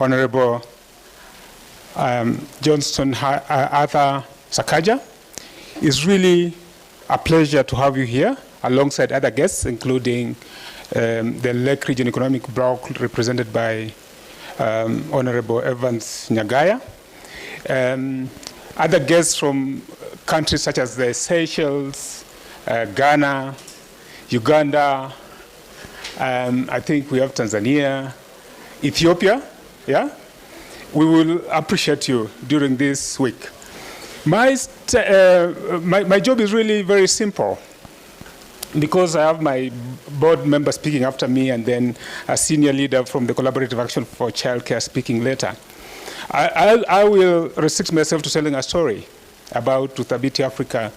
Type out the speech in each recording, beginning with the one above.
Honorable Johnston Arthur Sakaja. It's really a pleasure to have you here alongside other guests, including the Lake Region Economic Bloc represented by Honorable Evans Nyagaya. Other guests from countries such as the Seychelles, Ghana, Uganda, I think we have Tanzania, Ethiopia, yeah? We will appreciate you during this week. My job is really very simple because I have my board member speaking after me and then a senior leader from the Collaborative Action for Childcare speaking later. I will restrict myself to telling a story about Uthabiti Africa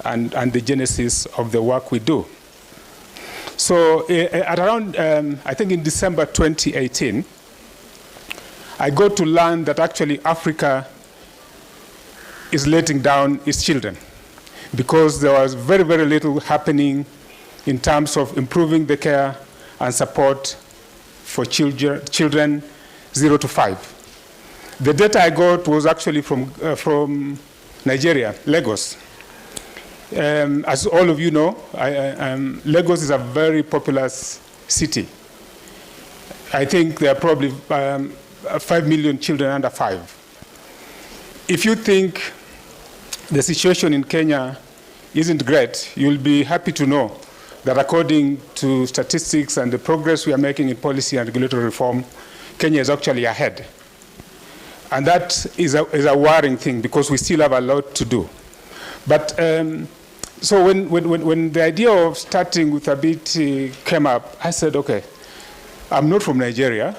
and the genesis of the work we do. So at around, I think in December 2018, I got to learn that actually Africa is letting down its children because there was very, very little happening in terms of improving the care and support for children 0 to 5. The data I got was actually from Nigeria, Lagos. As all of you know, Lagos is a very populous city. I think there are probably 5 million children under 5. If you think the situation in Kenya isn't great, you'll be happy to know that according to statistics and the progress we are making in policy and regulatory reform, Kenya is actually ahead. And that is a worrying thing because we still have a lot to do. But so when the idea of starting with Uthabiti came up, I said, okay, I'm not from Nigeria.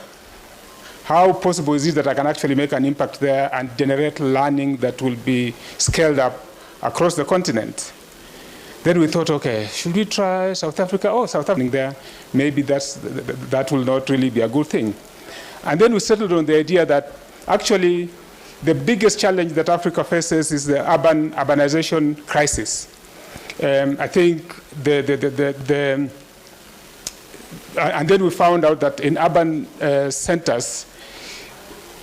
How possible is it that I can actually make an impact there and generate learning that will be scaled up across the continent? Then we thought, okay, should we try South Africa? Oh, South Africa there, maybe that will not really be a good thing. And then we settled on the idea that actually the biggest challenge that Africa faces is the urbanization crisis. I think and then we found out that in urban centers,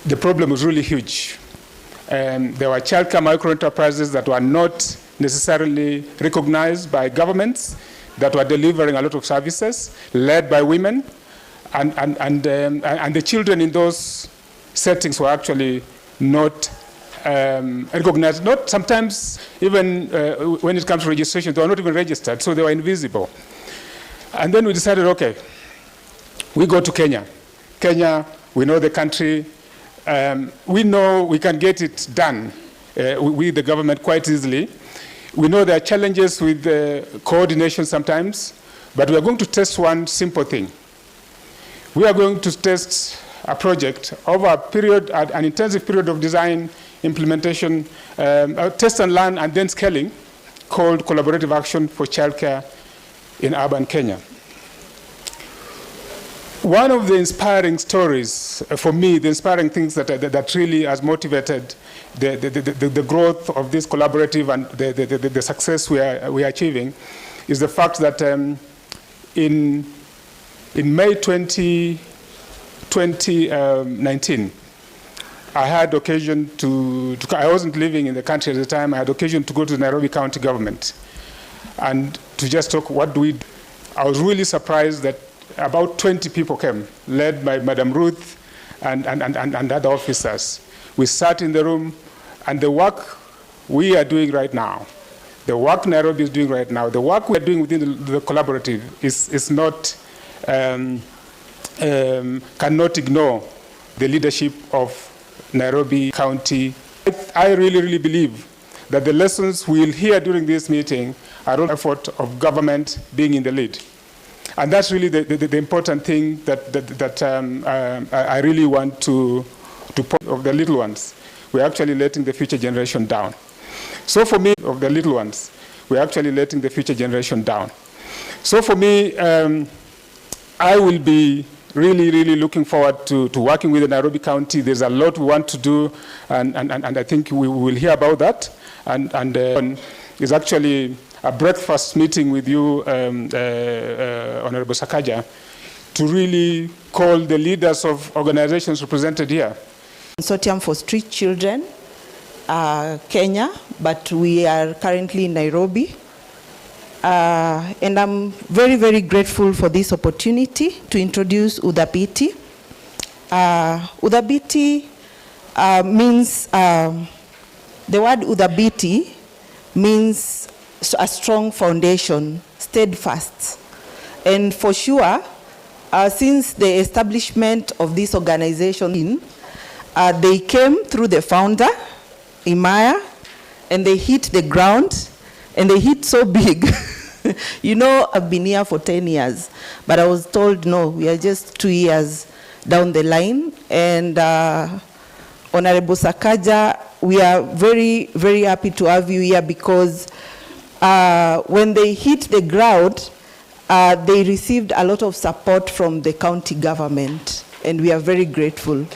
the problem was really huge. There were childcare micro-enterprises that were not necessarily recognized by governments, that were delivering a lot of services, led by women, and the children in those settings were actually not recognized. Not sometimes even when it comes to registration, they were not even registered, so they were invisible. And then we decided, okay, we go to Kenya. Kenya, we know the country. We know we can get it done with the government quite easily. We know there are challenges with coordination sometimes, but we are going to test one simple thing. We are going to test a project over a period, an intensive period of design, implementation, test and learn, and then scaling, called Collaborative Action for Childcare in Urban Kenya. One of the inspiring stories, for me, the inspiring things that really has motivated the growth of this collaborative and the success we are achieving is the fact that in May 2019, I had occasion I wasn't living in the country at the time, I had occasion to go to the Nairobi County government and to just talk, what do we do? I was really surprised that about 20 people came, led by Madam Ruth and other officers. We sat in the room, and the work we are doing right now, the work Nairobi is doing right now, the work we are doing within the collaborative is not, cannot ignore the leadership of Nairobi County. I really, really believe that the lessons we'll hear during this meeting are an effort of government being in the lead. And that's really the important thing that I really want to point of the little ones. We're actually letting the future generation down. So for me, of the little ones, we're actually letting the future generation down. So for me, I will be really, really looking forward to working with the Nairobi County. There's a lot we want to do, and I think we will hear about that. And it's actually a breakfast meeting with you, Honorable Sakaja, to really call the leaders of organizations represented here. Consortium for Street Children, Kenya, but we are currently in Nairobi. And I'm very, very grateful for this opportunity to introduce Udhabiti. Udhabiti means, the word Udhabiti means a strong foundation, steadfast. And for sure, since the establishment of this organization, they came through the founder, Imaya, and they hit the ground, and they hit so big. You know, I've been here for 10 years, but I was told, no, we are just 2 years down the line. And Honorable Sakaja, we are very, very happy to have you here because when they hit the ground, they received a lot of support from the county government, and we are very grateful.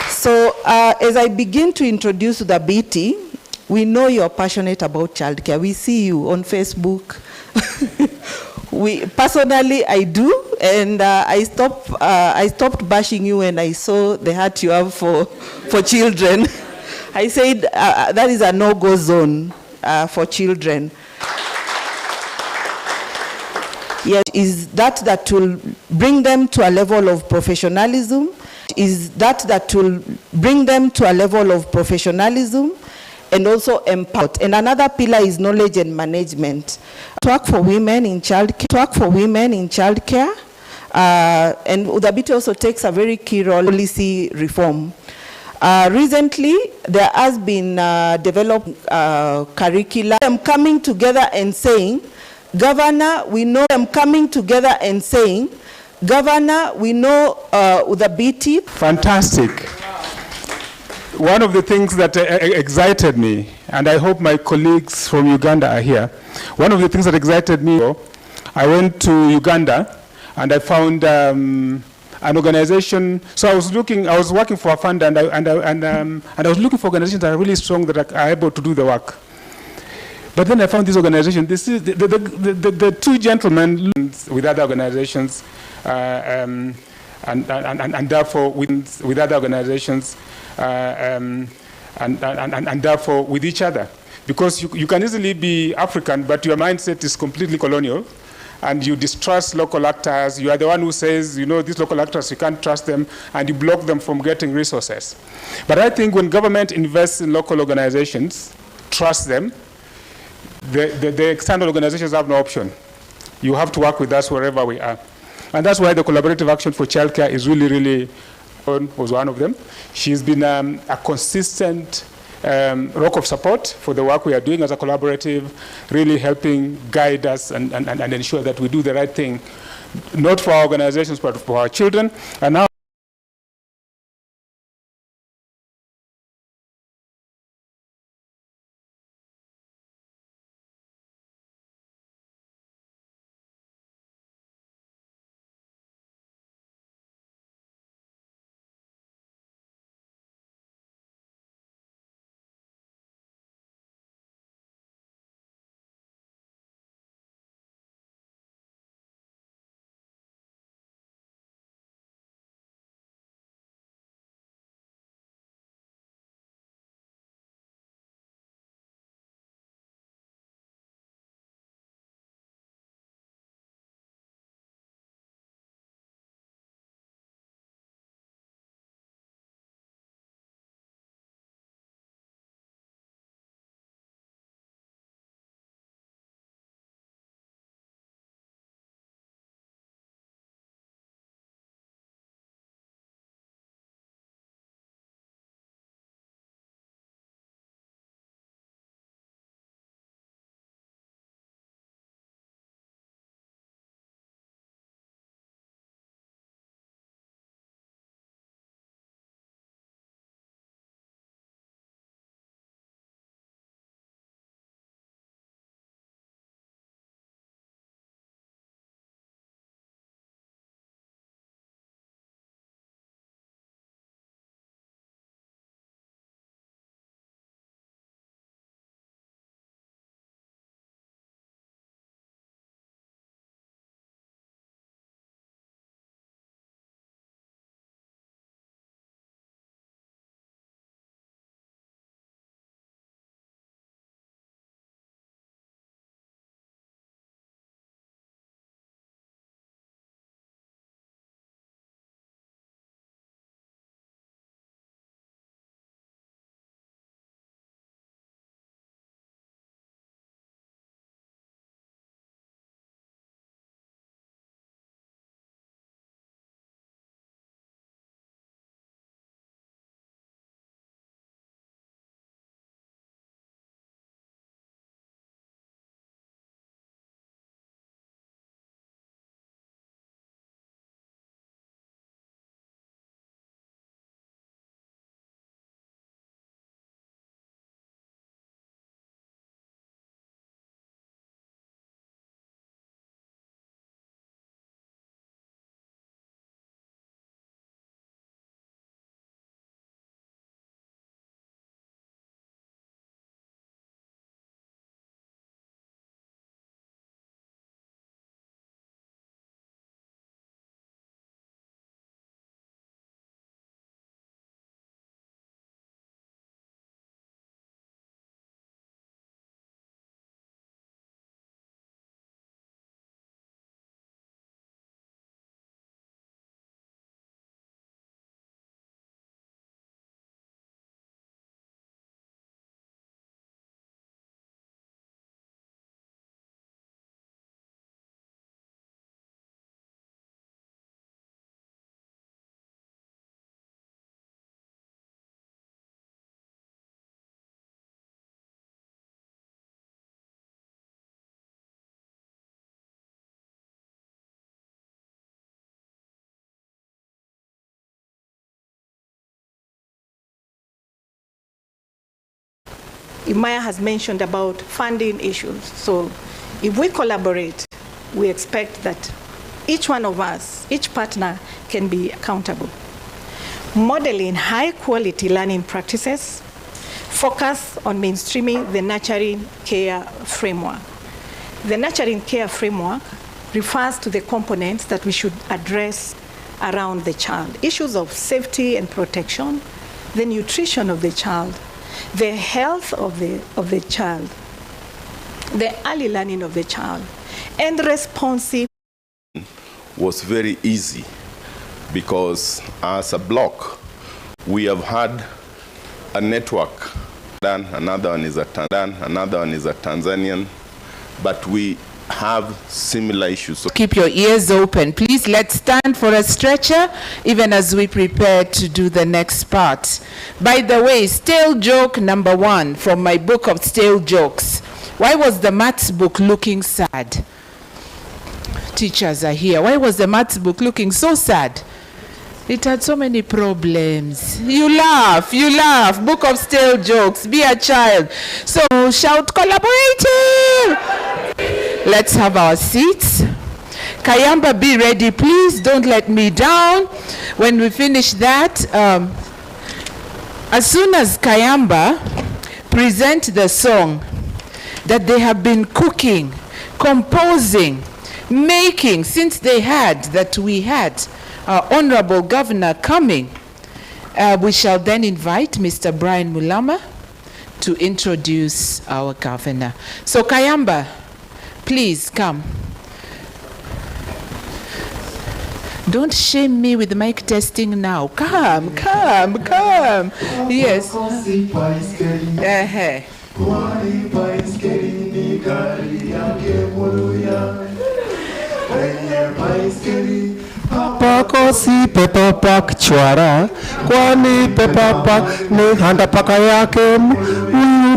So as I begin to introduce Udhabiti, we know you're passionate about childcare. We see you on Facebook. Personally, I do, and I stopped bashing you when I saw the heart you have for children. I said that is a no-go zone for children. Yes, is that will bring them to a level of professionalism? Is that will bring them to a level of professionalism and also empower. And another pillar is knowledge and management. Talk for women in childcare. And Udhabiti also takes a very key role in policy reform. Recently, there has been developed curricula. I'm coming together and saying, Governor, we know Udhabiti. Fantastic. One of the things that excited me, and I hope my colleagues from Uganda are here, one of the things that excited me, I went to Uganda and I found an organization. So I was working for a fund, and I was looking for organizations that are really strong, that are able to do the work. But then I found this organization. This is the two gentlemen with other organizations, and therefore with other organizations, and therefore with each other. Because you can easily be African, but your mindset is completely colonial, and you distrust local actors. You are the one who says, you know, these local actors, you can't trust them, and you block them from getting resources. But I think when government invests in local organizations, trust them, the external organizations have no option. You have to work with us wherever we are. And that's why the Collaborative Action for Childcare is really was one of them. She's been a consistent rock of support for the work we are doing as a collaborative, really helping guide us and ensure that we do the right thing, not for our organizations, but for our children. And now Imaya has mentioned about funding issues. So if we collaborate, we expect that each one of us, each partner can be accountable. Modeling high quality learning practices, focus on mainstreaming the nurturing care framework. The nurturing care framework refers to the components that we should address around the child. Issues of safety and protection, the nutrition of the child, the health of the child, the early learning of the child, and responsive. Was very easy because as a block, we have had a network. Another one is a Tanzanian, but we have similar issues. So keep your ears open. Please, let's stand for a stretcher even as we prepare to do the next part. By the way, stale joke number 1 from my book of stale jokes. Why was the maths book looking sad? Teachers are here. Why was the maths book looking so sad? It had so many problems. You laugh. Book of stale jokes. Be a child. So shout collaborating. Let's have our seats. Kayamba, be ready, please. Don't let me down. When we finish that, as soon as Kayamba present the song that they have been cooking, composing, making since we had our Honorable Governor coming, we shall then invite Mr. Brian Mulama to introduce our governor. So Kayamba, please come. Don't shame me with mic testing now. Come. Yes. Pako si Peppa Pak chwara, kwani Peppa Pak ni handa paka yake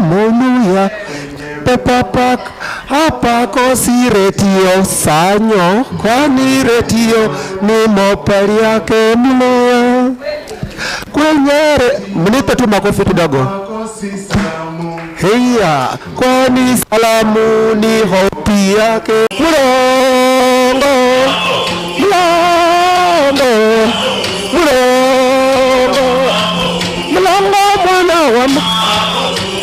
muluya. Peppa Pak hapako si retio sanyo, kwani retio ni moperi yake muluya. Kwenyere, mnipe tu makofi kidogo. Heya, kwani salamu ni hopi yake mulongo.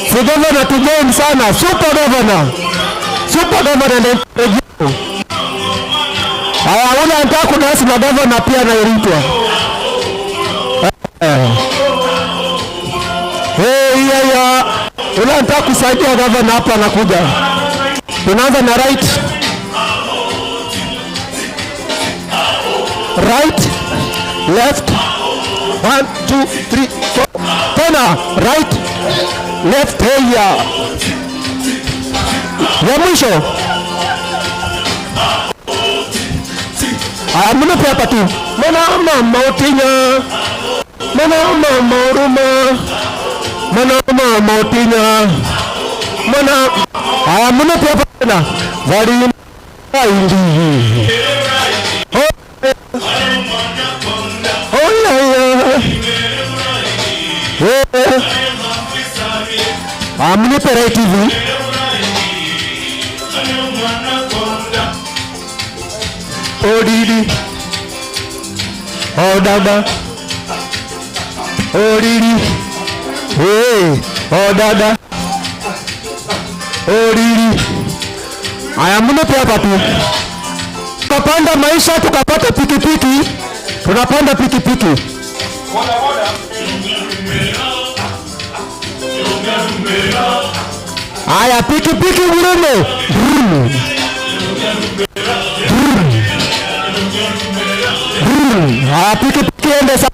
Si governor tujoin sana, super governor ndio. Haya, ule anataka kudasi na governor pia anaitwa. Ya. Ule anataka kusaidia governor hapa anakuja. Tunaanza na right, left, 1, 2, 3, 4. Tena right, left, heya. Ya mwisho. Mnipe hapa tu. Mama Otinya. Mama Oruma. Mama Otinya. Mnipe hapa tena. Vali indi. Mnipe right TV. Odidi. Dada. Odidi. Dada. Odidi. Mnipe hapa tu. Tukapanda maisha, tukapata pikipiki. Tunapanda pikipiki. Aya, pikipiki ngurumo. Pikipiki ende sana.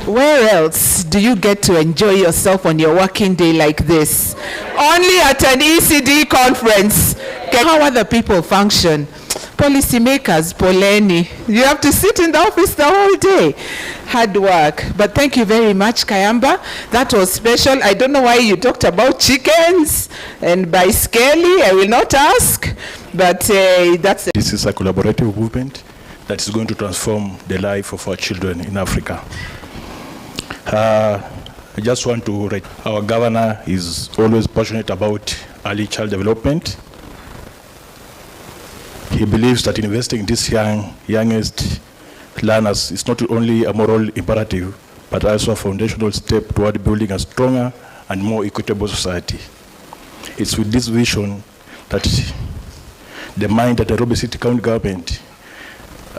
Where else do you get to enjoy yourself on your working day like this? Only at an ECD conference. How other people function. policy makers, poleni. You have to sit in the office the whole day. Hard work. But thank you very much, Kayamba. That was special. I don't know why you talked about chickens and baiskeli. I will not ask. But that's... This is a collaborative movement that is going to transform the life of our children in Africa. I just want to write, our governor is always passionate about early child development. He believes that investing in these youngest learners is not only a moral imperative, but also a foundational step toward building a stronger and more equitable society. It's with this vision that the mind that the Nairobi City County government,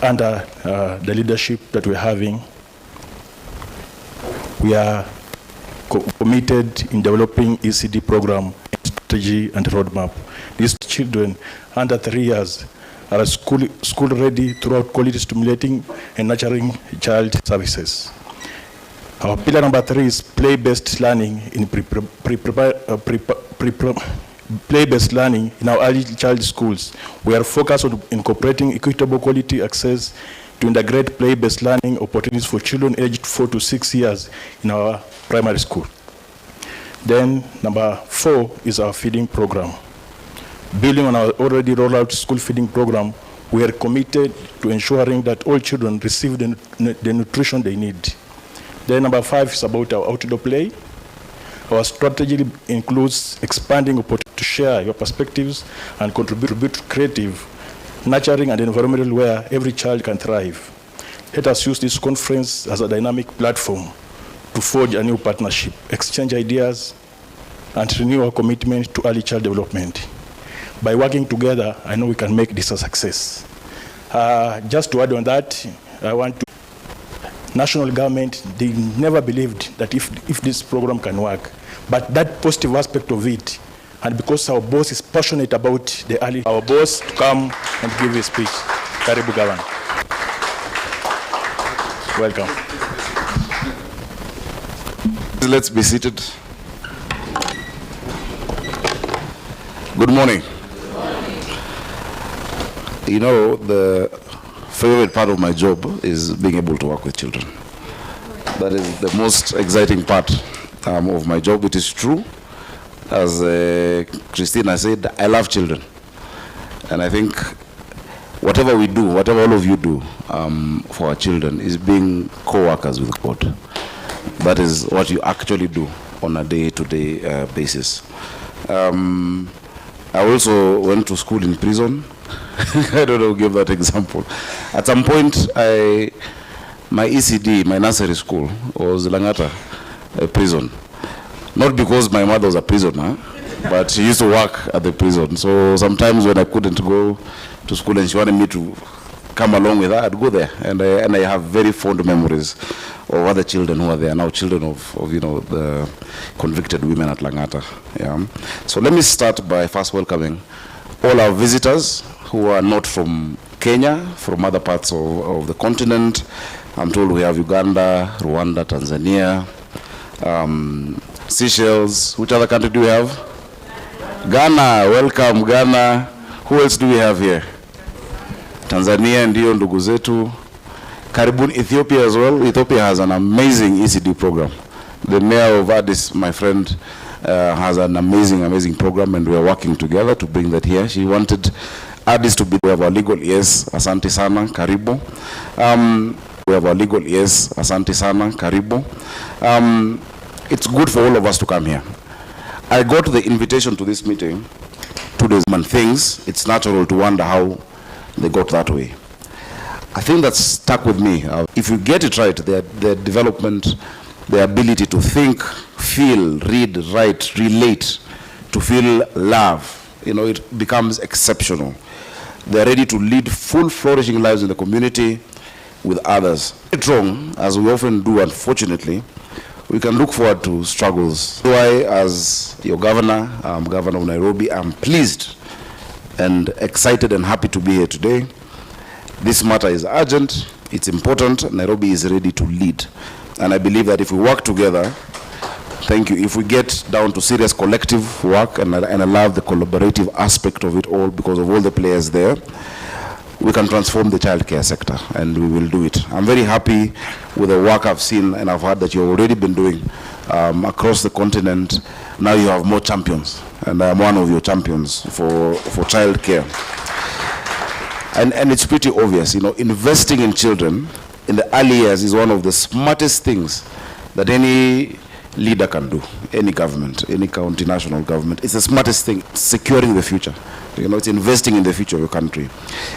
under the leadership that we're having, we are committed in developing ECD program, strategy, and roadmap. These children under 3 years are school ready throughout quality stimulating and nurturing child services. Our pillar number 3 is play-based learning in play-based learning in our early child schools. We are focused on incorporating equitable quality access to integrate play-based learning opportunities for children aged 4 to 6 years in our primary school. Then number 4 is our feeding program. Building on our already rolled out school feeding program, we are committed to ensuring that all children receive the nutrition they need. Then number 5 is about our outdoor play. Our strategy includes expanding opportunities to share your perspectives and contribute to creative, nurturing, and environmental where every child can thrive. Let us use this conference as a dynamic platform to forge a new partnership, exchange ideas, and renew our commitment to early child development. By working together, I know we can make this a success. Just to add on that, I want to... National government, they never believed that if this program can work, but that positive aspect of it, and because our boss is passionate about the early, our boss to come and give a speech. Karibu Governor. Welcome. Let's be seated. Good morning. You know, the favorite part of my job is being able to work with children. That is the most exciting part of my job. It is true. As Christina said, I love children. And I think whatever we do, whatever all of you do for our children is being co-workers with God. That is what you actually do on a day-to-day basis. I also went to school in prison. I don't know, give that example. At some point, my ECD, my nursery school, was Langata prison. Not because my mother was a prisoner, but she used to work at the prison. So sometimes when I couldn't go to school and she wanted me to come along with her, I'd go there. And I have very fond memories of other children who are there now, children of you know, the convicted women at Langata. Yeah. So let me start by first welcoming all our visitors who are not from Kenya, from other parts of the continent. I'm told we have Uganda, Rwanda, Tanzania, Seychelles. Which other country do we have? Ghana. Welcome, Ghana. Who else do we have here? Tanzania, ndio ndugu zetu. Karibuni. Ethiopia as well. Ethiopia has an amazing ECD program. The mayor of Addis, my friend, has an amazing program, and we are working together to bring that here. She wanted Addis to be, we have our legal yes, asante sana, karibu. We have our legal yes, asante sana, karibu. It's good for all of us to come here. I got the invitation to this meeting 2 days and things. It's natural to wonder how they got that way. I think that's stuck with me. If you get it right, their development, their ability to think, feel, read, write, relate, to feel love, you know, it becomes exceptional. They're ready to lead full flourishing lives in the community with others. It's wrong, as we often do, unfortunately. We can look forward to struggles. So I, as your governor, Governor of Nairobi, I'm pleased and excited and happy to be here today. This matter is urgent, it's important. Nairobi is ready to lead. And I believe that if we work together, thank you, if we get down to serious collective work, and I love the collaborative aspect of it all because of all the players there, we can transform the childcare sector, and we will do it. I'm very happy with the work I've seen and I've heard that you've already been doing across the continent. Now you have more champions, and I'm one of your champions for childcare. And it's pretty obvious, you know, investing in children in the early years is one of the smartest things that any leader can do, any government, any county, national government. It's the smartest thing, securing the future. You know, it's investing in the future of your country.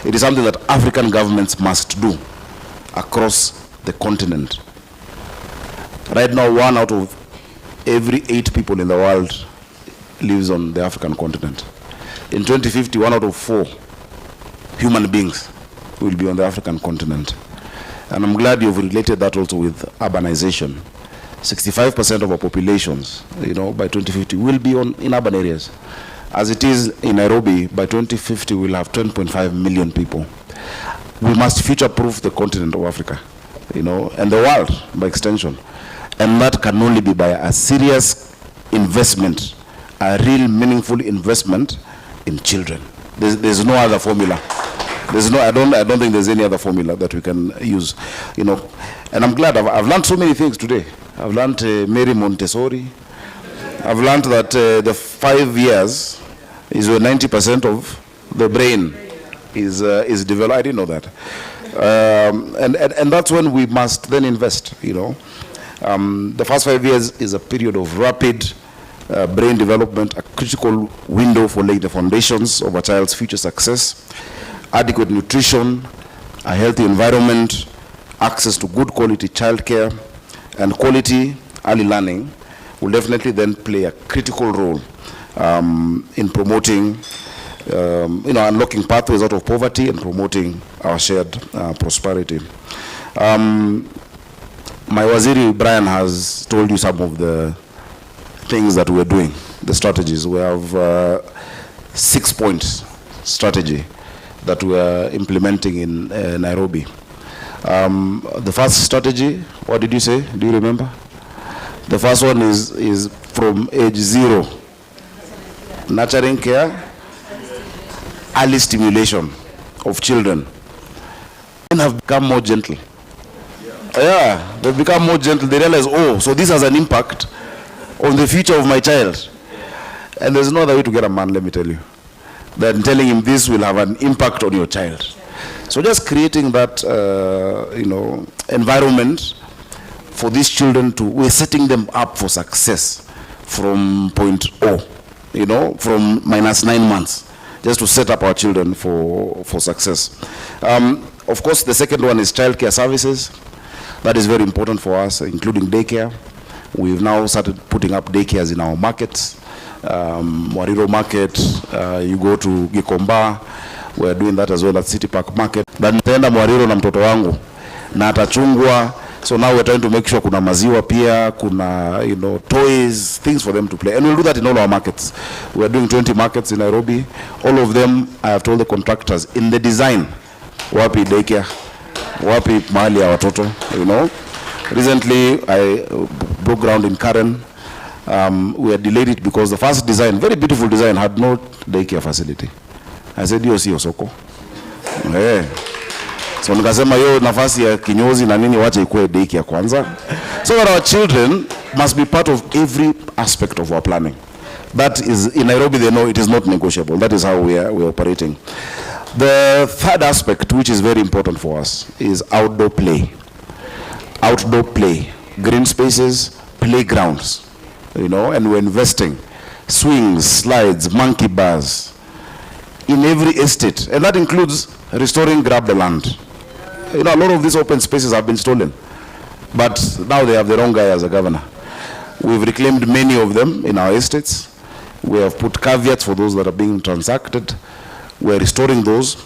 It is something that African governments must do across the continent. Right now, 1 out of every 8 people in the world lives on the African continent. In 2050, 1 out of 4 human beings will be on the African continent. And I'm glad you've related that also with urbanization. 65% of our populations, you know, by 2050 will be in urban areas. As it is in Nairobi, by 2050 we'll have 10.5 million people. We must future-proof the continent of Africa, you know, and the world by extension. And that can only be by a serious investment, a real meaningful investment in children. There's no other formula. I don't think there's any other formula that we can use, you know. And I'm glad I've learned so many things today. I've learned Mary Montessori. I've learned that the 5 years is where 90% of the brain is developed. I didn't know that. And that's when we must then invest, you know. The first 5 years is a period of rapid brain development, a critical window for laying the foundations of a child's future success. Adequate nutrition, a healthy environment, access to good quality childcare, and quality early learning will definitely then play a critical role in promoting, you know, unlocking pathways out of poverty and promoting our shared prosperity. My Waziri Brian has told you some of the things that we're doing, the strategies. We have 6-point strategy that we are implementing in Nairobi. The first strategy, what did you say? Do you remember? The first one is from age 0. Nurturing care, early stimulation of children. And have become more gentle. Yeah, they've become more gentle. They realize, oh, so this has an impact on the future of my child. And there's no other way to get a man, let me tell you, than telling him this will have an impact on your child. So just creating that, you know, environment for these children we're setting them up for success from point O, you know, from -9 months, just to set up our children for success. Of course, the second one is childcare services. That is very important for us, including daycare. We've now started putting up daycares in our markets. Mwariro Market, you go to Gikomba, we're doing that as well at City Park Market. Then nitaenda Mwariro na mtoto wangu na atachungwa. So now we're trying to make sure kuna maziwa pia, kuna, you know, toys, things for them to play. And we'll do that in all our markets. We're doing 20 markets in Nairobi. All of them, I have told the contractors, in the design, wapi daycare, wapi mahali ya watoto, you know. Recently, I broke ground in Karen. We had delayed it because the first design, very beautiful design, had no daycare facility. I said, hiyo sio soko. Yeah. So nikasema hiyo nafasi ya kinyozi na nini wacha ikuwe daycare kwanza. So that our children must be part of every aspect of our planning. That is, in Nairobi they know it is not negotiable. That is how we are operating. The third aspect, which is very important for us, is outdoor play. Outdoor play, green spaces, playgrounds, you know, and we're investing swings, slides, monkey bars in every estate, and that includes restoring grab the land. You know, a lot of these open spaces have been stolen, but now they have the wrong guy as a governor. We've reclaimed many of them in our estates. We have put caveats for those that are being transacted. We're restoring those,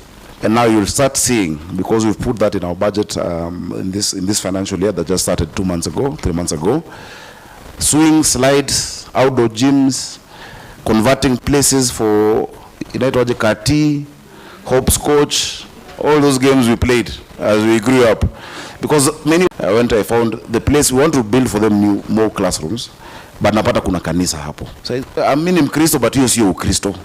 and now you'll start seeing, because we've put that in our budget in this financial year that just started 3 months ago, swing, slides, outdoor gyms, converting places for inaitwaje kati, hopscotch, all those games we played as we grew up. Because I found the place we want to build for them more classrooms, but napata kuna kanisa hapo. So I mean Mkristo, but hiyo sio Ukristo.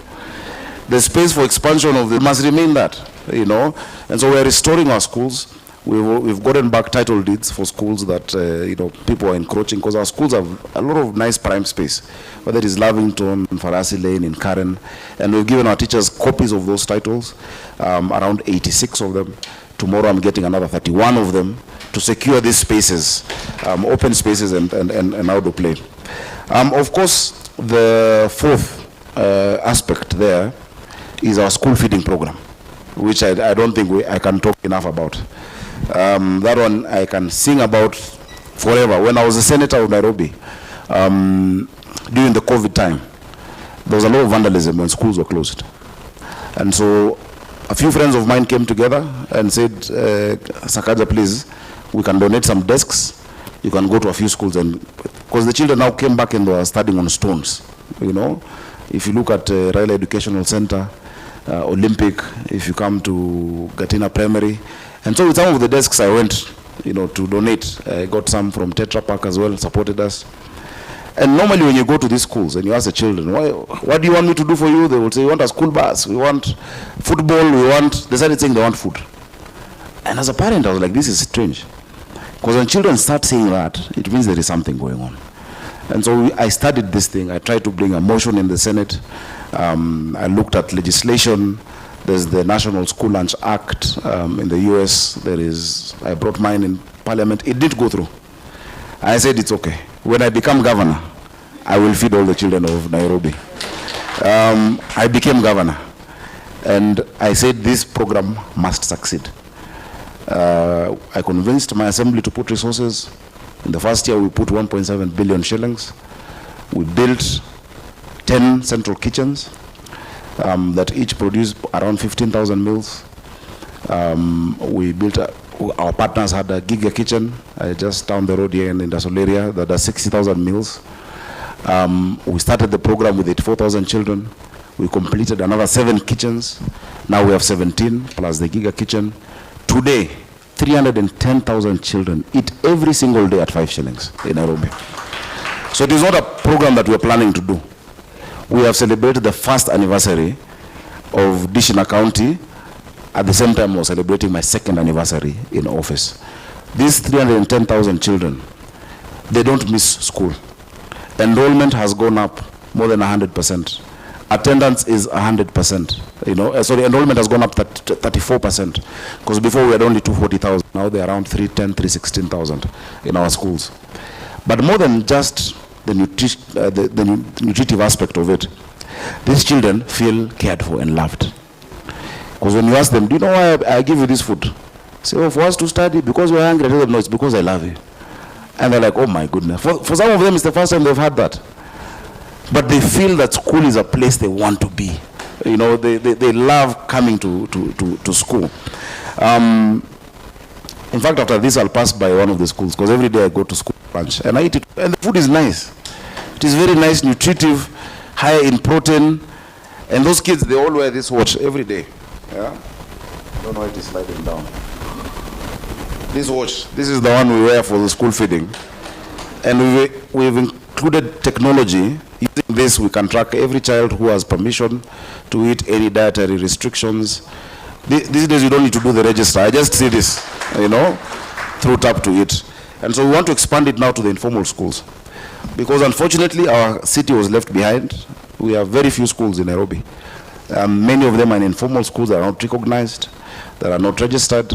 The space for expansion of the must remain that, you know. And so we're restoring our schools. We've gotten back title deeds for schools that, you know, people are encroaching, because our schools have a lot of nice prime space, whether it is Lavington, Farasi Lane, in Karen, and we've given our teachers copies of those titles, around 86 of them. Tomorrow I'm getting another 31 of them to secure these spaces, open spaces and outdoor play. Of course, the fourth aspect there is our school feeding program, which I don't think I can talk enough about. That one I can sing about forever. When I was a senator of Nairobi, during the COVID time, there was a lot of vandalism when schools were closed. And so a few friends of mine came together and said, Sakaja, please, we can donate some desks. You can go to a few schools, and because the children now came back and they were studying on stones, you know. If you look at Raila Educational Center, Olympic, if you come to Gatina Primary. And so with some of the desks I went, you know, to donate. I got some from Tetra Pak as well, supported us. And normally when you go to these schools and you ask the children, what do you want me to do for you? They will say, we want a school bus, we want football, they started saying they want food. And as a parent, I was like, this is strange. Because when children start saying that, it means there is something going on. And so I studied this thing. I tried to bring a motion in the Senate. I looked at legislation. There's the National School Lunch Act in the US. I brought mine in Parliament. It didn't go through. I said, it's okay. When I become governor, I will feed all the children of Nairobi. I became governor. And I said, this program must succeed. I convinced my assembly to put resources. In the first year, we put 1.7 billion shillings. We built 10 central kitchens that each produce around 15,000 meals. We built, our partners had a giga kitchen just down the road here in the industrial area that does 60,000 meals. We started the program with 84,000 children. We completed another 7 kitchens. Now we have 17 plus the giga kitchen. Today, 310,000 children eat every single day at 5 shillings in Nairobi. So it is not a program that we are planning to do. We have celebrated the first anniversary of Dishina County. At the same time, I was celebrating my second anniversary in office. These 310,000 children, they don't miss school. Enrollment has gone up more than 100%. Attendance is 100%. You know, sorry, enrollment has gone up 34%. Because before we had only 240,000. Now they're around 310, 316,000 in our schools. But more than just the nutritive aspect of it, these children feel cared for and loved. Because when you ask them, do you know why I give you this food? Say, oh, for us to study, because we're hungry. I tell them, no, it's because I love you. And they're like, oh my goodness. For some of them, it's the first time they've had that. But they feel that school is a place they want to be. You know, they love coming to school. In fact, after this, I'll pass by one of the schools, because every day I go to school lunch, and I eat it, and the food is nice. It is very nice, nutritive, high in protein, and those kids, they all wear this watch every day. Yeah? I don't know why it is sliding down. This watch, this is the one we wear for the school feeding. And we've included technology. Using this, we can track every child who has permission to eat, any dietary restrictions. These days, you don't need to do the register. I just see this, you know, through Tap to Eat. And so we want to expand it now to the informal schools. Because unfortunately, our city was left behind. We have very few schools in Nairobi. Many of them are in informal schools that are not recognized, that are not registered.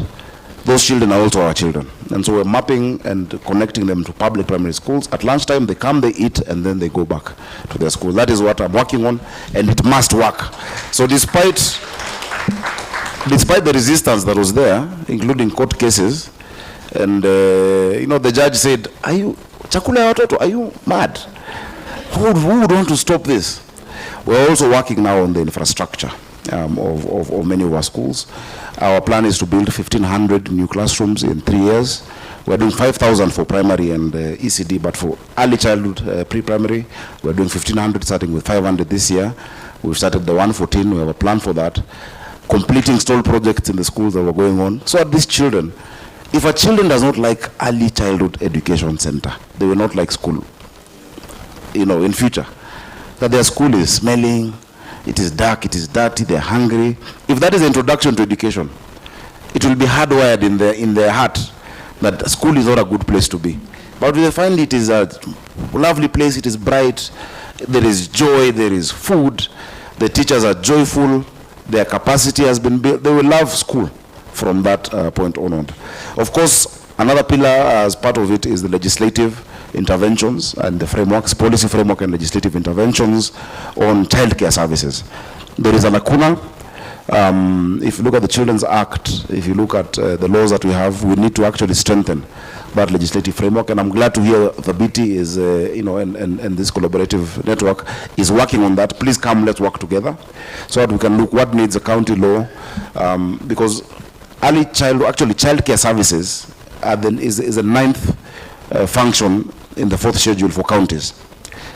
Those children are also our children. And so we're mapping and connecting them to public primary schools. At lunchtime, they come, they eat, and then they go back to their school. That is what I'm working on, and it must work. So despite the resistance that was there, including court cases, and you know, the judge said, are you mad? Who would want to stop this? We're also working now on the infrastructure of many of our schools. Our plan is to build 1,500 new classrooms in 3 years. We're doing 5,000 for primary and ECD, but for early childhood pre-primary, we're doing 1,500, starting with 500 this year. We've started the 114, we have a plan for that. Completing stall projects in the schools that were going on. So these children, if a children does not like early childhood education center, they will not like school, you know, in future. That their school is smelling, it is dark, it is dirty, they're hungry. If that is the introduction to education, it will be hardwired in their heart that school is not a good place to be. But they find it is a lovely place, it is bright, there is joy, there is food, the teachers are joyful, their capacity has been built, they will love school from that point onward. Of course, another pillar as part of it is the legislative interventions and the frameworks, policy framework and legislative interventions on childcare services. There is a lacuna. If you look at the Children's Act, if you look at the laws that we have, we need to actually strengthen that legislative framework. And I'm glad to hear the BT is, and this collaborative network is working on that. Please come, let's work together so that we can look what needs a county law, because childcare services is the 9th function in the 4th schedule for counties.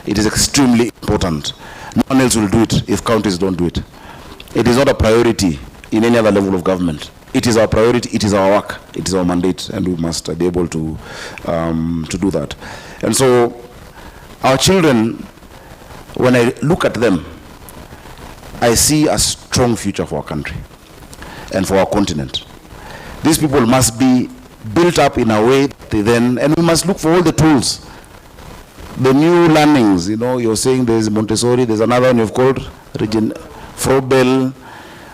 It is extremely important. No one else will do it if counties don't do it. It is not a priority in any other level of government. It is our priority, it is our work, it is our mandate, and we must be able to do that. And so our children, when I look at them, I see a strong future for our country and for our continent. These people must be built up in a way and we must look for all the tools. The new learnings, you're saying there's Montessori, there's another one you've called Frobel.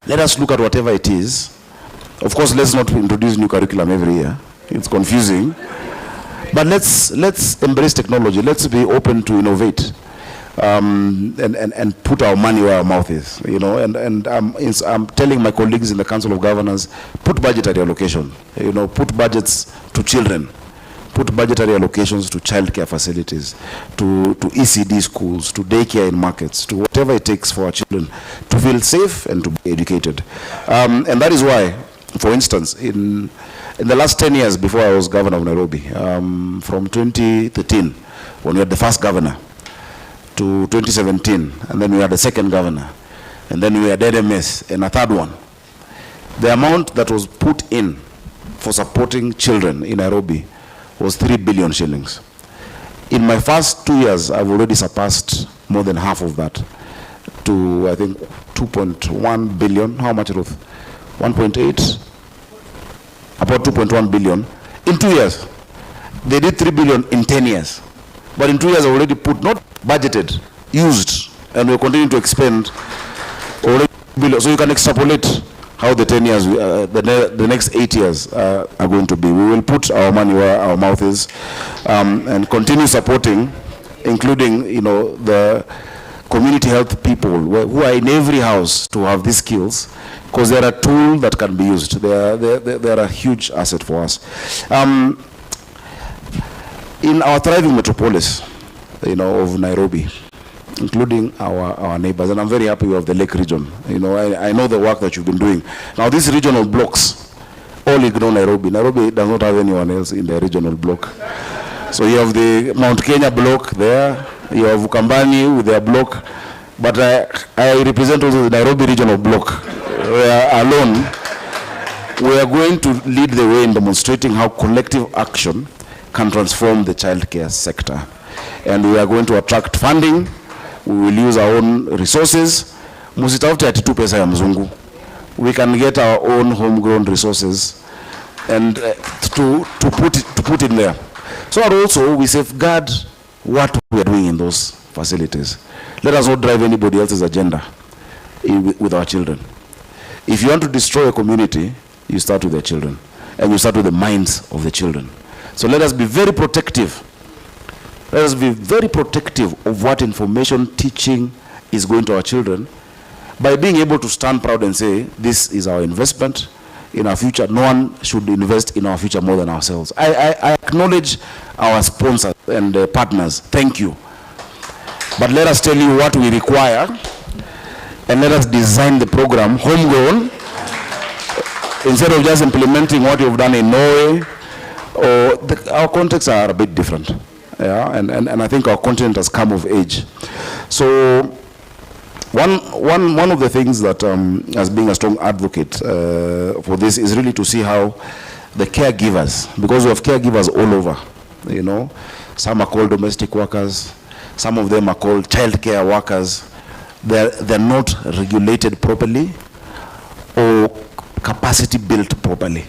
Let us look at whatever it is. Of course, let's not introduce new curriculum every year. It's confusing. But let's embrace technology. Let's be open to innovate and put our money where our mouth is. And I'm telling my colleagues in the Council of Governors, put budgetary allocation. Put budgets to children. Put budgetary allocations to childcare facilities, to ECD schools, to daycare in markets, to whatever it takes for our children to feel safe and to be educated. And that is why, for instance, in the last 10 years before I was governor of Nairobi, from 2013, when we had the first governor, to 2017, and then we had the second governor, and then we had NMS and a third one, the amount that was put in for supporting children in Nairobi was 3 billion shillings. In my first 2 years, I've already surpassed more than half of that to, I think, 2.1 billion. How much, Ruth? 1.8? About 2.1 billion. In 2 years. They did 3 billion in 10 years. But in 2 years, I already put, not budgeted, used, and we're continuing to expend already billion. So you can extrapolate how the 10 years, the next 8 years are going to be. We will put our money where our mouth is, and continue supporting, including, the community health people who are in every house to have these skills, because they're a tool that can be used. They're a huge asset for us. In our thriving metropolis, of Nairobi, including our neighbors, and I'm very happy with the Lake region. I know the work that you've been doing. Now, these regional blocks all ignore Nairobi. Nairobi does not have anyone else in the regional block. So you have the Mount Kenya block there, you have Ukambani with their block, but I represent also the Nairobi regional block, where alone we are going to lead the way in demonstrating how collective action can transform the childcare sector. And we are going to attract funding. We will use our own resources. Musitafute ati tu pesa ya mzungu. We can get our own homegrown resources and to put in there. So that also we safeguard what we are doing in those facilities. Let us not drive anybody else's agenda with our children. If you want to destroy a community, you start with the children, and you start with the minds of the children. So let us be very protective. Let us be very protective of what information teaching is going to our children, by being able to stand proud and say, this is our investment in our future. No one should invest in our future more than ourselves. I acknowledge our sponsors and partners. Thank you. But let us tell you what we require, and let us design the program homegrown, instead of just implementing what you've done in Norway. Our contexts are a bit different. Yeah, and I think our continent has come of age. So one of the things that, as being a strong advocate for this, is really to see how the caregivers, because we have caregivers all over, some are called domestic workers, some of them are called childcare workers, they're not regulated properly or capacity built properly.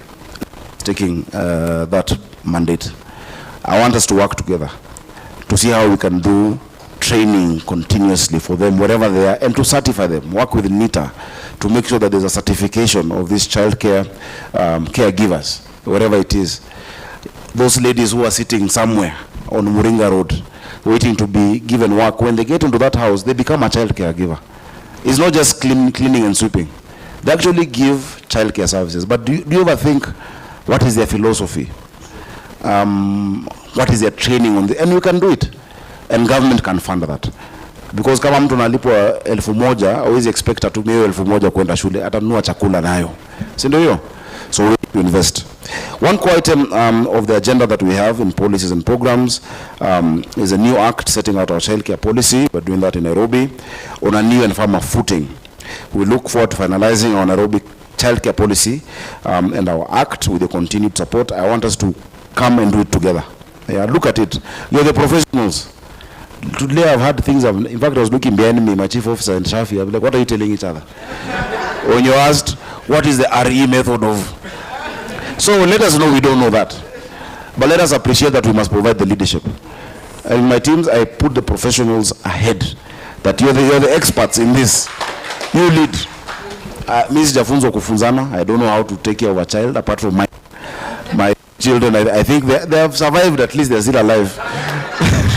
Taking that mandate, I want us to work together to see how we can do training continuously for them wherever they are, and to certify them, work with NITA to make sure that there's a certification of these childcare caregivers, wherever it is. Those ladies who are sitting somewhere on Moringa Road, waiting to be given work, when they get into that house, they become a child caregiver. It's not just cleaning and sweeping. They actually give childcare services. But do you ever think, what is their philosophy? What is their training on the, and you can do it. And government can fund that. Because kama mtu analipwa 1,000, hawezi expect atumie 1,000 kwenda shule, atanunua chakula nayo. Si ndio hiyo? So we need to invest. One core item of the agenda that we have in policies and programs is a new act setting out our childcare policy. We're doing that in Nairobi on a new and firmer footing. We look forward to finalizing our Nairobi childcare policy and our act with the continued support. I want us to come and do it together. Yeah, look at it. You're the professionals. Today I've had things, in fact I was looking behind me, my chief officer and Shafi, I'm like, what are you telling each other? When you're asked, what is the RE method of? So let us know we don't know that. But let us appreciate that we must provide the leadership. And in my teams, I put the professionals ahead. That you're the experts in this. You lead. Mrs. Jafunzo kufunzana, I don't know how to take care of a child apart from my children. I think they have survived, at least they're still alive.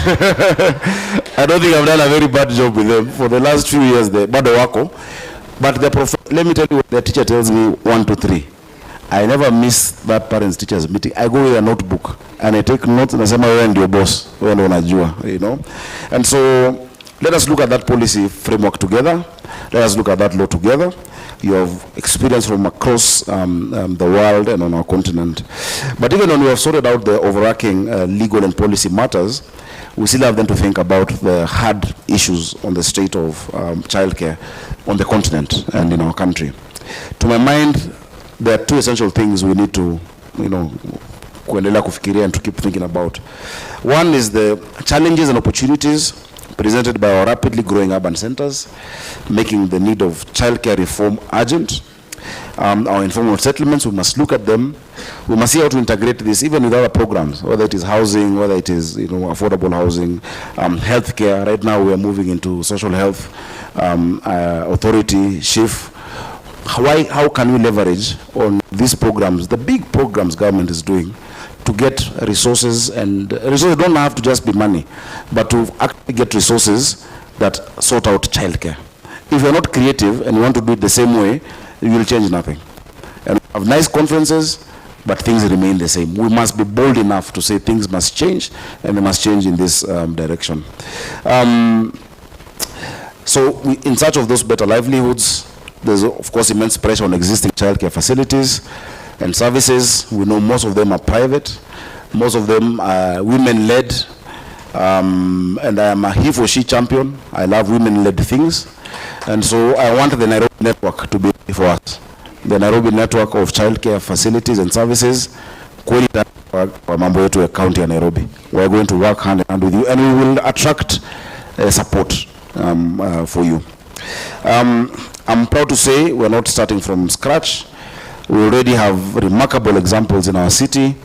I don't think I've done a very bad job with them. For the last few years, they bado wako. But let me tell you what the teacher tells me 1 to 3. I never miss that parents-teachers meeting. I go with a notebook and I take notes and I say, wewe ndio boss, wewe ndio unajua, you know. And so let us look at that policy framework together. Let us look at that law together. You have experience from across the world and on our continent. But even when we have sorted out the overarching legal and policy matters, we still have them to think about the hard issues on the state of childcare on the continent and in our country. To my mind, there are 2 essential things we need to, kuendelea kufikiria and to keep thinking about. One is the challenges and opportunities presented by our rapidly growing urban centers, making the need of childcare reform urgent. Our informal settlements, we must look at them. We must see how to integrate this even with other programs, whether it is housing, whether it is affordable housing, healthcare. Right now we are moving into social health authority, SHIF. How can we leverage on these programs, the big programs government is doing, to get resources, and resources don't have to just be money, but to actually get resources that sort out childcare. If you're not creative and you want to do it the same way, you will change nothing. And we have nice conferences, but things remain the same. We must be bold enough to say things must change, and they must change in this direction. So in search of those better livelihoods, there's of course immense pressure on existing childcare facilities and services. We know most of them are private, most of them are women-led, and I am a he for she champion. I love women-led things, and so I want the Nairobi network to be for us. The Nairobi network of childcare facilities and services, kwa mambo yetu ya county ya Nairobi. We are going to work hand in hand with you, and we will attract support for you. I'm proud to say we're not starting from scratch. We already have remarkable examples in our city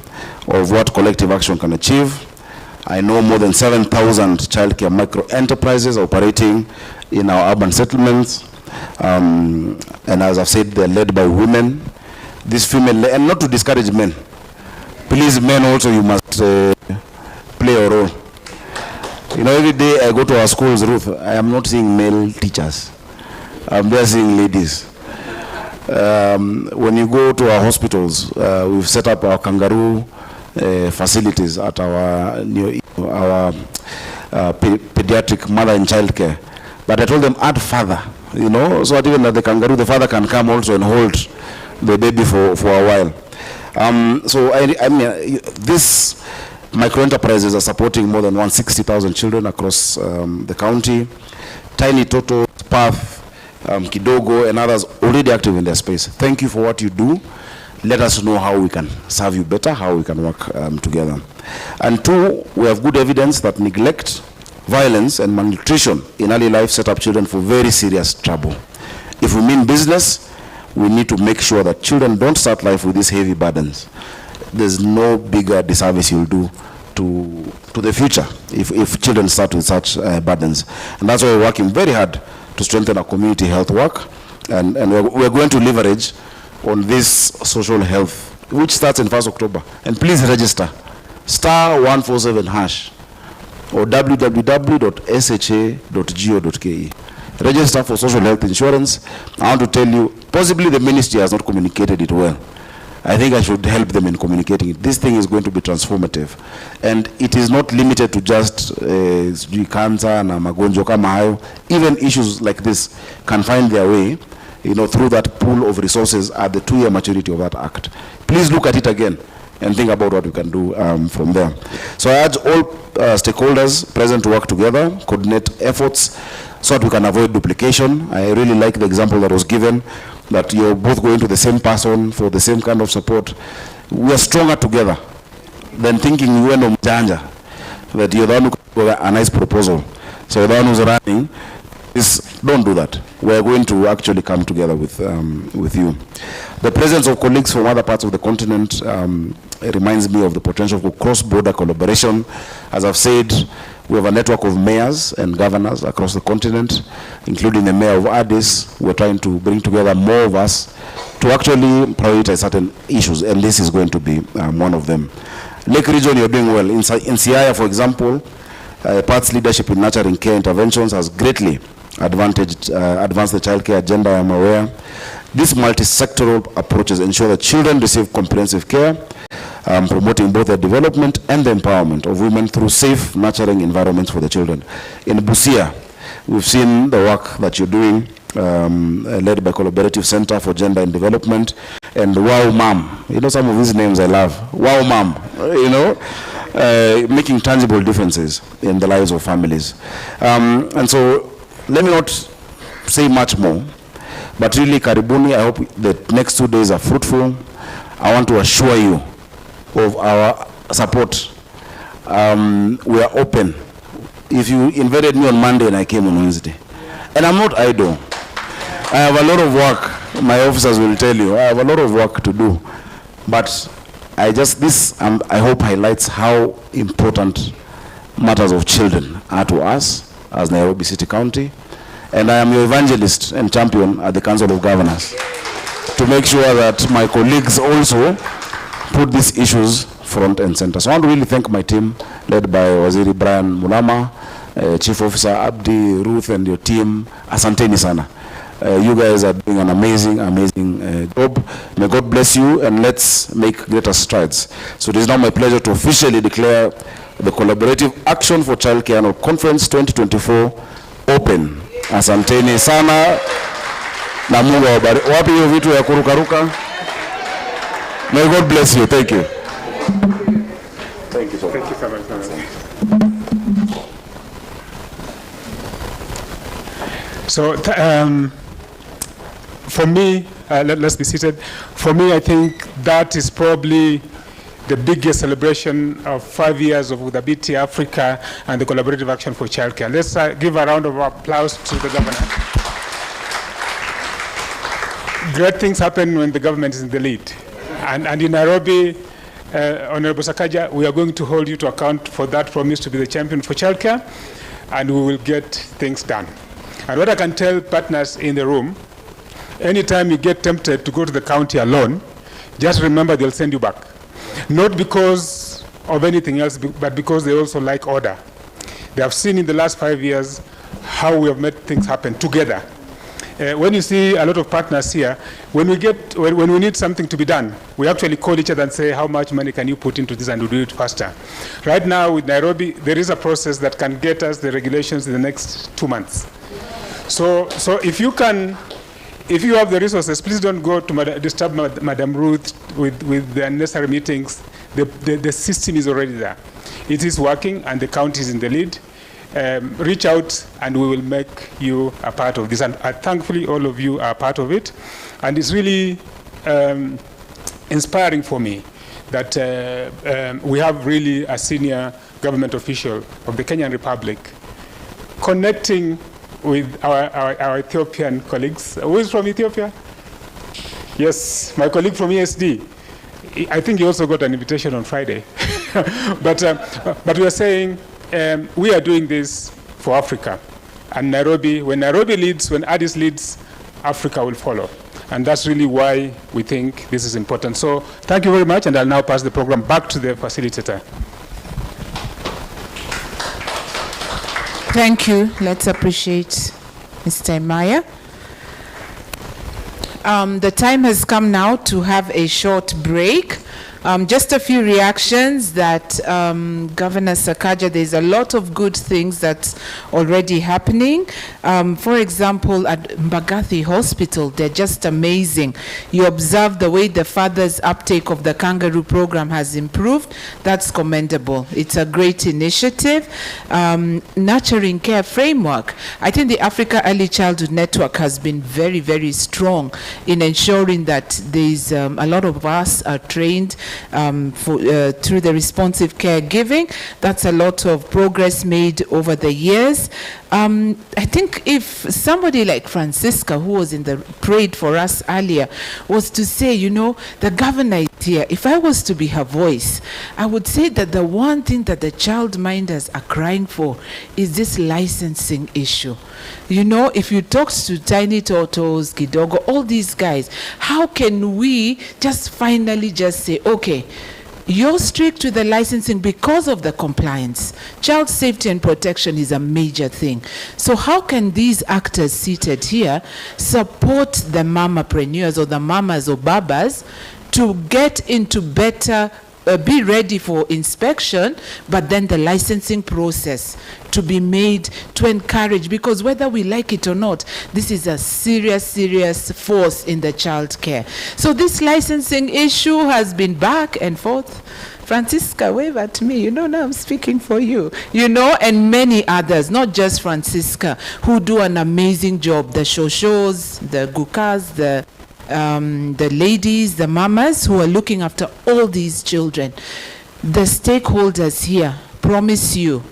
of what collective action can achieve. I know more than 7,000 childcare micro enterprises operating in our urban settlements. And as I've said, they're led by women. These female, and not to discourage men. Please, men also, you must play a role. Every day I go to our schools, Ruth, I am not seeing male teachers. I'm there seeing ladies. When you go to our hospitals, we've set up our kangaroo facilities at our pediatric mother and child care. But I told them, add father, so that even at the kangaroo, the father can come also and hold the baby for a while. So I mean, this micro enterprises are supporting more than 160,000 children across the county. Tiny Toto, Path, Kidogo, and others already active in their space. Thank you for what you do. Let us know how we can serve you better, how we can work together. And 2, we have good evidence that neglect violence and malnutrition in early life set up children for very serious trouble. If we mean business, we need to make sure that children don't start life with these heavy burdens. There's no bigger disservice you'll do to the future if children start with such burdens. And that's why we're working very hard to strengthen our community health work. And we're going to leverage on this social health, which starts in 1st October. And please register, *147# or www.sha.go.ke. Register for social health insurance. I want to tell you, possibly the ministry has not communicated it well. I think I should help them in communicating it. This thing is going to be transformative. And it is not limited to just cancer and magonjwa kama hayo. Even issues like this can find their way, through that pool of resources at the 2-year maturity of that act. Please look at it again and think about what we can do from there. So I urge all stakeholders present to work together, coordinate efforts so that we can avoid duplication. I really like the example that was given, that you're both going to the same person for the same kind of support. We are stronger together than thinking you are mjanja, that you're the one who got a nice proposal. So the one who's running, don't do that. We're going to actually come together with you. The presence of colleagues from other parts of the continent reminds me of the potential for cross-border collaboration. As I've said, we have a network of mayors and governors across the continent, including the mayor of Addis. We're trying to bring together more of us to actually prioritize certain issues, and this is going to be one of them. Lake region, you're doing well. In Siaya, for example, PATH's leadership in nurturing care interventions has greatly advanced the childcare agenda, I am aware. These multi-sectoral approaches ensure that children receive comprehensive care, promoting both the development and the empowerment of women through safe, nurturing environments for the children. In Busia, we've seen the work that you're doing, led by Collaborative Center for Gender and Development, and Wow Mom. Some of these names I love. Wow Mom, making tangible differences in the lives of families. And so, let me not say much more, but really, karibuni, I hope the next 2 days are fruitful. I want to assure you of our support. We are open. If you invited me on Monday and I came on Wednesday, and I'm not idle. I have a lot of work. My officers will tell you, I have a lot of work to do. But I hope highlights how important matters of children are to us as Nairobi City County. And I am your evangelist and champion at the Council of Governors to make sure that my colleagues also put these issues front and center. So I want to really thank my team, led by Waziri Brian Mulama, Chief Officer Abdi, Ruth, and your team. Asanteni sana. You guys are doing an amazing job. May God bless you, and let's make greater strides. So it is now my pleasure to officially declare the Collaborative Action for Childcare Annual Conference 2024 open. Asanteni sana. Na Mungu awabariki. Wapi hiyo vitu ya kurukaruka? May God bless you. Thank you. Thank you so much. Thank you so much. So, for me, let's be seated. For me, I think that is probably the biggest celebration of 5 years of Udhabiti Africa and the Collaborative Action for Childcare. Let's give a round of applause to the governor. Great things happen when the government is in the lead. And in Nairobi, Honorable Sakaja, we are going to hold you to account for that promise to be the champion for childcare, and we will get things done. And what I can tell partners in the room, anytime you get tempted to go to the county alone, just remember they'll send you back. Not because of anything else, but because they also like order. They have seen in the last 5 years how we have made things happen together. When you see a lot of partners here, when we need something to be done, we actually call each other and say, how much money can you put into this, and we'll do it faster. Right now with Nairobi, there is a process that can get us the regulations in the next 2 months. So if you have the resources, please don't go to disturb Madam Ruth with the unnecessary meetings. The system is already there. It is working, and the county is in the lead. Reach out, and we will make you a part of this. And thankfully, all of you are part of it. And it's really inspiring for me that we have really a senior government official of the Kenyan Republic connecting with our Ethiopian colleagues. Who is from Ethiopia? Yes, my colleague from ESD. I think he also got an invitation on Friday. But we are saying we are doing this for Africa. And Nairobi, when Nairobi leads, when Addis leads, Africa will follow. And that's really why we think this is important. So thank you very much, and I'll now pass the program back to the facilitator. Thank you. Let's appreciate Mr. Imaya. The time has come now to have a short break. Just a few reactions that Governor Sakaja, there's a lot of good things that's already happening. For example, at Mbagathi Hospital, they're just amazing. You observe the way the father's uptake of the kangaroo program has improved. That's commendable. It's a great initiative. Nurturing care framework. I think the Africa Early Childhood Network has been very, very strong in ensuring that there's a lot of us are trained through the responsive caregiving. That's a lot of progress made over the years. I think if somebody like Francisca, who was in the parade for us earlier, was to say, you know, the governor is here, if I was to be her voice, I would say that the one thing that the childminders are crying for is this licensing issue. You know, if you talk to Tiny Totos, Kidogo, all these guys, how can we just finally just say, okay, you're strict with the licensing because of the compliance. Child safety and protection is a major thing. So how can these actors seated here support the mamapreneurs or the mamas or babas to get into better, be ready for inspection, but then the licensing process to be made to encourage, because whether we like it or not, this is a serious, serious force in the child care. So this licensing issue has been back and forth. Francisca, wave at me. You know, now I'm speaking for you. You know, and many others, not just Francisca, who do an amazing job. The shoshos, the gukas, the ladies, the mamas who are looking after all these children. The stakeholders here promise you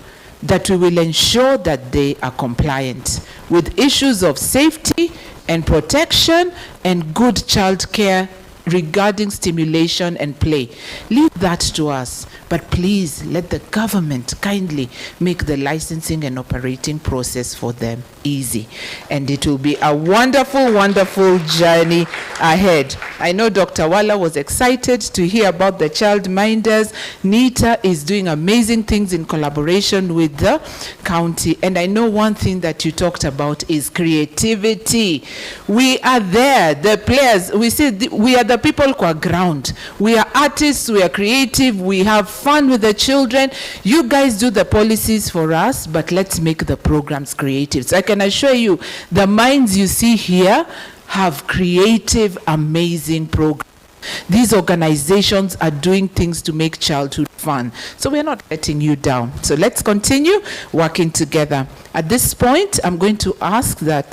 that we will ensure that they are compliant with issues of safety and protection and good child care regarding stimulation and play. Leave that to us, but please let the government kindly make the licensing and operating process for them easy. And it will be a wonderful, wonderful journey ahead. I know Dr. Wala was excited to hear about the childminders. NITA is doing amazing things in collaboration with the county. And I know one thing that you talked about is creativity. We are there, the players. We say we are the people who are ground. We are artists, we are creative, we have fun with the children. You guys do the policies for us, but let's make the programs creative. So I can assure you, the minds you see here have creative, amazing programs. These organizations are doing things to make childhood fun. So we're not letting you down. So let's continue working together. At this point, I'm going to ask that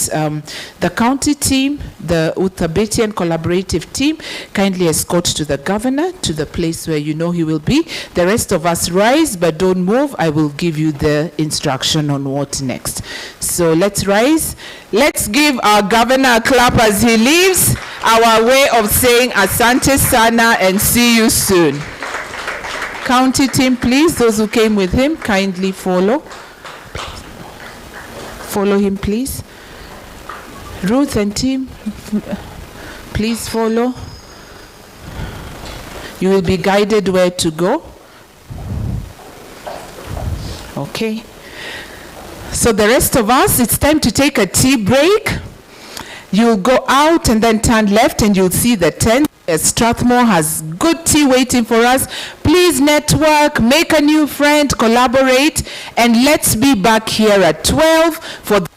the county team, the Uthabetian collaborative team, kindly escort to the governor to the place where you know he will be. The rest of us rise, but don't move. I will give you the instruction on what next. So let's rise. Let's give our governor a clap as he leaves. Our way of saying Asante Sana and see you soon. County team, please, those who came with him, kindly follow. Follow him, please. Ruth and team, please follow. You will be guided where to go. Okay. So the rest of us, it's time to take a tea break. You'll go out and then turn left and you'll see the tent. Strathmore has good tea waiting for us. Please network, make a new friend, collaborate, and let's be back here at 12 for the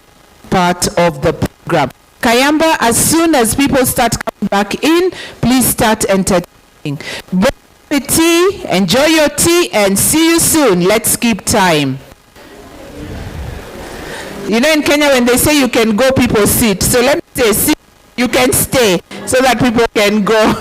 part of the program. Kayamba, as soon as people start coming back in, please start entertaining. Bon appetit, enjoy your tea, and see you soon. Let's keep time. You know, in Kenya, when they say you can go, people sit. So let me say, sit, you can stay, so that people can go.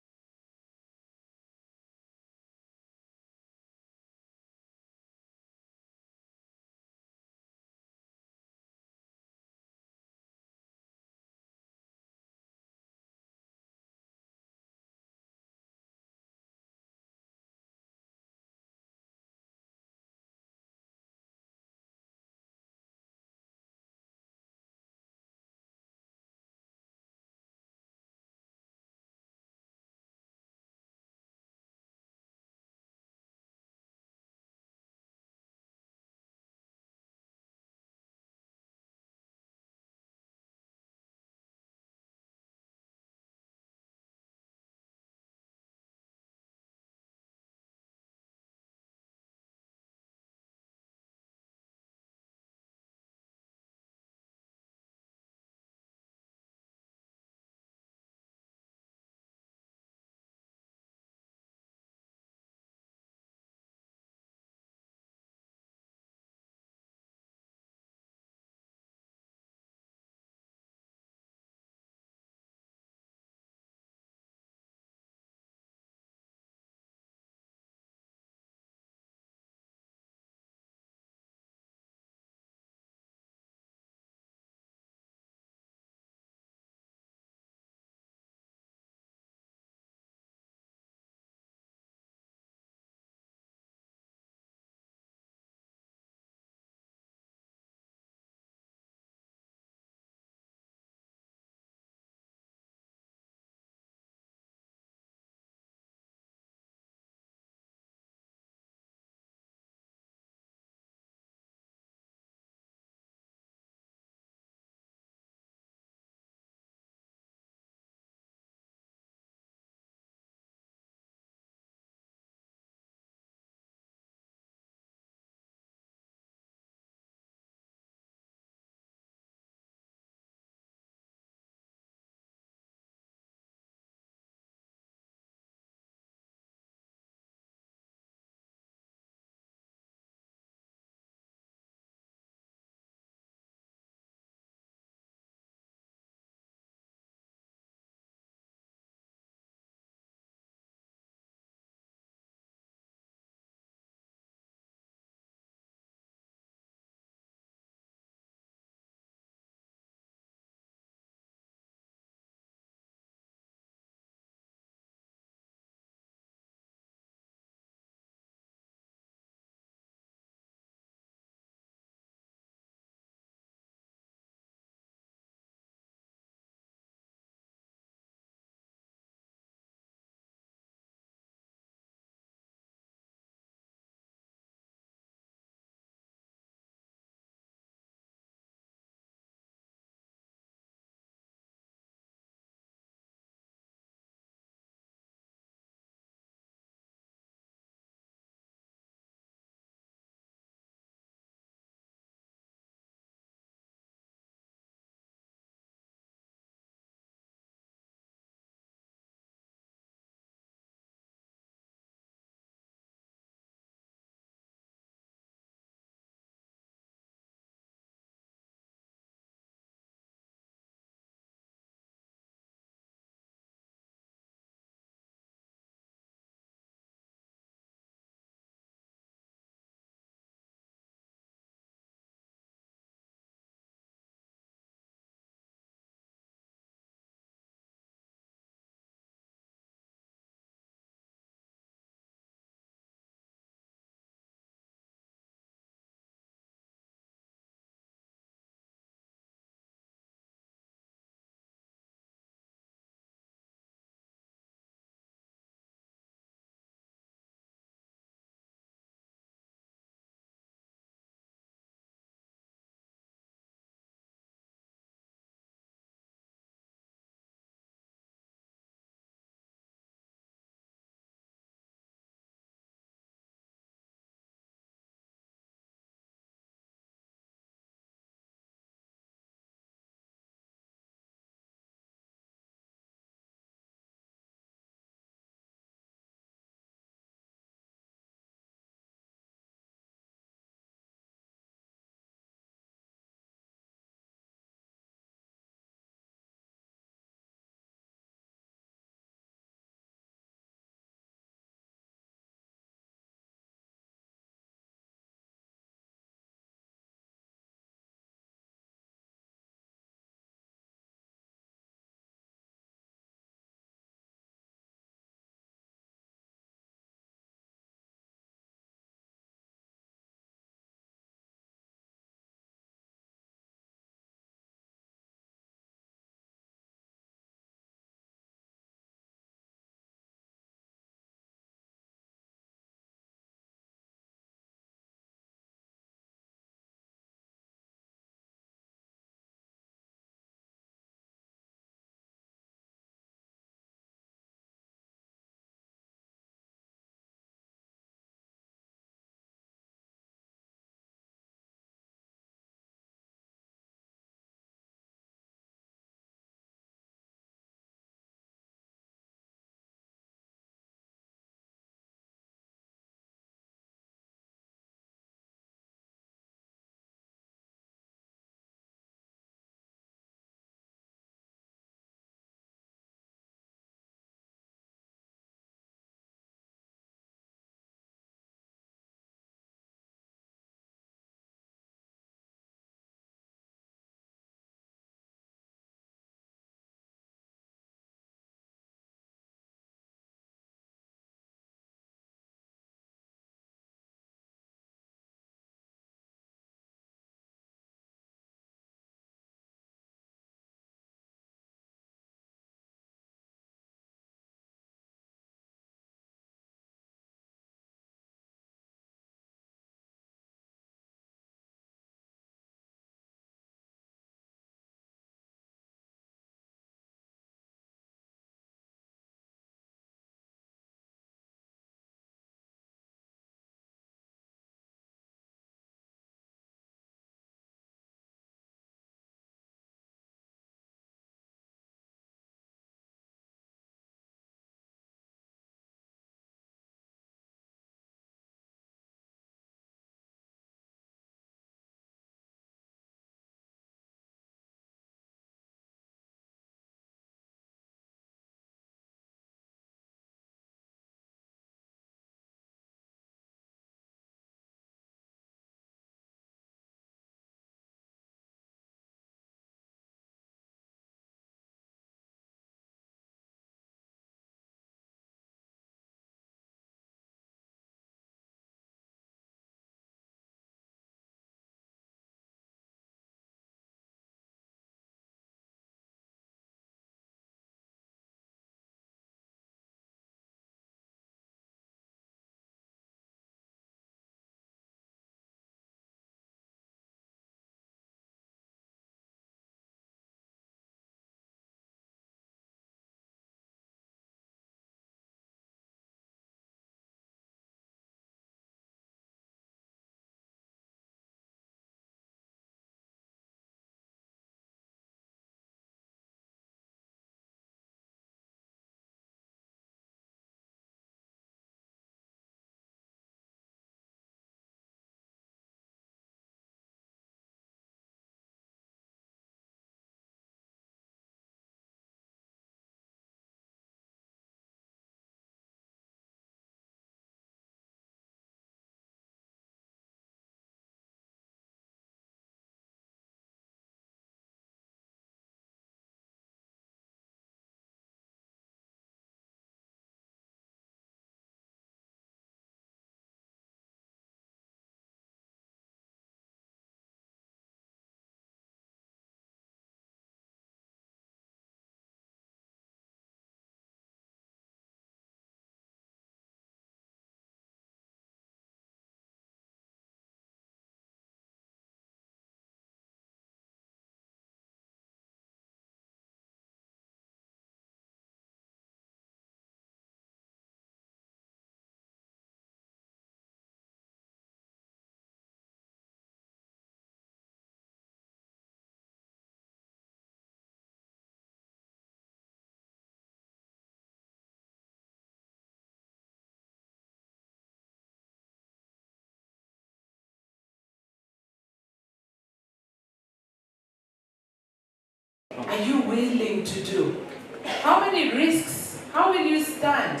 are you willing to do? How many risks, how will you stand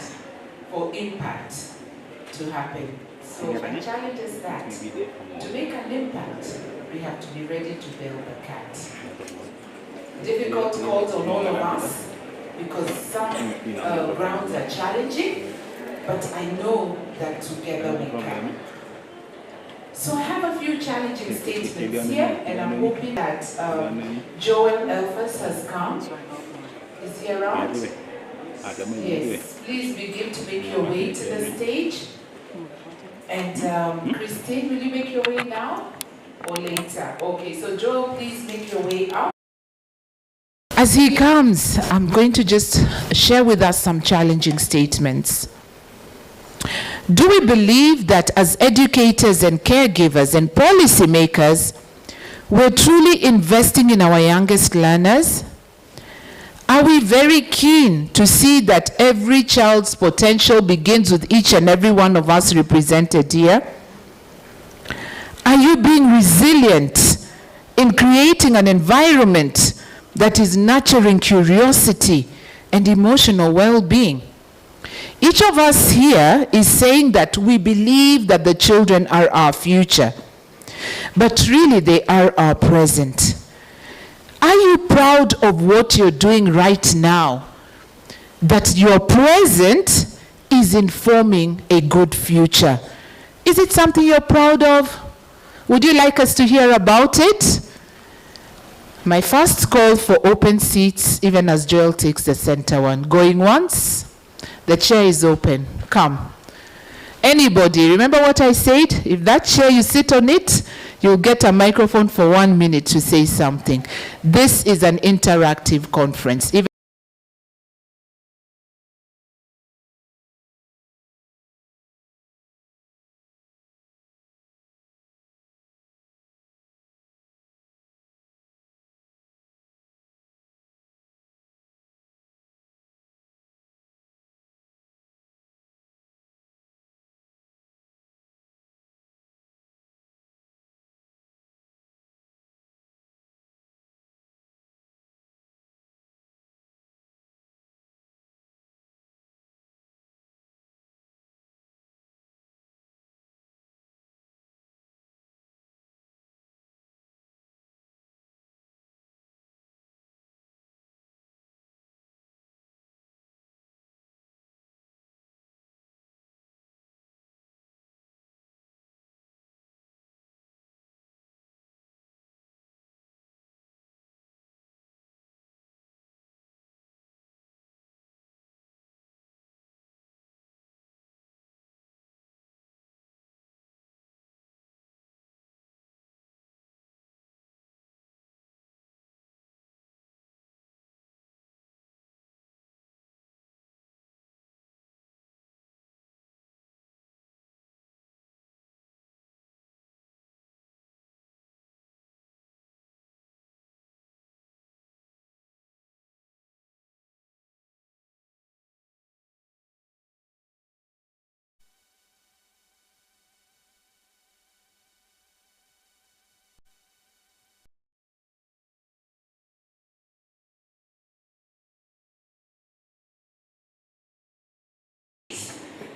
for impact to happen? So my challenge is that to make an impact, we have to be ready to build the cat. Difficult calls on all of us because some grounds are challenging, but I know that together we can. So I have a few challenging statements here, and I'm hoping that Joel Elfas has come. Is he around? Yes. Please begin to make your way to the stage. And Christine, will you make your way now or later? Okay, so Joel, please make your way out. As he comes, I'm going to just share with us some challenging statements. Do we believe that as educators and caregivers and policymakers, we're truly investing in our youngest learners? Are we very keen to see that every child's potential begins with each and every one of us represented here? Are you being resilient in creating an environment that is nurturing curiosity and emotional well-being? Each of us here is saying that we believe that the children are our future, but really they are our present. Are you proud of what you're doing right now? That your present is informing a good future. Is it something you're proud of? Would you like us to hear about it? My first call for open seats, even as Joel takes the center one. Going once? The chair is open. Come. Anybody, remember what I said? If that chair, you sit on it, you'll get a microphone for 1 minute to say something. This is an interactive conference.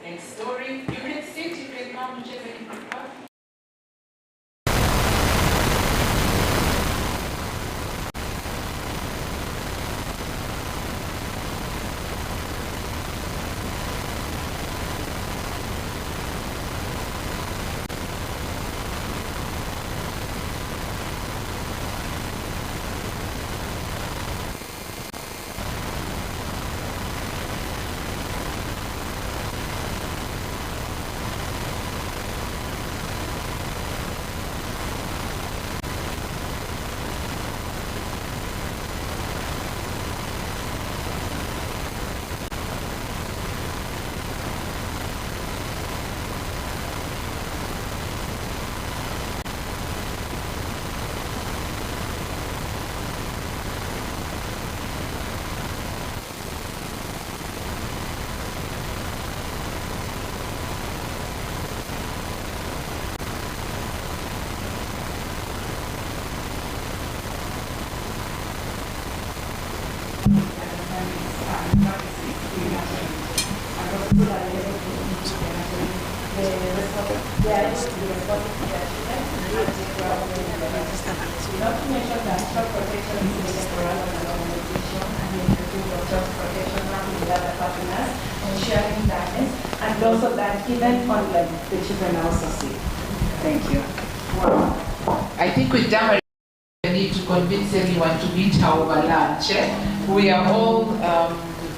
Next story. You can sit, you can come, whichever you prefer. people are able to use their they are able to be responsible for their children and take care of them. Not to mention that child protection is needed for us as an organization and the inclusion of child protection working with other partners and sharing guidance, and also that even online the children are also safe. Thank you. Wow. I think with that we need to convince everyone to meet her over lunch. We are all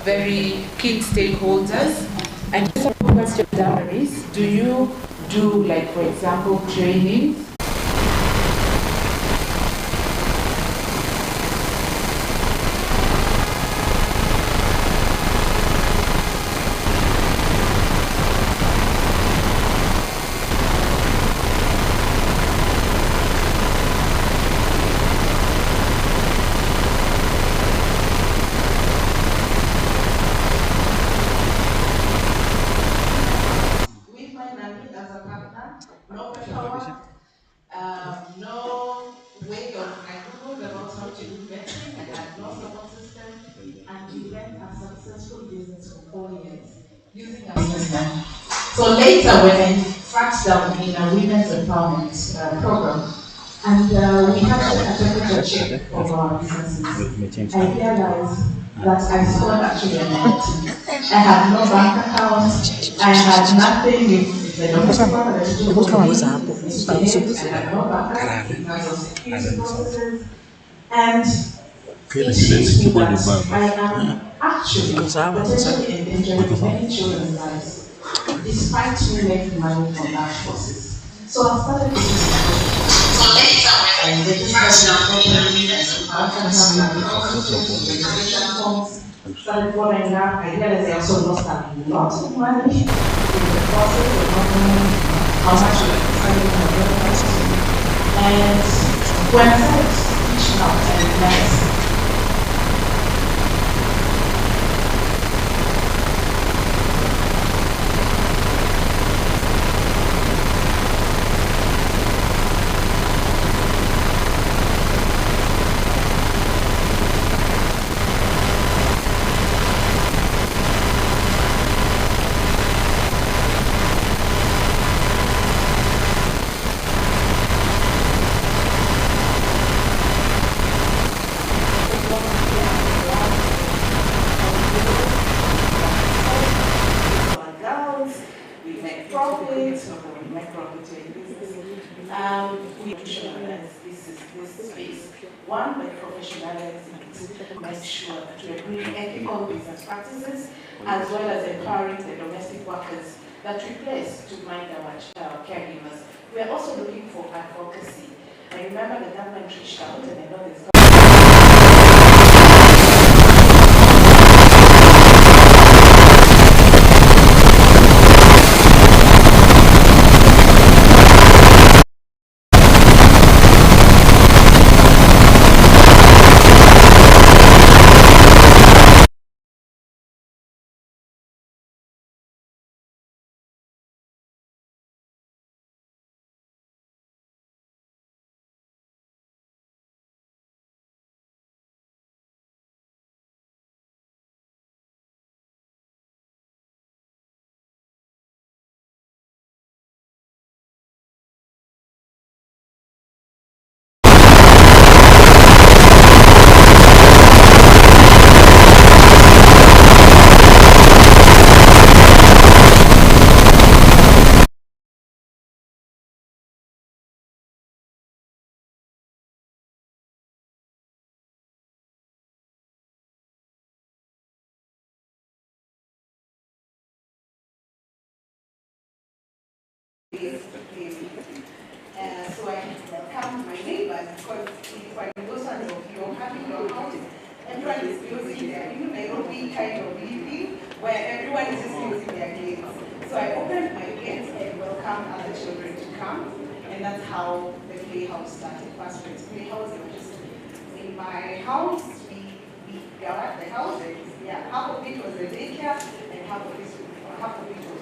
very keen stakeholders. And some question, Damaris, do you do, like, for example, trainings? No way of, I googled about how to do mentoring, I had no support system, and we ran a successful business for 4 years using a businessman. So later, when I sat down in a women's empowerment program, and we had a temperature check of our businesses, I realized that I scored actually a negative. I had no bank account, I had nothing with the domestic work that I did for the business. I had no backup in terms of security processes, and it hit me that I am actually potentially endangering many children's lives, despite me making money from that process. So I started to I registered properly, registration forms, started following up. I realized I also lost a lot of money in the process of not knowing how much I was spending on the And when I started reaching out and realized we professionalize this space. One, by professionalizing it, make sure that we are doing ethical business practices, as well as empowering the domestic workers that replace to mind our caregivers. We are also looking for advocacy. I remember the government reached out, and I know there's so I come to my neighbors because if I go to you're having your house, everyone is closing their, Nairobi kind of living where everyone is just closing their gates. So I opened my gates and welcomed other children to come, and that's how the playhouse started. First friends playhouse, it was just in my house, we gathered the house, and half of it was the daycare and half of it was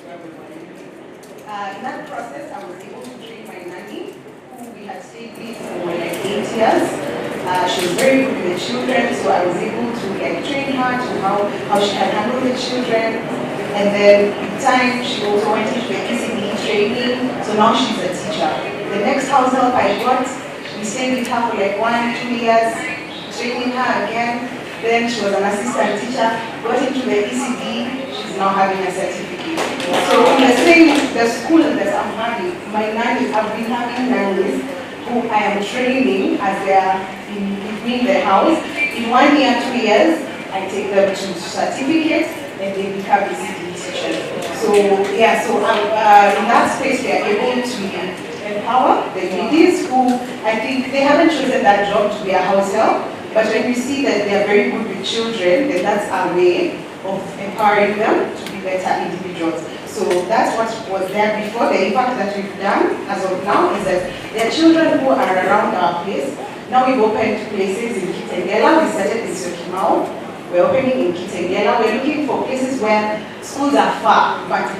where we were living. In that process, I was able to train my nanny, who we had stayed with for like 8 years. She was very good with the children, so I was able to train her to how she can handle the children. And then in time, she also went into the ECD training, so now she's a teacher. The next house help I got, we stayed with her for like 1-2 years, training her again. Then she was an assistant teacher, got into the ECD, she's now having a certificate. So in the school that I'm having, my nannies, I've been having nannies who I am training as they are in the house. In 1 year, 2 years, I take them to certificate and they become ECD teachers. So yeah, so in that space we are able to empower the ladies who I think they haven't chosen that job to be a house help, but when we see that they are very good with children, then that's our way of empowering them to be better individuals. So that's what was there before. The impact that we've done as of now is that there are children who are around our place. Now we've opened places in Kitengela, we started in Syokimau. We're opening in Kitengela. We're looking for places where schools are far, but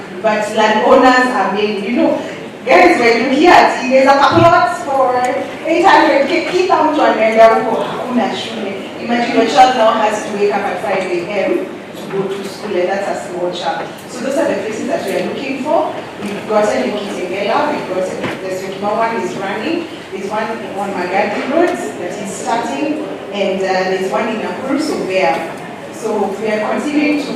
landowners are made, you know. Guys, when you hear it, there's a couple lots for 800, kita mtu anaenda huko, hakuna shule. Imagine your child now has to wake up at 5 a.m. to go to school, and that's a small child. So those are the places that we are looking for. We've gotten in Kitengela, we've gotten, the Syokimau one is running, there's one on Magadi Road that is starting, and there's one in Nakuru, so So we are continuing to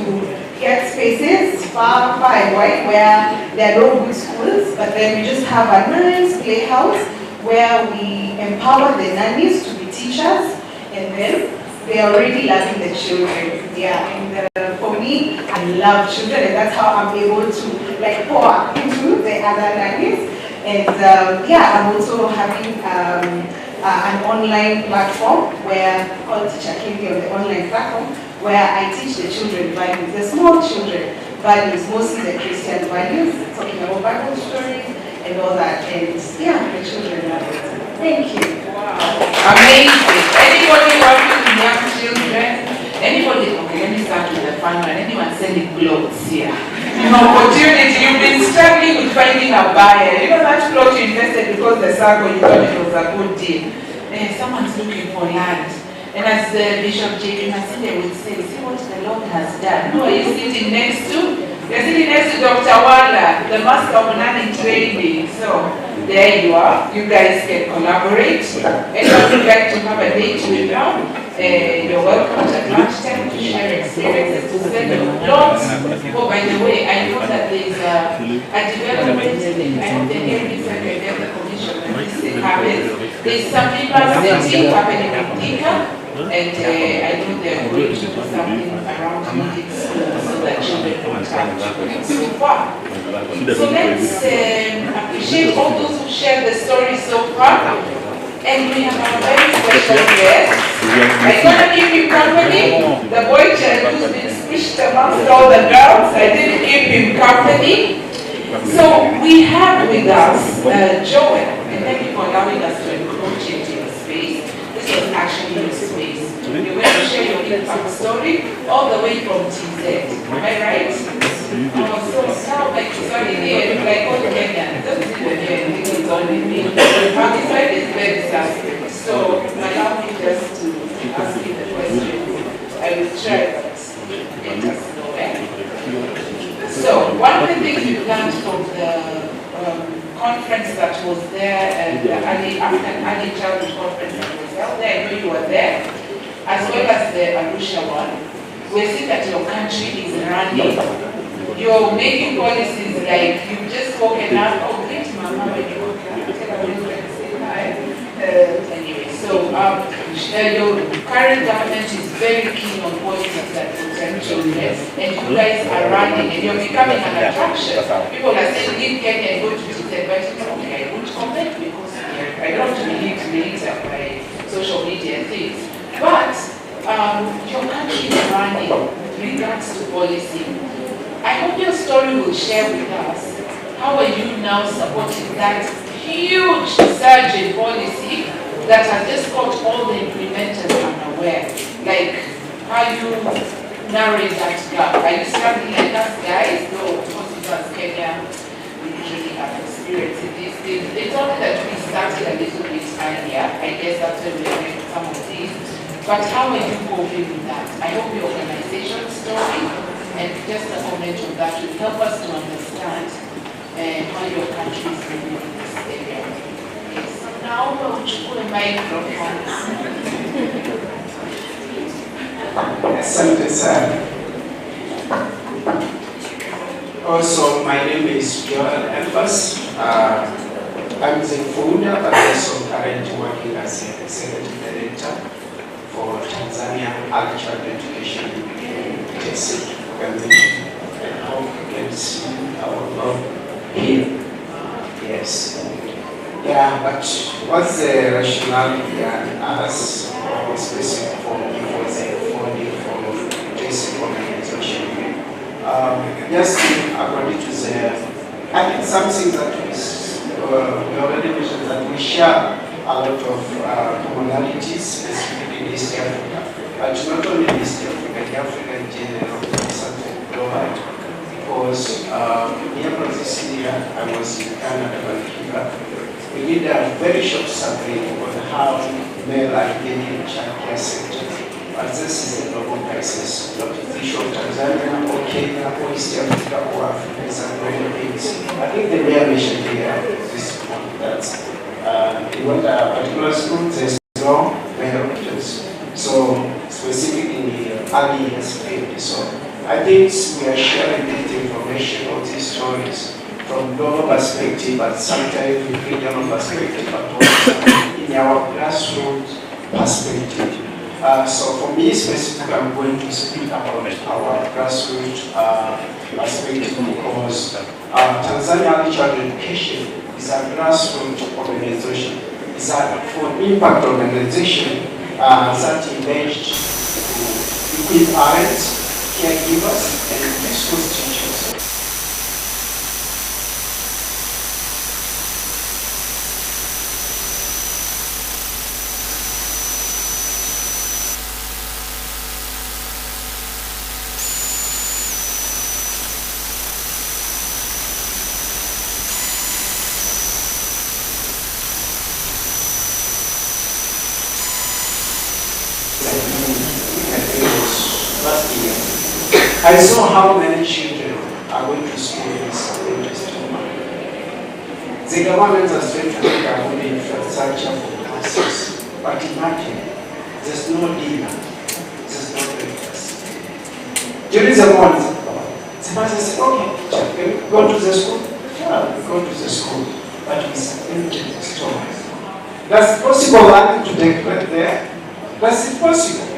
get spaces far and wide where there are no good schools, but then we just have a nice playhouse where we empower the nannies to be teachers, and then they are already loving the children. Yeah, and for me, I love children, and that's how I'm able to like pour into the other nannies. And yeah, I'm also having an online platform where called Teacher Kendi on the online platform, where I teach the children values, the small children values, mostly the Christian values, talking about Bible stories and all that. And yeah, the children love it. Thank you. Wow. Amazing. Anybody working with young children? Anybody? Okay, let me start with the fun one. Anyone selling clothes here? An opportunity. You've been struggling with finding a buyer. You know that clothes you invested because the circle you thought it was a good deal. Someone's looking for land. And as Bishop J.P. Masinde would say, see what the Lord has done. Who are you sitting next to? You're sitting next to Dr. Wala, the master of nanny training. So there you are. You guys can collaborate. Anyone would like to have a date with them, you're welcome at lunchtime to share experiences, to send your plots. Oh, by the way, I know that there's a development, I hope the hearings and the commission and this thing happens. There's some people sitting happening in Thika. And I know they're going to do something around meeting schools so that children don't have so far. So let's appreciate all those who shared the story so far. And we have a very special guest. I'm going to keep him company. The boy child who's been squished amongst all the girls, I didn't keep him company. So we have with us Joel, and thank you for allowing us to encroach into your space. This was actually your space. You're going to share your impact story all the way from TZ. Am I right? So now, like, sorry, like all Kenyan, doesn't even hear anything, it's only me. Participate is very suspect. So allow me just to ask you the question. I will try, but let us know, eh? So one of the things we learned from the conference that was there, the early childhood conference that was held there, I know you were there, as well as the Arusha one, we see that your country is running. You're making policies like you've just spoken up. Oh, great, Mama, when you walk out, tell our friends, say hi. Anyway, so your current government is very keen on policies that protect children, and you guys are running, and you're becoming an attraction. People are saying, leave Kenya and go to TZ, but you know, okay, I won't comment because I don't believe later by social media things. But your country is running with regards to policy. I hope your story will share with us. How are you now supporting that huge surge in policy that has just caught all the implementers unaware? Like, how you narrate that gap? Are you struggling like us guys? No, of course, because Kenya, we usually have experience in these things. It's only that we started a little bit earlier. I guess that's when we are making some of these. But how are you coping with that? I hope your organization story And just a comment on that will help us to understand how your country is moving in this area. Yes. Naomba uchukue microphone. Asante sana. Also, my name is Joel Elfas. I'm the founder, but also currently working as a executive director for Tanzania Early Childhood Education organization. I hope you can see our logo here. Yes. Yeah, but what's the rationale behind us or specific for me for the funding for basic organization? Yes, according to the, I think something that we already mentioned that we share a lot of commonalities, specifically in East Africa, but not only in East Africa, the Africa in general, something global. Because near this year, I was in Canada, Vancouver. We did a very short survey on how male are engaged in the childcare sector. But this is a global crisis, not the issue of Tanzania or Kenya or East Africa or Africa, it's a global things. I think the mayor mentioned here this point that in what particular school there's no male options. So specifically in the early years field. So I think we are sharing this information or these stories from global perspective, but sometimes in regional perspective, but also in our grassroots perspective. So for me specifically, I'm going to speak about our grassroots perspective because Tanzania Early Childhood Education is a grassroots organization. It's a for impact organization that engaged to equip parents, caregivers, and preschool teachers. I saw how many children are going to school in this country. The government has tried to make a good infrastructure for classes, but imagine there's no dinner, there's no breakfast. During the morning, the person says, okay, can we go to the school? Yeah, we go to the school, but we empty the stomach. That's possible learning to take place there. That's impossible.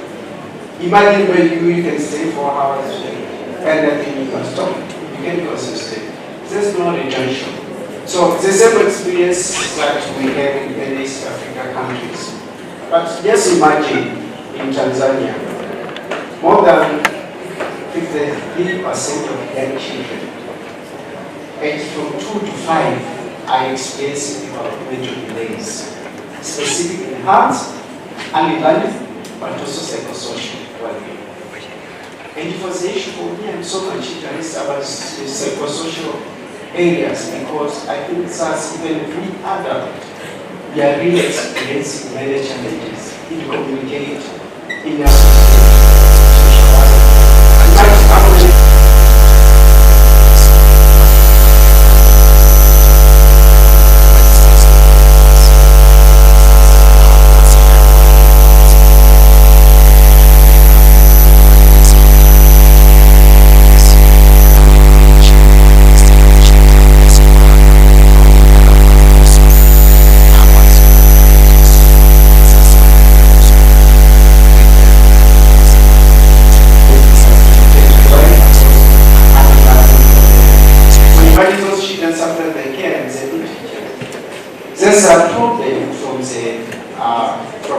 Imagine when you can stay 4 hours and then you can stop. You can go to stay. There's no retention. So the same experience that we have in many East African countries. But just imagine in Tanzania, more than 53% of young children, aged from 2 to 5, are experiencing developmental delays, specifically in heart, early learning, but also psychosocial well-being. And it was the issue for me, I'm so much interested about the psychosocial areas because I think that's even we adults, we are really experiencing many challenges in communicating in our there's a problem from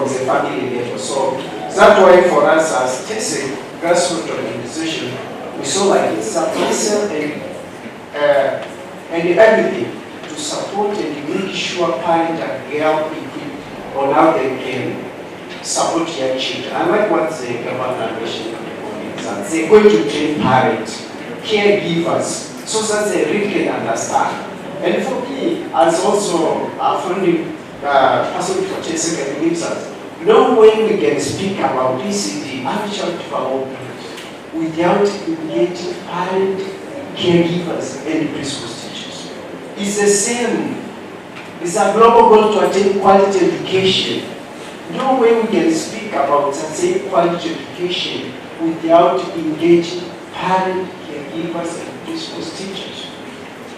the family level. So that's why for us as a grassroots organization, we saw like it's a person and everything to support and make sure parents are well equipped on how they can support their children. I like what the government mentioned is that they're going to train parents, caregivers, so that they really can understand. And for me, as also a funding person for Childcare, it gives us no way we can speak about PCD, actual development. without engaging parent, caregivers, and preschool teachers. It's the same. It's a global goal to attain quality education. No way we can speak about sustained quality education without engaging parent, caregivers, and preschool teachers.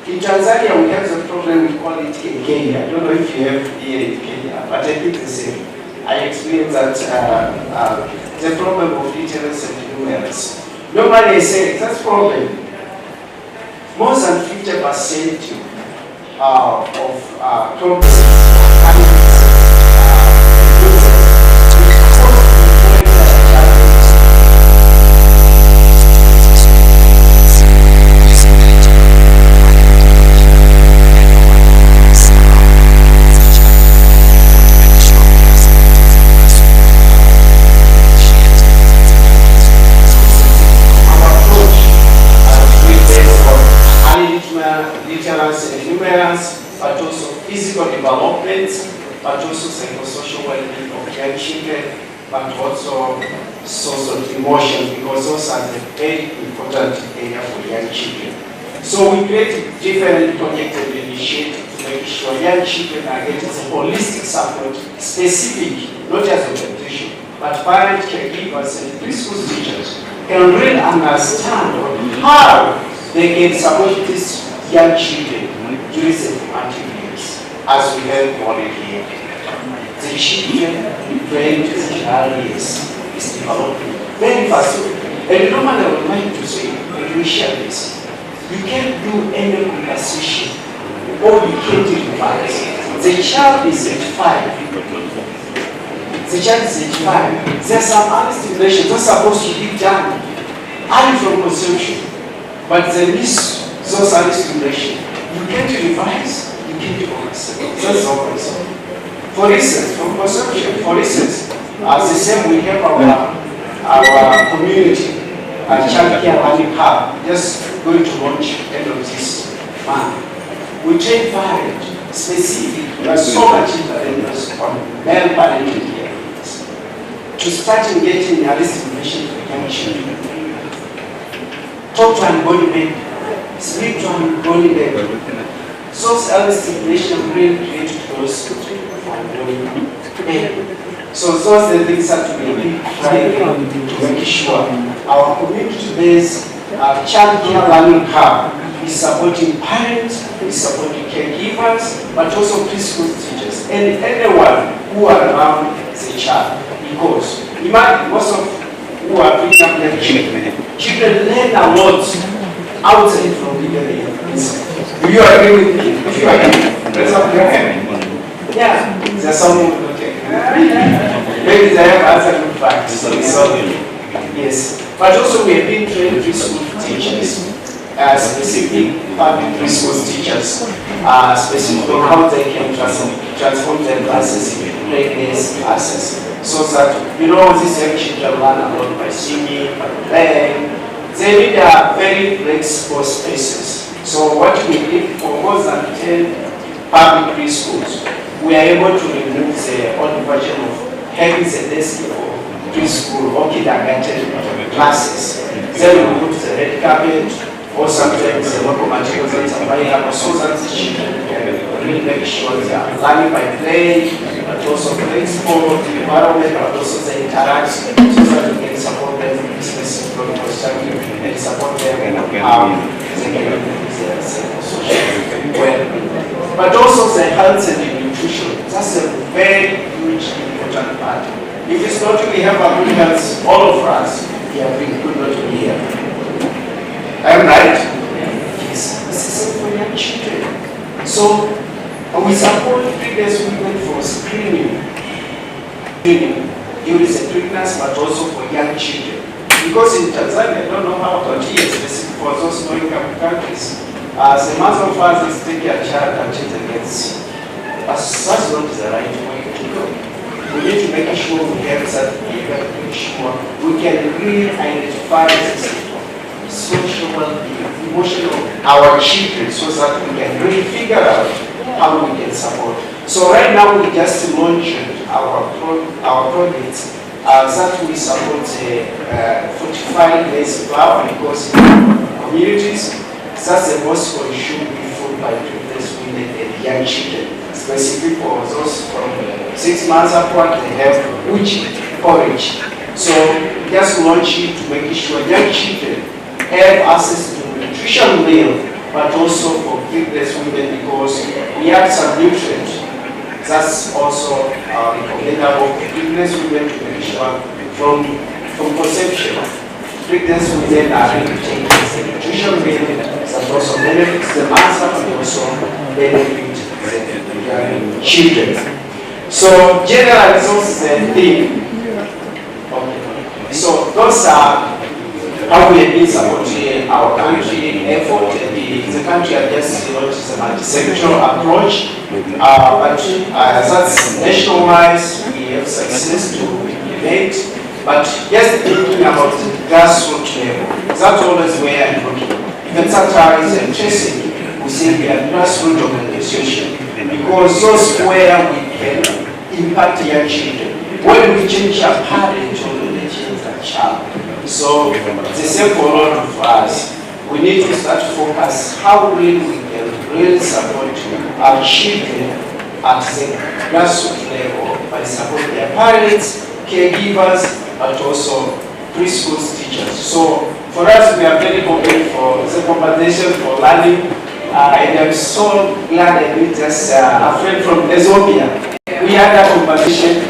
In Tanzania, we have the problem, we call it in Kenya. I don't know if you have here in Kenya, but I think the same. I experienced that the problem of literacy and numeracy. Nobody is saying that's a problem. More than 50% of problems literacy and numerals, but also physical development, but also psychosocial well-being of young children, but also social emotions, because those are the very important area for young children. So we create different projects and initiatives to make sure young children are getting holistic support, specific, not just orientation, but parent caregivers and preschool teachers can really understand how they can support these young children during the formative years, as we have already here. The children brain to the child years is developing very fast. And normally I would like to say, and we share this, you can't do any conversation or you can't revise. The child is at 5. The child is at 5. There's some other stimulations that's supposed to be done early from conception, but there is those early stimulation. You can't revise, you can't progress. That's all concern. For instance, from conception, for instance, as the same we have our community Childcare Learning Hub, just going to launch end of this month. We train parent specific, there's so much interventions on male parenting care to start engaging early stimulation for young children. Talk to embodiment, speak to embodiment. So early stimulation really creates close embodiment. So those are the things that we are trying to make sure our community-based Childcare Learning Hub is supporting parents, is supporting caregivers, but also preschool teachers and anyone who are around the child. Because imagine most of who are bringing up their children learn a lot outside from the area. Do you agree with me? If you agree, raise up your hand. Yeah, there's someone who will take it. Maybe they have answered good facts. So, yes. But also we have been trained preschool teachers, specific public preschool teachers, specifically how they can transform their classes into play-based classes. So that, you know, these young children learn a lot by singing, by playing. They need very flexible spaces. So what we did for more than 10 public preschools, we are able to remove the old version of having the desk for preschool or kindergarten classes. Then we put the red carpet or sometimes the local materials that are available so that the children can really make sure they are learning by play, but also flexible environment, but also they interact so that we can support them in business construction and support them in how they can improve their social well-being. But also the health and nutrition, that's a very huge important part. If it's not we have a good health, all of us, we have been good not to be here. I'm right? Yes. This is for young children. So we support previous women for screening during the pregnancy, but also for young children. Because in Tanzania, I don't know how about here, specific for those low-income countries, as a mother or father take their child until they get sick. That's not the right way to go. We need to make sure we have that, we have to make sure we can really identify the social well-being, emotional, our children, so that we can really figure out how we can support. So right now we just launched our project that we support 45 days plan because in communities, that's the most consumed food by pregnant women and young children, specifically for those from 6 months upward, they have uji porridge. So just launch it to make sure young children have access to nutrition meal, but also for pregnant women because we have some nutrients. That's also recommendable for pregnant women to make sure from conception. Pregnant women are really taking the nutrition meal that also benefits the mother and also benefits the children. So general resources and theme. Okay. So those are how we have been supporting our country effort. The country has just launched a multi-sectoral approach, but that's nationwise. We have success to debate, but just thinking about the grassroots level, that's always where I'm looking. Even sometimes and tracing, we say we are grassroots organization because those where we can impact young children. When we change our parent, we change our child. So it's the same for all of us. We need to start to focus how really we can really support our children at the grassroots level by supporting their parents, caregivers, but also preschool teachers. So for us, we are very open for the compensation for learning, and I'm so glad that we just a friend from Ethiopia. We had a compensation.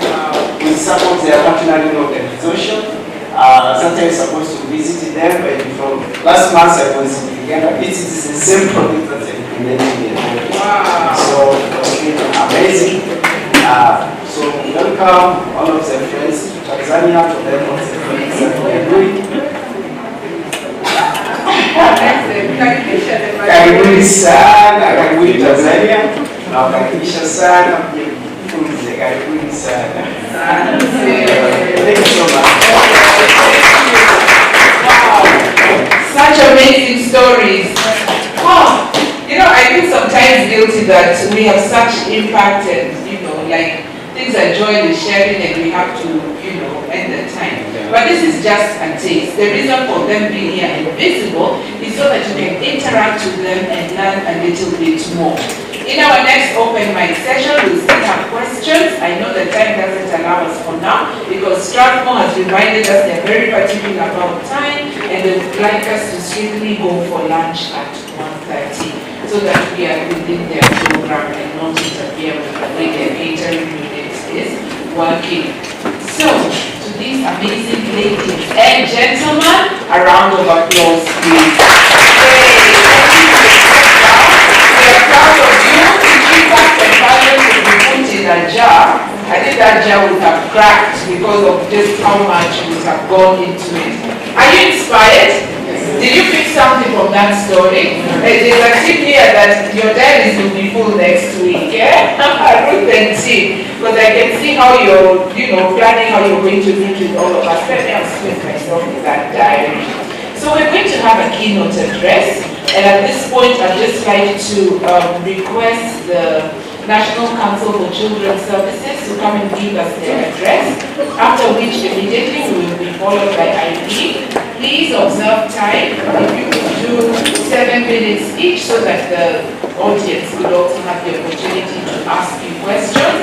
We support their partnering organization. Sometimes supposed to visit them, but from last month I was in Uganda. It is the same product that they're implementing here. Wow. So it was really amazing. So welcome all of the friends to Tanzania, to them all the friends that we are doing. Karibuni sana, karibuni Tanzania. Nawakaribisha sana, mjifunze, karibuni sana. Thank you so much. Such amazing stories. Oh, you know, I feel sometimes guilty that we have such impact and, you know, like things are joy is sharing and we have to, you know, end the time. But this is just a taste. The reason for them being here and visible is so that you can interact with them and learn a little bit more. In our next open mic session, we'll still have questions. I know the time doesn't allow us for now because Strathmore has reminded us they're very particular about time and they would like us to strictly go for lunch at 1:30 so that we are within their program and not interfere with the way their catering unit is working. So, to these amazing ladies and gentlemen, a round of applause, please. We are proud of you. The impact and value to be put in a jar. I think that jar would have cracked because of just how much would have gone into it. Are you inspired? Did you pick something from that story? There's a tip here that your diaries will be full next week, yeah? Ruth and T, because I can see how you're, you know, planning how you're going to meet with all of us. Let me explain myself in that diary. So we're going to have a keynote address, and at this point, I'd just like to request the National Council for Children's Services to come and give us their address, after which immediately we will be followed by IP. Please observe time. If you could do 7 minutes each so that the audience will also have the opportunity to ask you questions.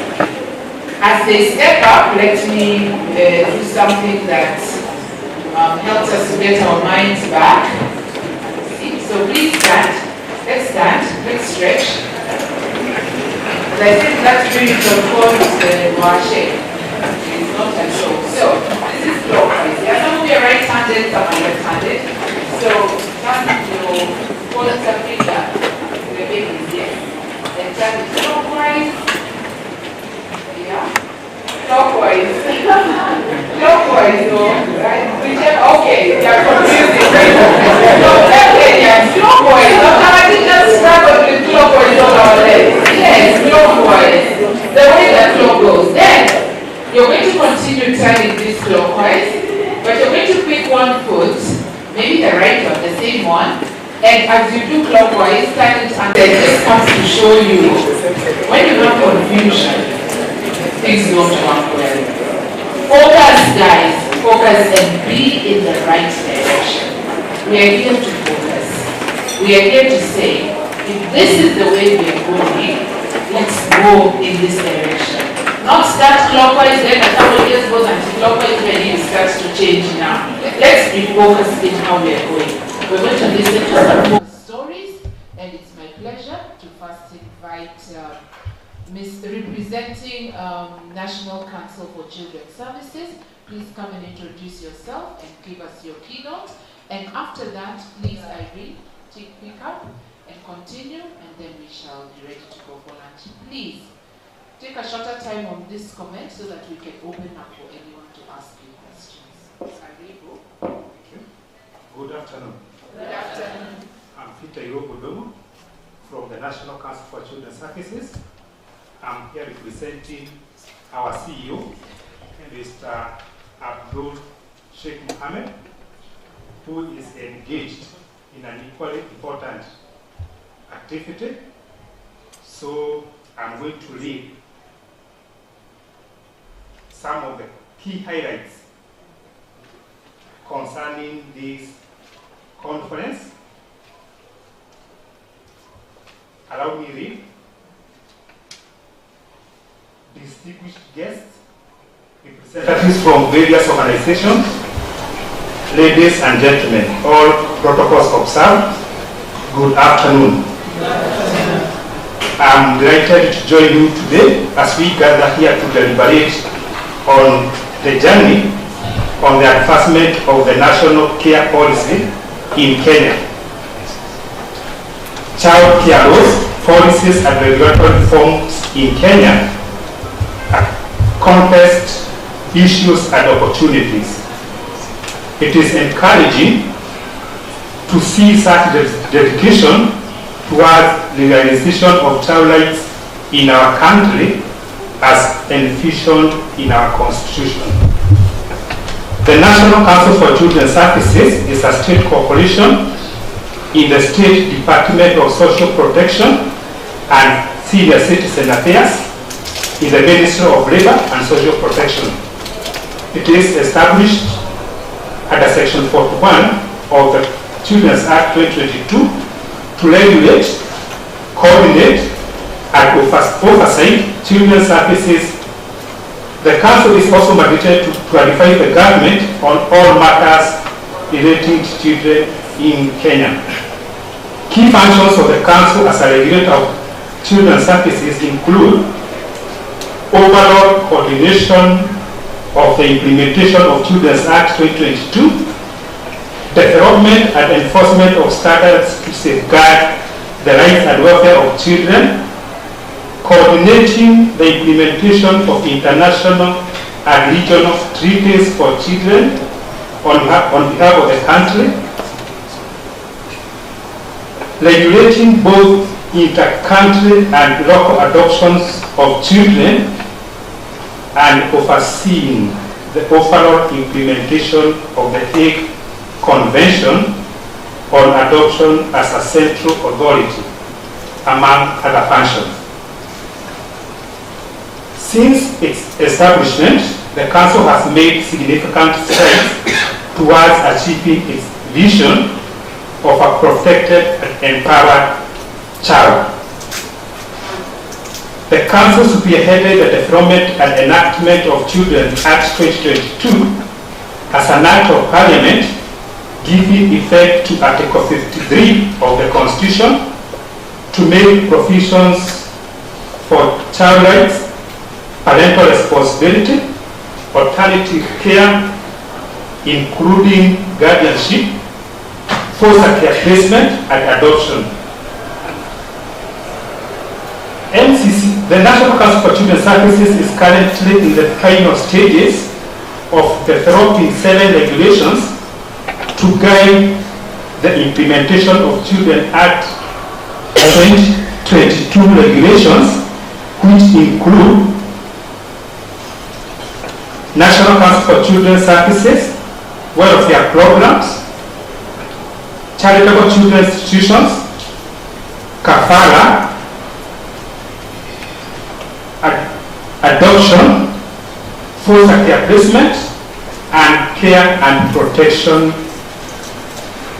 As they step up, let me do something that helps us to get our minds back. So please stand. Let's stand. Let's stretch. As I said, that's really called washing. It's not at all. So this is clockwise. Yeah, some of you are right-handed, some are left-handed. So turn your pointer finger to the baby, yes. And turn it clockwise. Yeah. Clockwise. Clockwise, no. Right? Okay, you are confusing. So left leg, yeah, clockwise. Automatically just struggle with clockwise on our legs. Yes, clockwise. The way the clock goes. Then you're going to continue turning this clockwise, but you're going to pick one foot, maybe the right one, the same one, and as you do clockwise, turn it and then this comes to show you when you have confusion, things don't work well. Focus, guys. Focus and be in the right direction. We are here to focus. We are here to say, if this is the way we are going, let's go in this direction. Not start clockwise, then somebody else goes anti-clockwise when it starts to change now. Let's be focused in how we are going. We're going to listen to some stories, and it's my pleasure to first invite representing National Council for Children's Services. Please come and introduce yourself and give us your keynote. And after that, please, Irene, take quick up and continue, and then we shall be ready to go for lunch. Please, take a shorter time on this comment so that we can open up for anyone to ask you questions. Irene, go. Thank you. Good afternoon. Good afternoon. I'm Peter Irobodomo from the National Council for Children's Services. I'm here representing our CEO, Mr. Abdul Sheikh Mohammed, who is engaged in an equally important activity. So I'm going to read some of the key highlights concerning this conference. Allow me to read. Distinguished guests, representatives from various organizations, ladies and gentlemen, all protocols observed, good afternoon. I'm delighted to join you today as we gather here to deliberate on the journey on the advancement of the national care policy in Kenya. Child care laws, policies and regulatory reforms in Kenya contest issues and opportunities. It is encouraging to see such dedication towards the realization of child rights in our country as envisioned in our constitution. The National Council for Children's Services is a state corporation in the State Department of Social Protection and Senior Citizen Affairs in the Ministry of Labor and Social Protection. It is established under Section 41 of the Children's Act 2022 to regulate, coordinate, and oversight children's services. The Council is also mandated to advise the government on all matters relating to children in Kenya. Key functions of the Council as a regulator of children's services include overall coordination of the implementation of Children's Act 2022, development and enforcement of standards to safeguard the rights and welfare of children, coordinating the implementation of international and regional treaties for children on behalf of the country, regulating both inter-country and local adoptions of children, and overseeing the overall implementation of the Hague Convention on Adoption as a central authority, among other functions. Since its establishment, the Council has made significant strides towards achieving its vision of a protected and empowered child. The Council spearheaded the development and enactment of Children's Act 2022 as an Act of Parliament, giving effect to Article 53 of the Constitution to make provisions for child rights, parental responsibility, alternative care, including guardianship, foster care placement, and adoption. NCC, the National Council for Children's Services, is currently in the final stages of developing 7 regulations to guide the implementation of Children's Act 2022 regulations, which include National Council for Children's Services, welfare programs, charitable children's institutions, kafala, adoption, foster care placement, and care and protection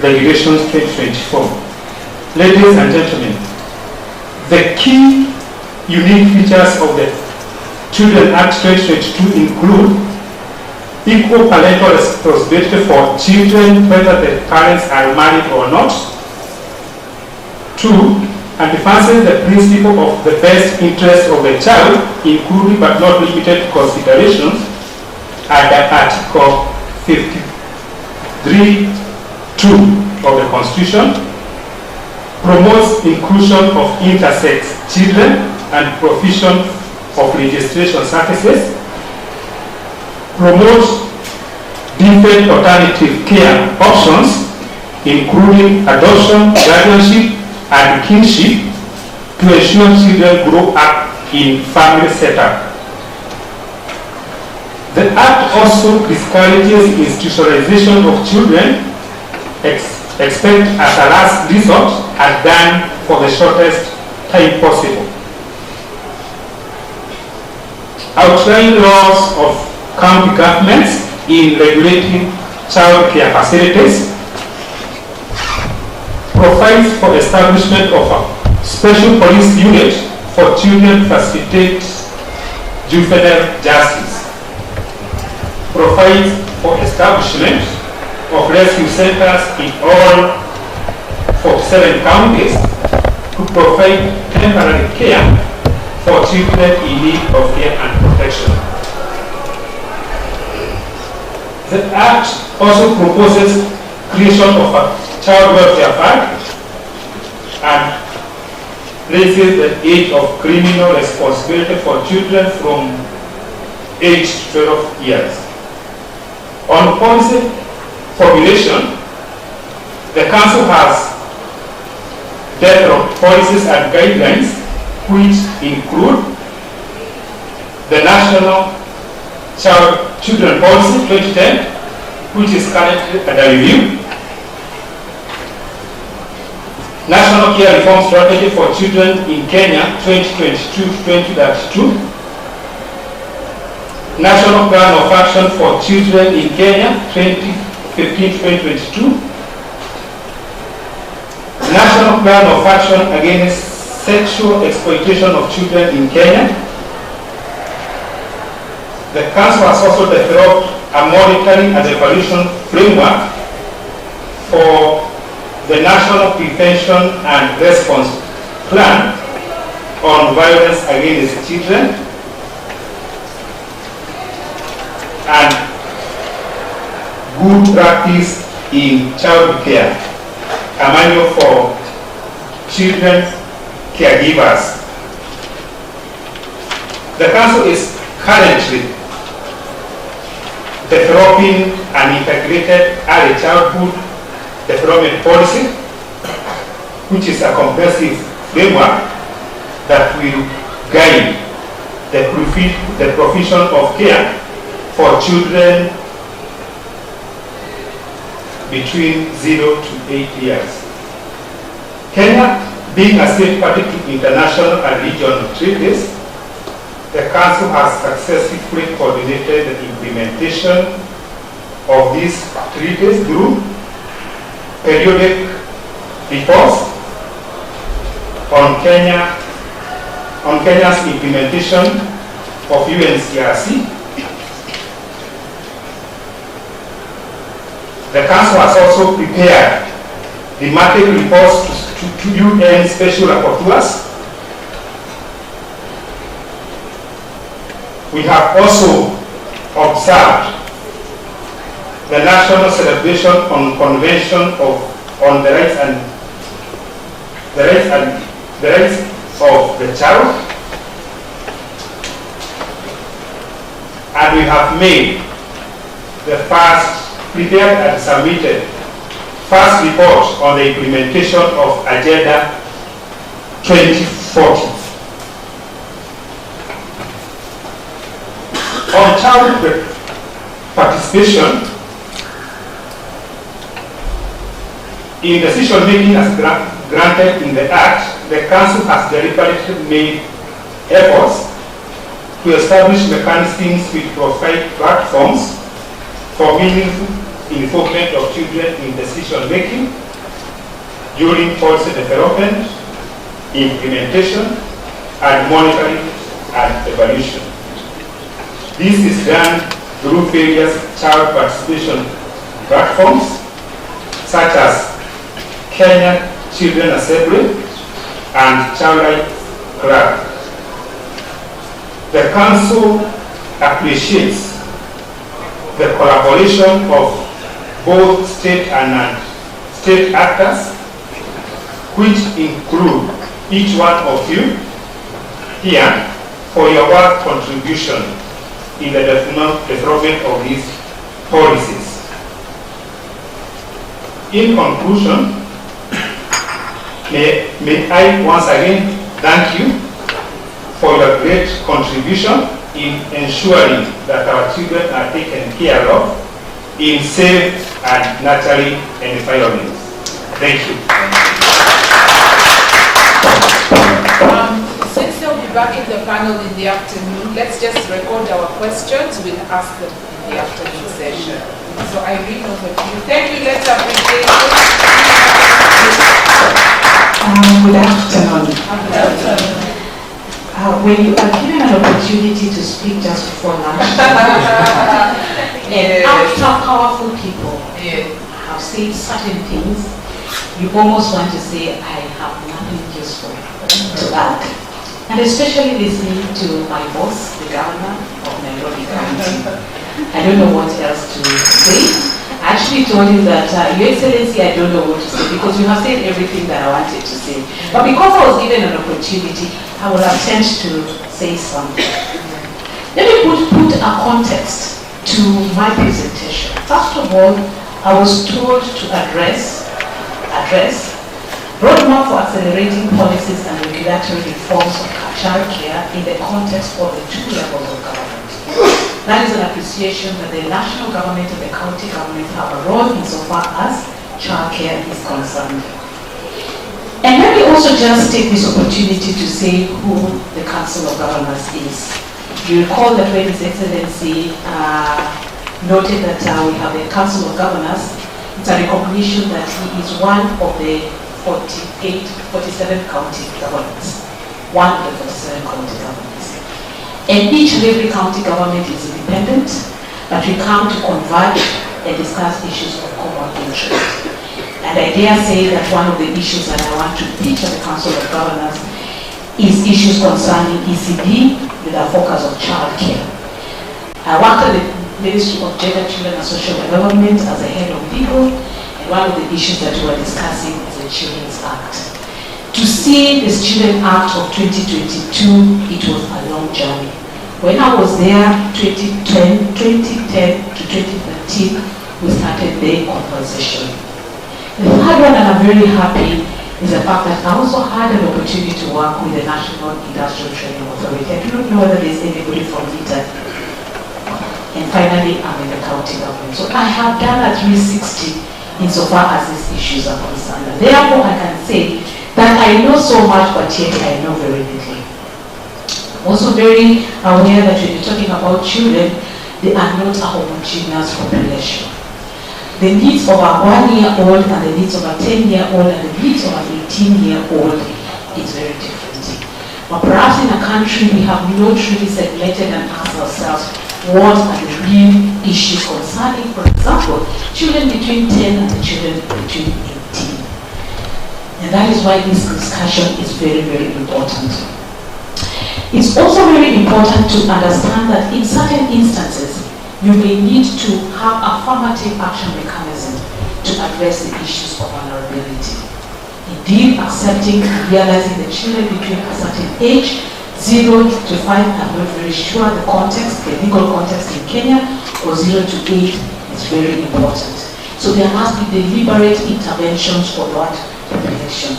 regulations 2024. Ladies and gentlemen, the key unique features of the Children Act 2022 include equal parental responsibility for children whether the parents are married or not. 2, advancing the principle of the best interest of the child, including but not limited to considerations under Article 53(2) of the Constitution, promotes inclusion of intersex children and provision of registration services, promotes different alternative care options, including adoption, guardianship, and kinship, to ensure children grow up in family setup. The Act also discourages institutionalization of children, except as a last resort and done for the shortest time possible. Outline laws of county governments in regulating child care facilities, provides for establishment of a special police unit for children to facilitate juvenile justice, provides for establishment of rescue centers in all 47 counties to provide temporary care for children in need of care and protection. The Act also proposes creation of a child welfare fund and raises the age of criminal responsibility for children from age 12 years. On policy formulation, the Council has developed policies and guidelines which include the National Children Policy 2010, which is currently under review, National Care Reform Strategy for Children in Kenya 2022-2032, National Plan of Action for Children in Kenya 2015-2022, National Plan of Action Against Sexual Exploitation of Children in Kenya. The Council has also developed a monitoring and evaluation framework for the National Prevention and Response Plan on Violence Against Children, and Good Practice in Childcare, a manual for children caregivers. The Council is currently developing an integrated early childhood development policy, which is a comprehensive framework that will guide the provision of care for children between 0 to 8 years. Kenya, being a state party to international and regional treaties, the Council has successfully coordinated the implementation of these treaties through periodic reports on Kenya's implementation of UNCRC. The Council has also prepared thematic reports to UN Special Rapporteurs. We have also observed the National Celebration on Convention on the Rights of the Child, and we have made the prepared and submitted first report on the implementation of Agenda 2040. On child participation in decision making as granted in the Act, the Council has deliberately made efforts to establish mechanisms which provide platforms for meaningful involvement of children in decision making during policy development, implementation, and monitoring and evaluation. This is done through various child participation platforms such as Kenya Children Assembly and Child Rights Club. The Council appreciates the collaboration of both state and non-state actors, which include each one of you here for your work contribution in the development of these policies. In conclusion, may I once again thank you for your great contribution in ensuring that our children are taken care of in safe and nurturing environments. Thank you. Since they'll be back in the panel in the afternoon, let's just record our questions. We'll ask them in the afternoon session. So Irene, over to you. Thank you. Let's appreciate it. Good afternoon. When you are given an opportunity to speak just before lunch, and after powerful people have said certain things, you almost want to say, I have nothing useful to add. And especially listening to my boss, the governor of Nairobi County. I don't know what else to say. I actually told him that, Your Excellency, I don't know what to say because you have said everything that I wanted to say. But because I was given an opportunity, I will attempt to say something. Let me put a context to my presentation. First of all, I was told to address roadmap for accelerating policies and regulatory reforms of childcare in the context of the two levels of government. That is an appreciation that the national government and the county government have a role insofar as childcare is concerned. And let me also just take this opportunity to say who the Council of Governors is. You recall that when His Excellency noted that we have a Council of Governors, it's a recognition that he is one of the 47 county governments. One of the 47 county governments. And each and every county government is independent, but we come to converge and discuss issues of common interest. And I dare say that one of the issues that I want to pitch at the Council of Governors is issues concerning ECD with a focus on childcare. I worked at the Ministry of Gender, Children and Social Development as a head of legal, and one of the issues that we were discussing is the Children's Act. To see this Children's Act of 2022, it was a long journey. When I was there, 2010 to 2013, we started the conversation. The third one, and I'm very happy, is the fact that I also had an opportunity to work with the National Industrial Training Authority. I do not know whether there's anybody from ITA. And finally, I'm in the county government. So I have done a 360 insofar as these issues are concerned. And therefore, I can say that I know so much, but yet I know very little. I'm also very aware that when you're talking about children, they are not a homogeneous population. The needs of a 1-year-old and the needs of a 10-year-old and the needs of an 18-year-old is very different. But perhaps in a country we have not really segmented and asked ourselves what are the real issues concerning, for example, children between 10 and the children between 18. And that is why this discussion is very, very important. It's also very important to understand that in certain instances, you may need to have affirmative action mechanism to address the issues of vulnerability. Indeed, accepting and realizing the children between a certain age, 0 to 5, I'm not very sure the context, the legal context in Kenya, or 0 to 8 is very important. So there must be deliberate interventions for that population.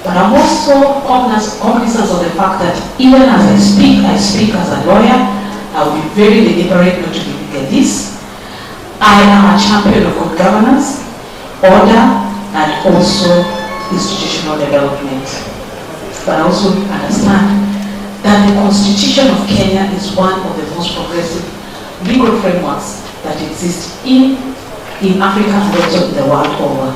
But I'm also cognizant of the fact that even as I speak as a lawyer, I will be very deliberate not to be legalist. I am a champion of good governance, order, and also institutional development. But I also understand that the Constitution of Kenya is one of the most progressive legal frameworks that exist in Africa and also in the world over.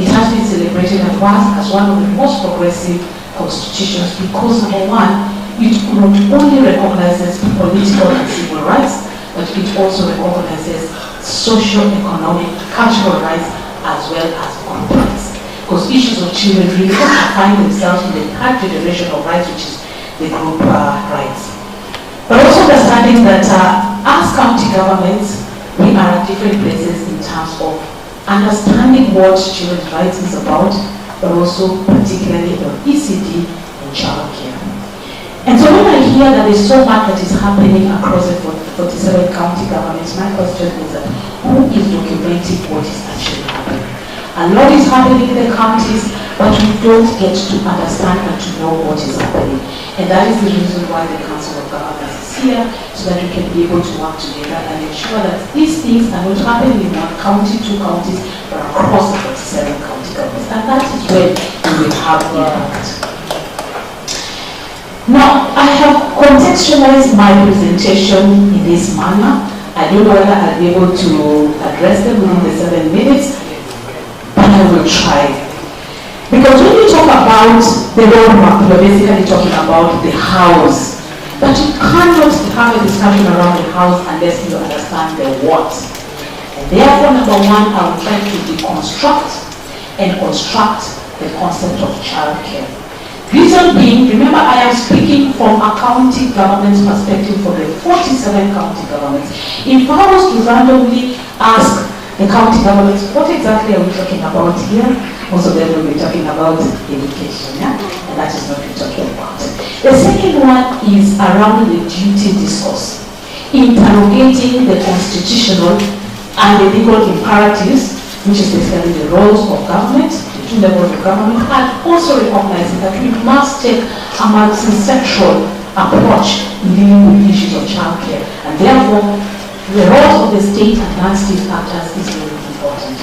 It has been celebrated as one of the most progressive constitutions because, number one, it not only recognizes political and civil rights, but it also recognizes social, economic, cultural rights as well as group rights. Because issues of children really find themselves in the third generation of rights, which is the group rights. But also understanding that as county governments, we are at different places in terms of understanding what children's rights is about, but also particularly on ECD and childcare. And so when I hear that there's so much that is happening across the 47 county governments, my question is that who is documenting what is actually happening? A lot is happening in the counties, but we don't get to understand and to know what is happening. And that is the reason why the Council of Governors is here, so that we can be able to work together and ensure that these things are not happening in one county, two counties, but across the 47 county governments. And that is where we will have impact. Now, I have contextualized my presentation in this manner. I don't know whether I'll be able to address them within the 7 minutes, but I will try. Because when you talk about the roadmap, you're basically talking about the house. But you cannot have a discussion around the house unless you understand the what. And therefore, number one, I will try to deconstruct and construct the concept of childcare. Reason being, remember I am speaking from a county government's perspective for the 47 county governments. If I was to randomly ask the county governments, what exactly are we talking about here? Most of them will be talking about education, yeah? And that is not what we're talking about. The second one is around the duty discourse, interrogating the constitutional and the legal imperatives, which is basically the roles of government, the two levels of government, and also recognizing that we must take a multi-sectoral approach in dealing with issues of childcare. And therefore, the roles of the state and non-state actors is very important.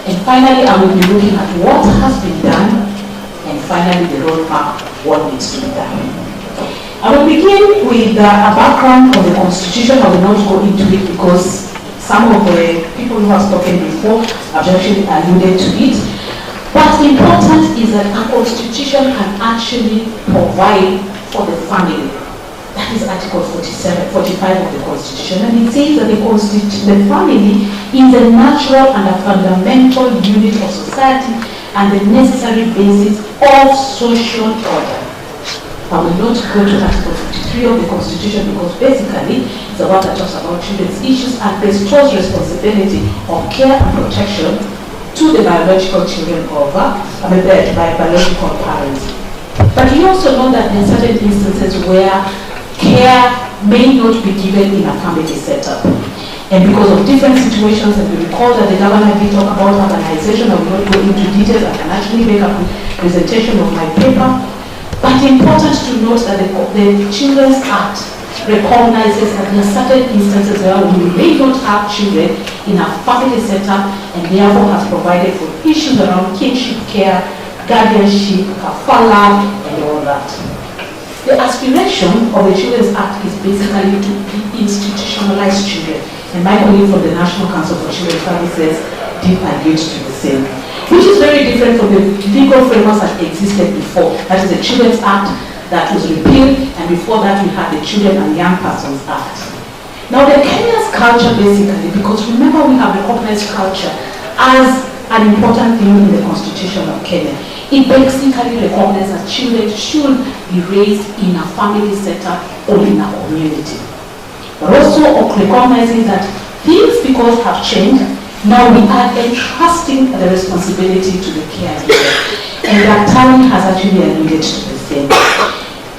And finally, I will be looking at what has been done, and finally the roadmap, what needs to be done. I will begin with a background of the Constitution. I will not go into it because some of the people who have spoken before have actually alluded to it. What's important is that a Constitution can actually provide for the family. That is Article 45 of the Constitution, and it says that the family is a natural and a fundamental unit of society and the necessary basis of social order. I will not go to Article 53 of the Constitution because basically it's the one that talks about children's issues and bestows responsibility of care and protection to the biological children of biological parents. But you also know that there are certain instances where care may not be given in a family setup. And because of different situations, and we recall that the governor did talk about urbanization, I will not go into details, I can actually make a presentation of my paper. But important to note that the Children's Act recognizes that there are certain instances where we may not have children in a family setup, and therefore has provided for issues around kinship care, guardianship, kafala, and all that. The aspiration of the Children's Act is basically to institutionalize children. And my colleague from the National Council for Children's Services did allude to the same, which is very different from the legal frameworks that existed before. That is the Children's Act that was repealed, and before that we had the Children and Young Persons Act. Now the Kenya's culture basically, because remember we have recognized culture as an important thing in the Constitution of Kenya. It basically recognizes that children should be raised in a family setup or in a community. But also recognizing that things, because have changed, now we are entrusting the responsibility to the caregiver. And that Tani has actually alluded to the same.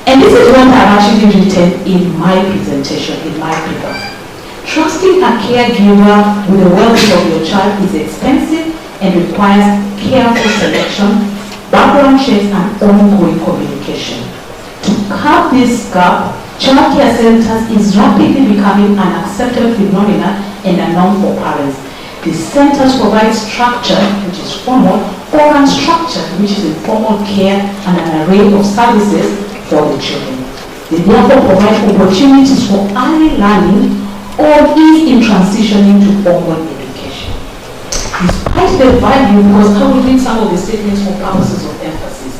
And this is what I've actually written in my presentation, in my paper. Trusting a caregiver with the well-being of your child is expensive and requires careful selection, background checks, and ongoing communication. To curb this gap, childcare centers is rapidly becoming an accepted phenomenon and a norm for parents. These centers provide structure, which is formal, or unstructured, which is informal care and an array of services for the children. They therefore provide opportunities for early learning or ease in transitioning to formal education. Despite the value, because I will read some of the statements for purposes of emphasis,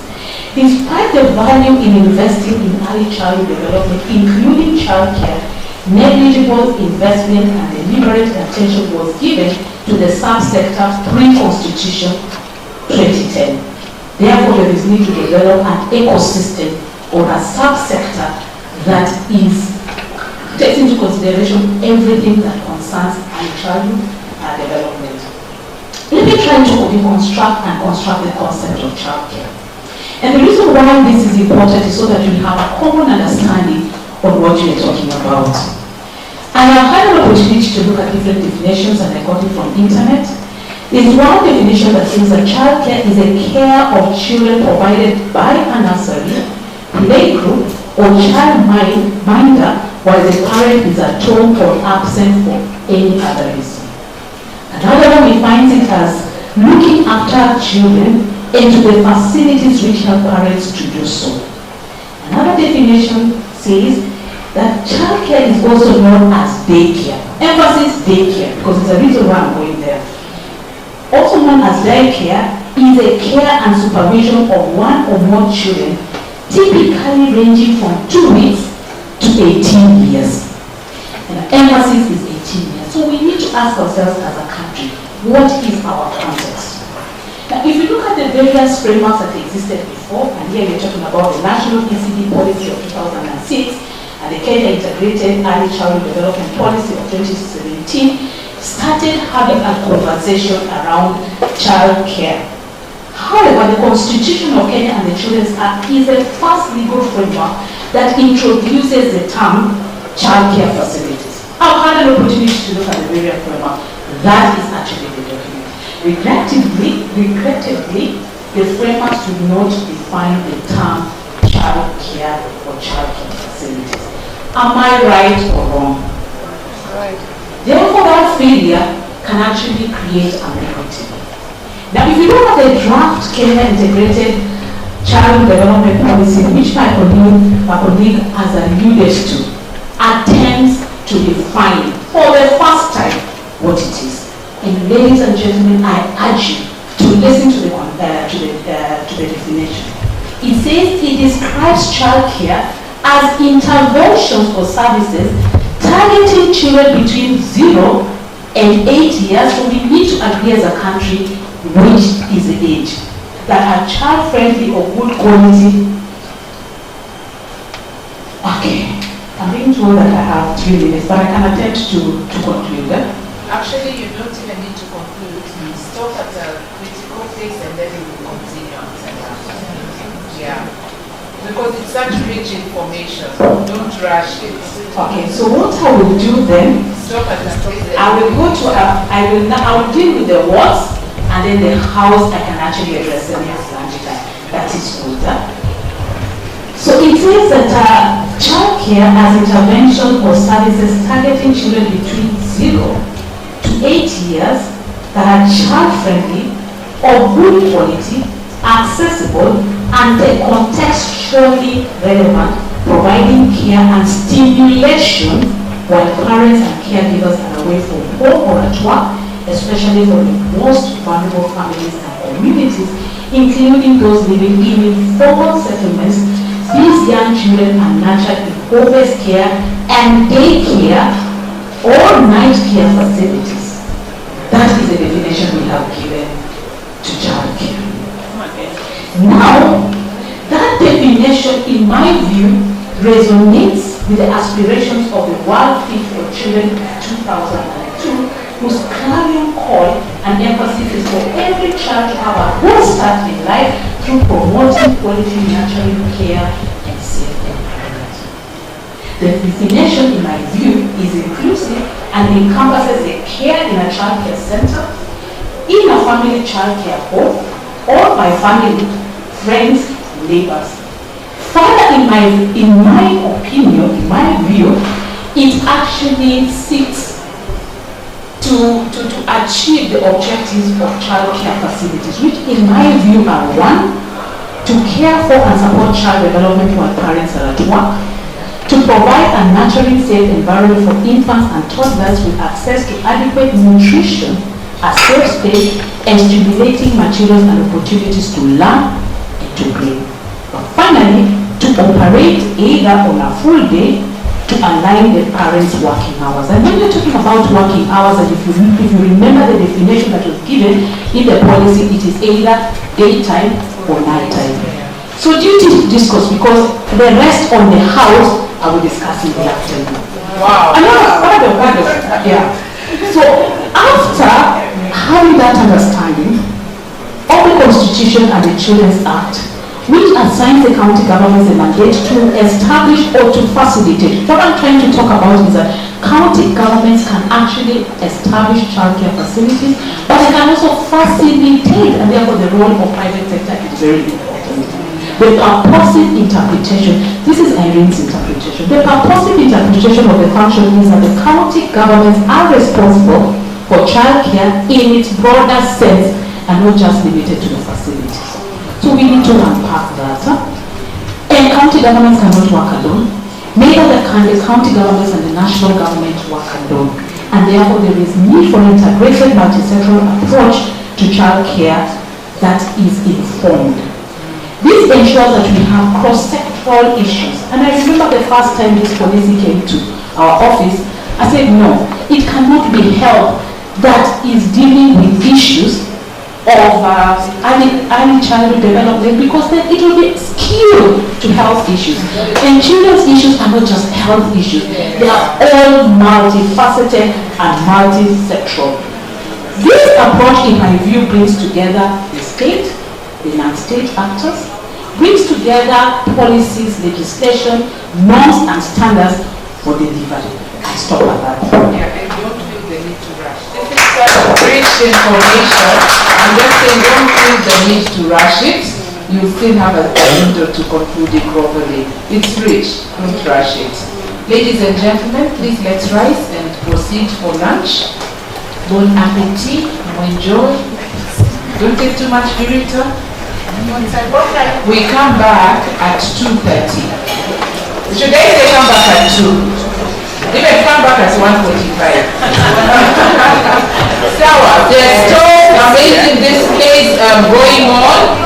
despite the value in investing in early childhood development, including childcare, negligible investment and deliberate attention was given to the subsector pre-Constitution 2010. Therefore, there is need to develop an ecosystem or a subsector that takes into consideration everything that concerns early childhood development. Let me try to construct the concept of childcare. And the reason why this is important is so that we have a common understanding of what we are talking about. And I've had an opportunity to look at different definitions, and I got it from internet. There's one definition that says that childcare is a care of children provided by a nursery, playgroup, or childminder while the parent is at home or absent for any other reason. Another one defines it as looking after children into the facilities which help parents to do so. Another definition says that childcare is also known as daycare. Emphasis daycare, because it's a reason why I'm going there. Also known as daycare is a care and supervision of one or more children, typically ranging from 2 weeks to 18 years. And the emphasis is 18 years. So we need to ask ourselves as a country, what is our context? Now, if you look at the various frameworks that existed before, and here we're talking about the National ECD Policy of 2006 and the Kenya Integrated Early Childhood Development Policy of 2017, started having a conversation around child care. However, the Constitution of Kenya and the Children's Act is the first legal framework that introduces the term child care facilities. I've had an opportunity to look at the various framework. That is actually the document. Regrettably, the frameworks do not define the term child care or child care facilities. Am I right or wrong? Right. Therefore, that failure can actually create ambiguity. Now, if you look at the draft Kenya Integrated Child Development Policy, which my colleague has alluded to, attempts to define for the first time what it is. And ladies and gentlemen, I urge you to listen to the definition. It says it describes child care as interventions or services targeting children between 0 and 8 years, so we need to agree as a country which is the age, that are child-friendly or good quality. Okay, I'm being told that I have 3 minutes, but I can attempt to conclude. Actually, you don't even need to conclude. You stop at a critical place and then you will continue. Yeah. Because it's such rich information. Don't rush it. Okay, so what I will do then, I will go to I will deal with the what's and then the hows I can actually address the next lunchtime. That is good. So it says that childcare as intervention or services targeting children between 0 to 8 years that are child-friendly, of good quality, accessible, and contextually relevant, providing care and stimulation while parents and caregivers are away from home or at work, especially for the most vulnerable families and communities, including those living in informal settlements. These young children are nurtured in home-based care and daycare or night care facilities. That is the definition we have given to childcare. Now, that definition, in my view, resonates with the aspirations of the World Feed for Children 2002, whose clarion call and emphasis is for every child to have a good start in life through promoting quality nurturing care and safe environment. The definition, in my view, is inclusive and encompasses the care in a child care center, in a family child care home, or by family, friends, neighbors. Further, in my opinion, in my view, it actually seeks to achieve the objectives of child care facilities, which in my view are: 1, to care for and support child development while parents are at work; to provide a nurturing, safe environment for infants and toddlers with access to adequate nutrition, a safe space, and stimulating materials and opportunities to learn and to grow. But finally, to operate either on a full day to align the parents' working hours. And when you're talking about working hours, and if you remember the definition that was given in the policy, it is either daytime or nighttime. So duty to discuss, because the rest on the house I will discuss in the afternoon. Wow. Yeah. So after having that understanding of the Constitution and the Children's Act, which assigns the county governments a mandate to establish or to facilitate. What I'm trying to talk about is that county governments can actually establish childcare facilities, but they can also facilitate, and therefore the role of private sector is very important. The purposive interpretation, this is Irene's interpretation, the purposive interpretation of the function is that the county governments are responsible for childcare in its broader sense and not just limited to the facilities. So we need to unpack that. And county governments cannot work alone. Neither can the county governments and the national government work alone. And therefore there is need for an integrated multi-sectoral approach to childcare that is informed. This ensures that we have cross-sectoral issues. And I remember the first time this policy came to our office, I said no, it cannot be health that is dealing with issues of early childhood development, because then it will be skewed to health issues. And children's issues are not just health issues, they are all multifaceted and multi-sectoral. This approach, in my view, brings together the state, the non-state actors, brings together policies, legislation, norms and standards for delivery. I stop at that. Yeah, I don't feel the need to rush. This is such rich information. I'm just saying, don't feel the need to rush it. You still have a window to conclude it properly. It's rich, don't rush it. Ladies and gentlemen, please let's rise and proceed for lunch. Bon appetit, enjoy. Don't take too much burrito. We come back at 2:30. Should I say come back at 2? Even come back at 1:45. Sour, there's stove amazing displays going on.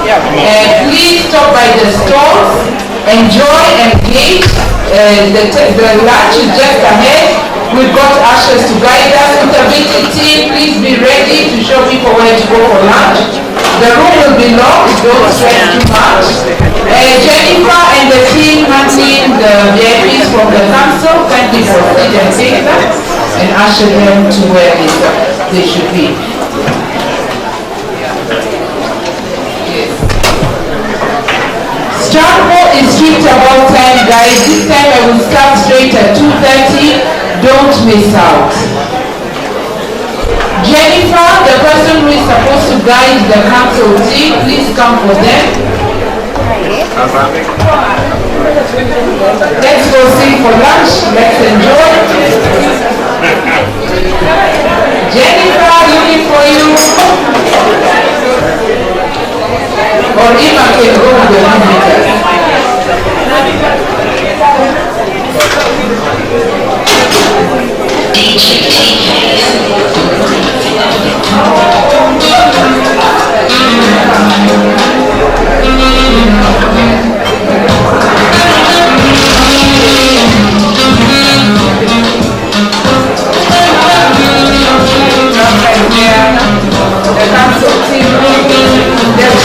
Please stop by the stalls, enjoy, engage. The lunch is just ahead. We've got ushers to guide us. Intervention team, please be ready to show people where to go for lunch. The room will be locked, don't stress too much. Jennifer and the team handling the VIPs from the council, thank you for it and take that and usher them to where they should be. Yes. Struggle is strict about time, guys. This time I will start straight at 2:30. Don't miss out. Jennifer, the person who is supposed to guide the council team, please come for them. Let's go sing for lunch. Let's enjoy. Jennifer, looking for you. Or Ima can go with the visitors. The council team, they're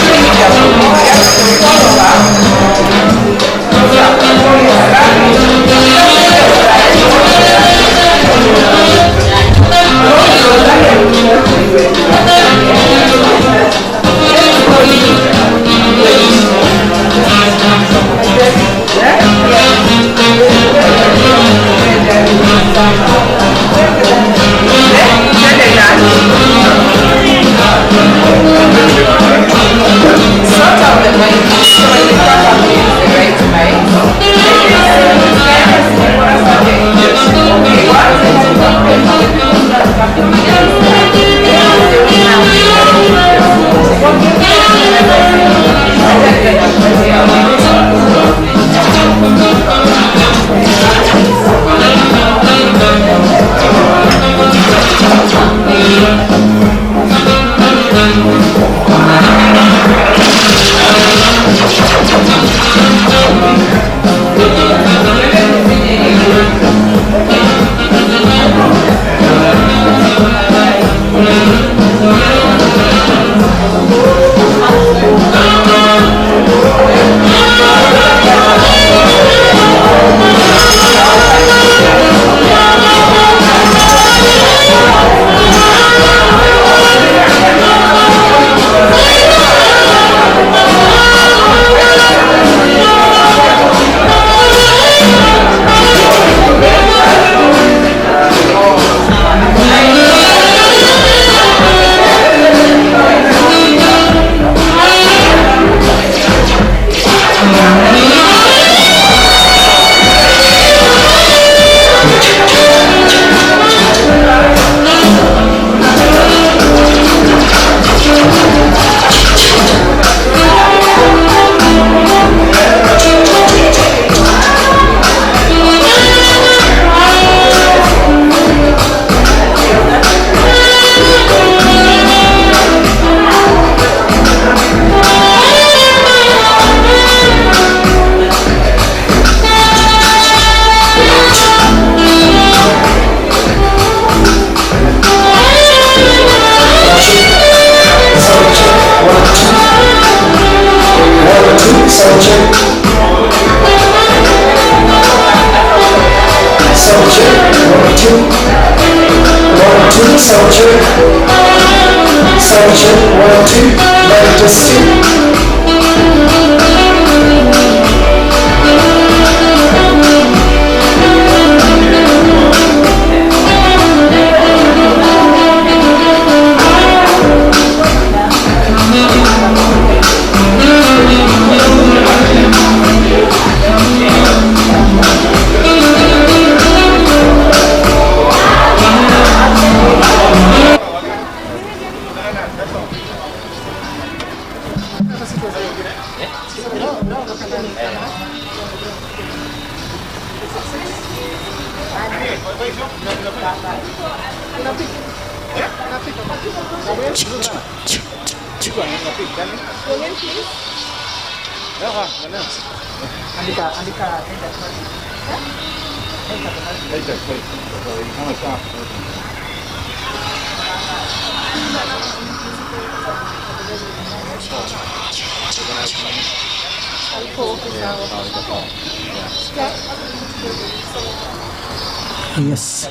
Yes.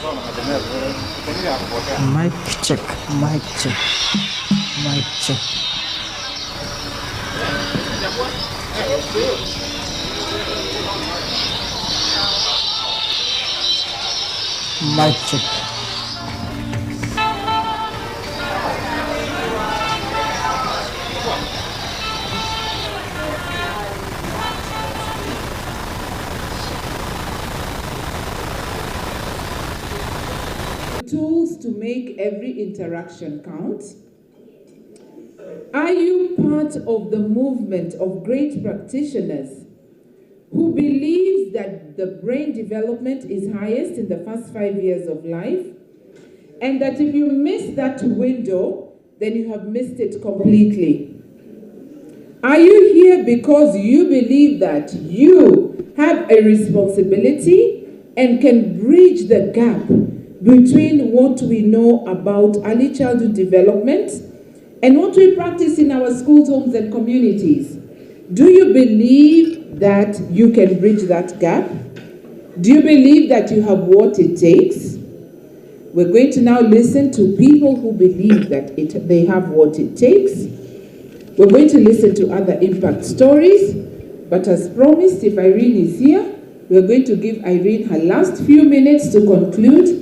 Mic check. Mic check. Mic check. Mic check. Tools to make every interaction count? Are you part of the movement of great practitioners who believes that the brain development is highest in the first 5 years of life, and that if you miss that window, then you have missed it completely? Are you here because you believe that you have a responsibility and can bridge the gap between what we know about early childhood development and what we practice in our schools, homes, and communities? Do you believe that you can bridge that gap? Do you believe that you have what it takes? We're going to now listen to people who believe that they have what it takes. We're going to listen to other impact stories, but as promised, if Irene is here, we're going to give Irene her last few minutes to conclude.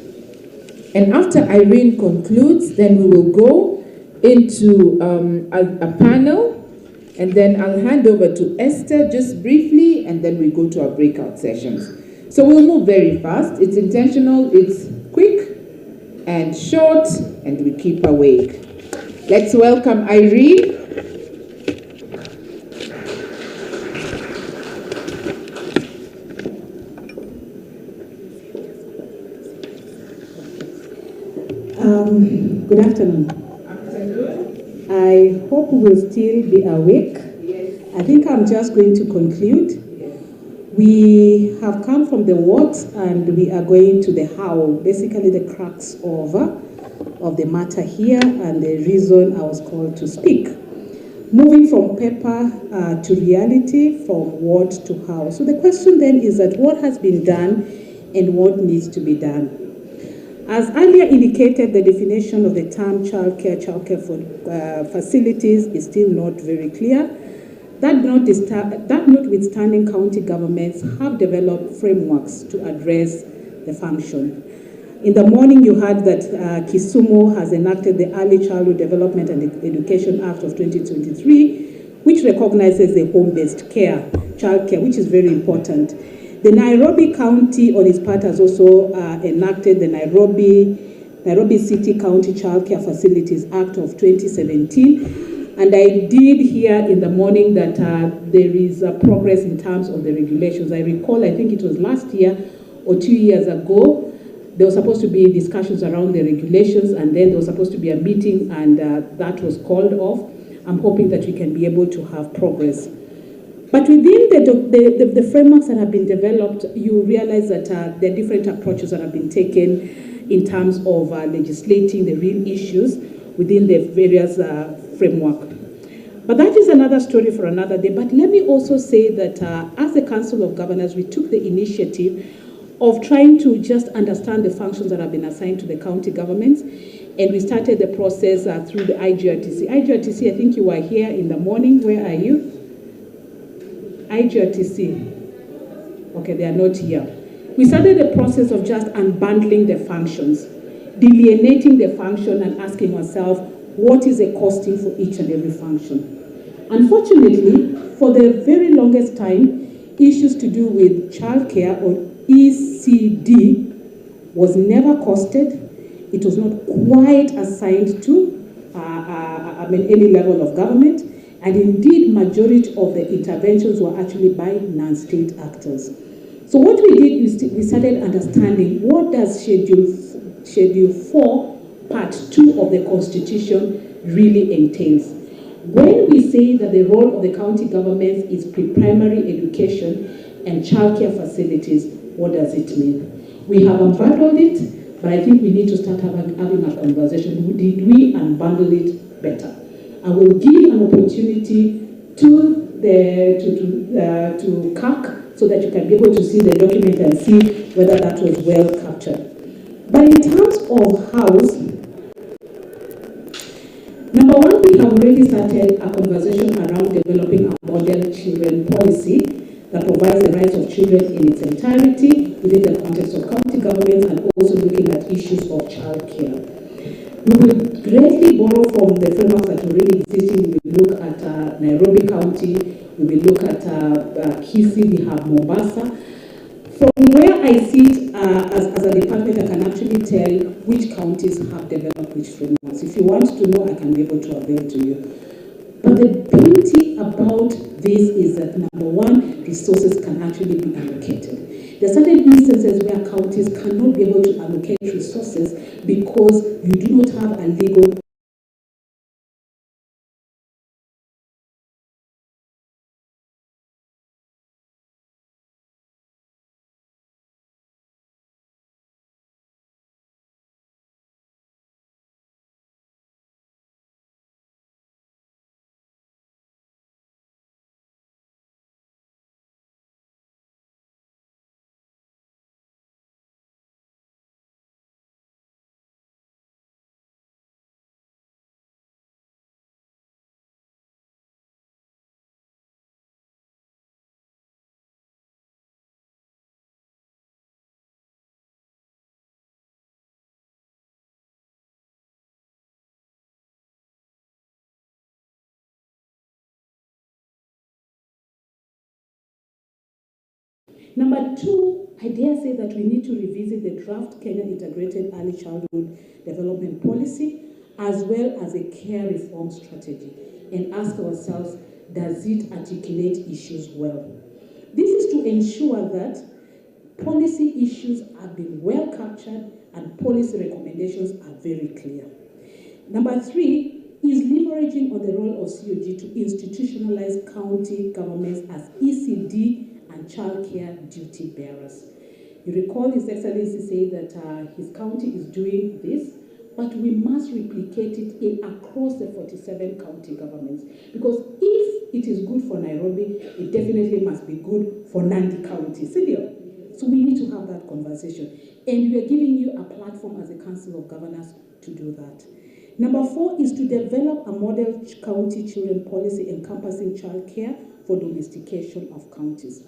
And after Irene concludes, then we will go into a panel, and then I'll hand over to Esther just briefly, and then we go to our breakout sessions. So we'll move very fast. It's intentional, it's quick and short, and we keep awake. Let's welcome Irene. Good afternoon. I hope we will still be awake. I think I'm just going to conclude. We have come from the what and we are going to the how, basically the crux of the matter here and the reason I was called to speak. Moving from paper to reality, from what to how. So the question then is that what has been done and what needs to be done? As earlier indicated, the definition of the term childcare for facilities is still not very clear. That notwithstanding, county governments have developed frameworks to address the function. In the morning, you heard that Kisumu has enacted the Early Childhood Development and Education Act of 2023, which recognizes the home-based care, childcare, which is very important. The Nairobi County, on its part, has also enacted the Nairobi City County Childcare Facilities Act of 2017. And I did hear in the morning that there is progress in terms of the regulations. I recall, I think it was last year or 2 years ago, there was supposed to be discussions around the regulations, and then there was supposed to be a meeting, and that was called off. I'm hoping that we can be able to have progress. But within the frameworks that have been developed, you realize that there are different approaches that have been taken in terms of legislating the real issues within the various framework. But that is another story for another day. But let me also say that as the Council of Governors, we took the initiative of trying to just understand the functions that have been assigned to the county governments. And we started the process through the IGRTC. IGRTC, I think you were here in the morning. Where are you? IGRTC. Okay, they are not here. We started the process of just unbundling the functions, delineating the function and asking ourselves, what is the costing for each and every function? Unfortunately, for the very longest time, issues to do with childcare or ECD was never costed. It was not quite assigned to any level of government. And indeed, majority of the interventions were actually by non-state actors. So what we did is we started understanding what does Schedule 4, Part 2 of the Constitution really entails. When we say that the role of the county governments is pre-primary education and childcare facilities, what does it mean? We have unbundled it, but I think we need to start having a conversation. Did we unbundle it better? I will give an opportunity to CAC so that you can be able to see the document and see whether that was well captured. But in terms of house, number one, we have already started a conversation around developing a model children policy that provides the rights of children in its entirety within the context of county governments and also looking at issues of childcare. We will greatly borrow from the frameworks that already existing. We will look at Nairobi County, we will look at Kisii, we have Mombasa. From where I sit as a department, I can actually tell which counties have developed which frameworks. If you want to know, I can be able to avail to you. But the beauty about this is that, number one, resources can actually be allocated. There are certain instances where counties cannot be able to allocate resources because you do not have a legal Number two, I dare say that we need to revisit the draft Kenya Integrated Early Childhood Development Policy as well as a care reform strategy and ask ourselves, does it articulate issues well? This is to ensure that policy issues are being well captured and policy recommendations are very clear. Number three is leveraging on the role of COG to institutionalize county governments as ECD and childcare duty bearers. You recall His Excellency say that his county is doing this, but we must replicate it across the 47 county governments. Because if it is good for Nairobi, it definitely must be good for Nandi County. So we need to have that conversation. And we are giving you a platform as a Council of Governors to do that. Number four is to develop a model county children policy encompassing childcare for domestication of counties.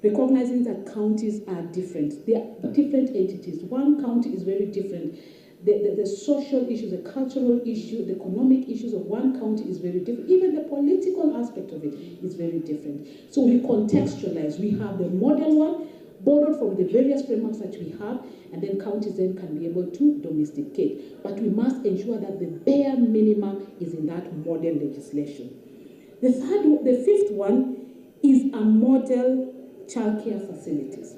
Recognizing that counties are different. They are different entities. One county is very different. The social issues, the cultural issue, the economic issues of one county is very different. Even the political aspect of it is very different. So we contextualize. We have the model one, borrowed from the various frameworks that we have, and then counties then can be able to domesticate. But we must ensure that the bare minimum is in that model legislation. The fifth one is a model childcare facilities.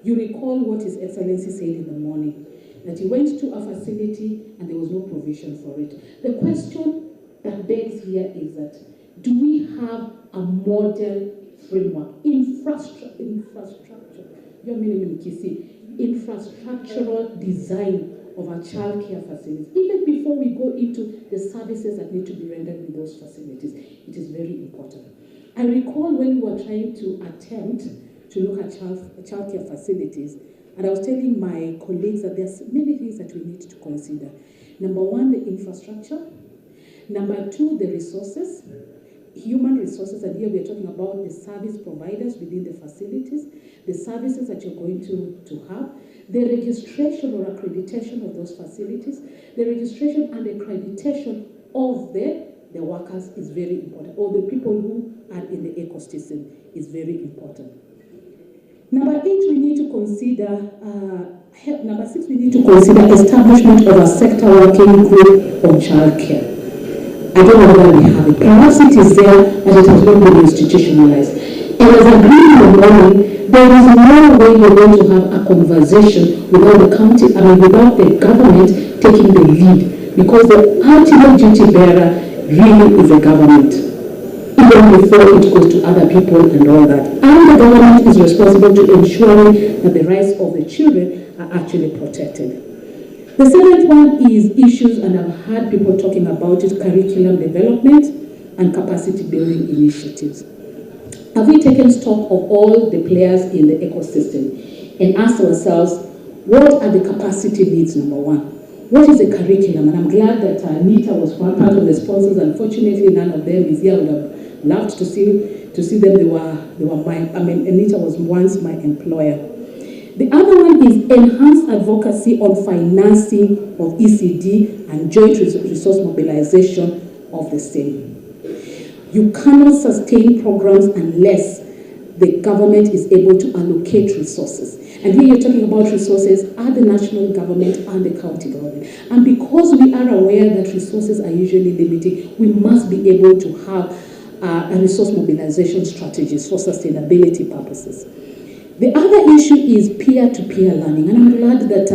You recall what His Excellency said in the morning, that he went to a facility and there was no provision for it. The question that begs here is that, do we have a model framework, infrastructural design of our childcare facilities, even before we go into the services that need to be rendered with those facilities? It is very important. I recall when we were trying to attempt to look at childcare facilities, and I was telling my colleagues that there's many things that we need to consider. Number one, the infrastructure. Number two, the resources, human resources, and here we're talking about the service providers within the facilities, the services that you're going to have, the registration or accreditation of those facilities, the registration and accreditation of the workers is very important, or the people who are in the ecosystem is very important. Number 8, we need to consider, number 6, we need to consider establishment of a sector working group on childcare. I don't know whether we have it. Perhaps it is there, but it has not been institutionalized. And as agreed in the morning, there is no way you're going to have a conversation without without the government taking the lead, because the ultimate duty bearer really is the government, even before it goes to other people and all that. And the government is responsible to ensuring that the rights of the children are actually protected. The seventh one is issues, and I've heard people talking about it, curriculum development and capacity building initiatives. Have we taken stock of all the players in the ecosystem and asked ourselves, what are the capacity needs, number one? What is the curriculum? And I'm glad that Anita was part of the sponsors. Unfortunately, none of them is here. I would have loved to see them. They were Anita was once my employer. The other one is enhanced advocacy on financing of ECD and joint resource mobilization of the same. You cannot sustain programs unless the government is able to allocate resources. And here you're talking about resources at the national government and the county government. And because we are aware that resources are usually limited, we must be able to have a resource mobilization strategies for sustainability purposes. The other issue is peer-to-peer learning. And I'm glad that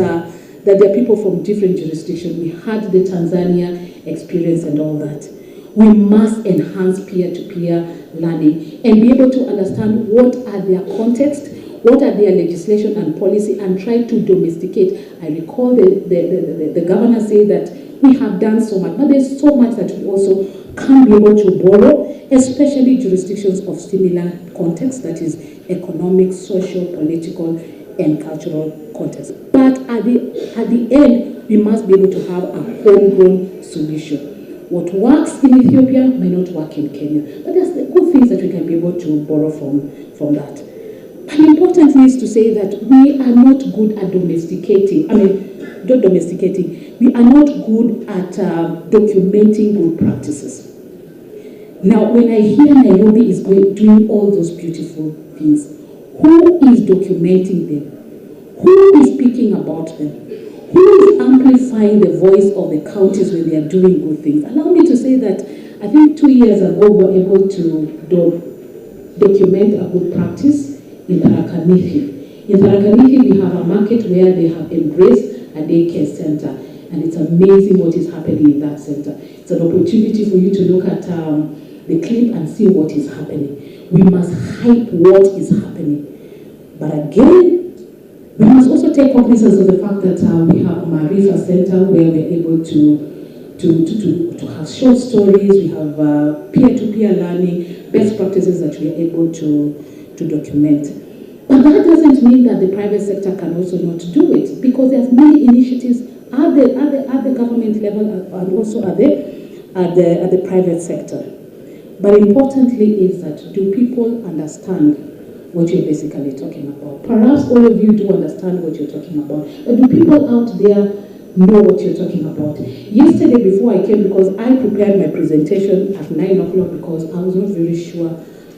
there are people from different jurisdictions. We had the Tanzania experience and all that. We must enhance peer-to-peer learning and be able to understand what are their context, what are their legislation and policy, and try to domesticate. I recall the governor say that we have done so much, but there's so much that we also can't be able to borrow, especially jurisdictions of similar context, that is economic, social, political, and cultural context. But at the end, we must be able to have a homegrown solution. What works in Ethiopia may not work in Kenya. But there's the good things that we can be able to borrow from that. But importantly is to say that we are not good at domesticating. We are not good at documenting good practices. Now, when I hear Nairobi is doing all those beautiful things, who is documenting them? Who is speaking about them? Who is amplifying the voice of the counties when they are doing good things? Allow me to say that I think 2 years ago we were able to document a good practice in Tharaka-Nithi. In Tharaka-Nithi, we have a market where they have embraced a daycare center, and it's amazing what is happening in that center. It's an opportunity for you to look at the clip and see what is happening. We must hype what is happening. But again, we must also take cognizance of the fact that we have a Marifa Center where we're able to have short stories, we have peer-to-peer learning, best practices that we're able to document. But that doesn't mean that the private sector can also not do it, because there's many initiatives at the government level and also at the private sector. But importantly is that, do people understand what you're basically talking about? Perhaps all of you do understand what you're talking about, but do people out there know what you're talking about? Yesterday before I came, because I prepared my presentation at 9 o'clock because I was not very sure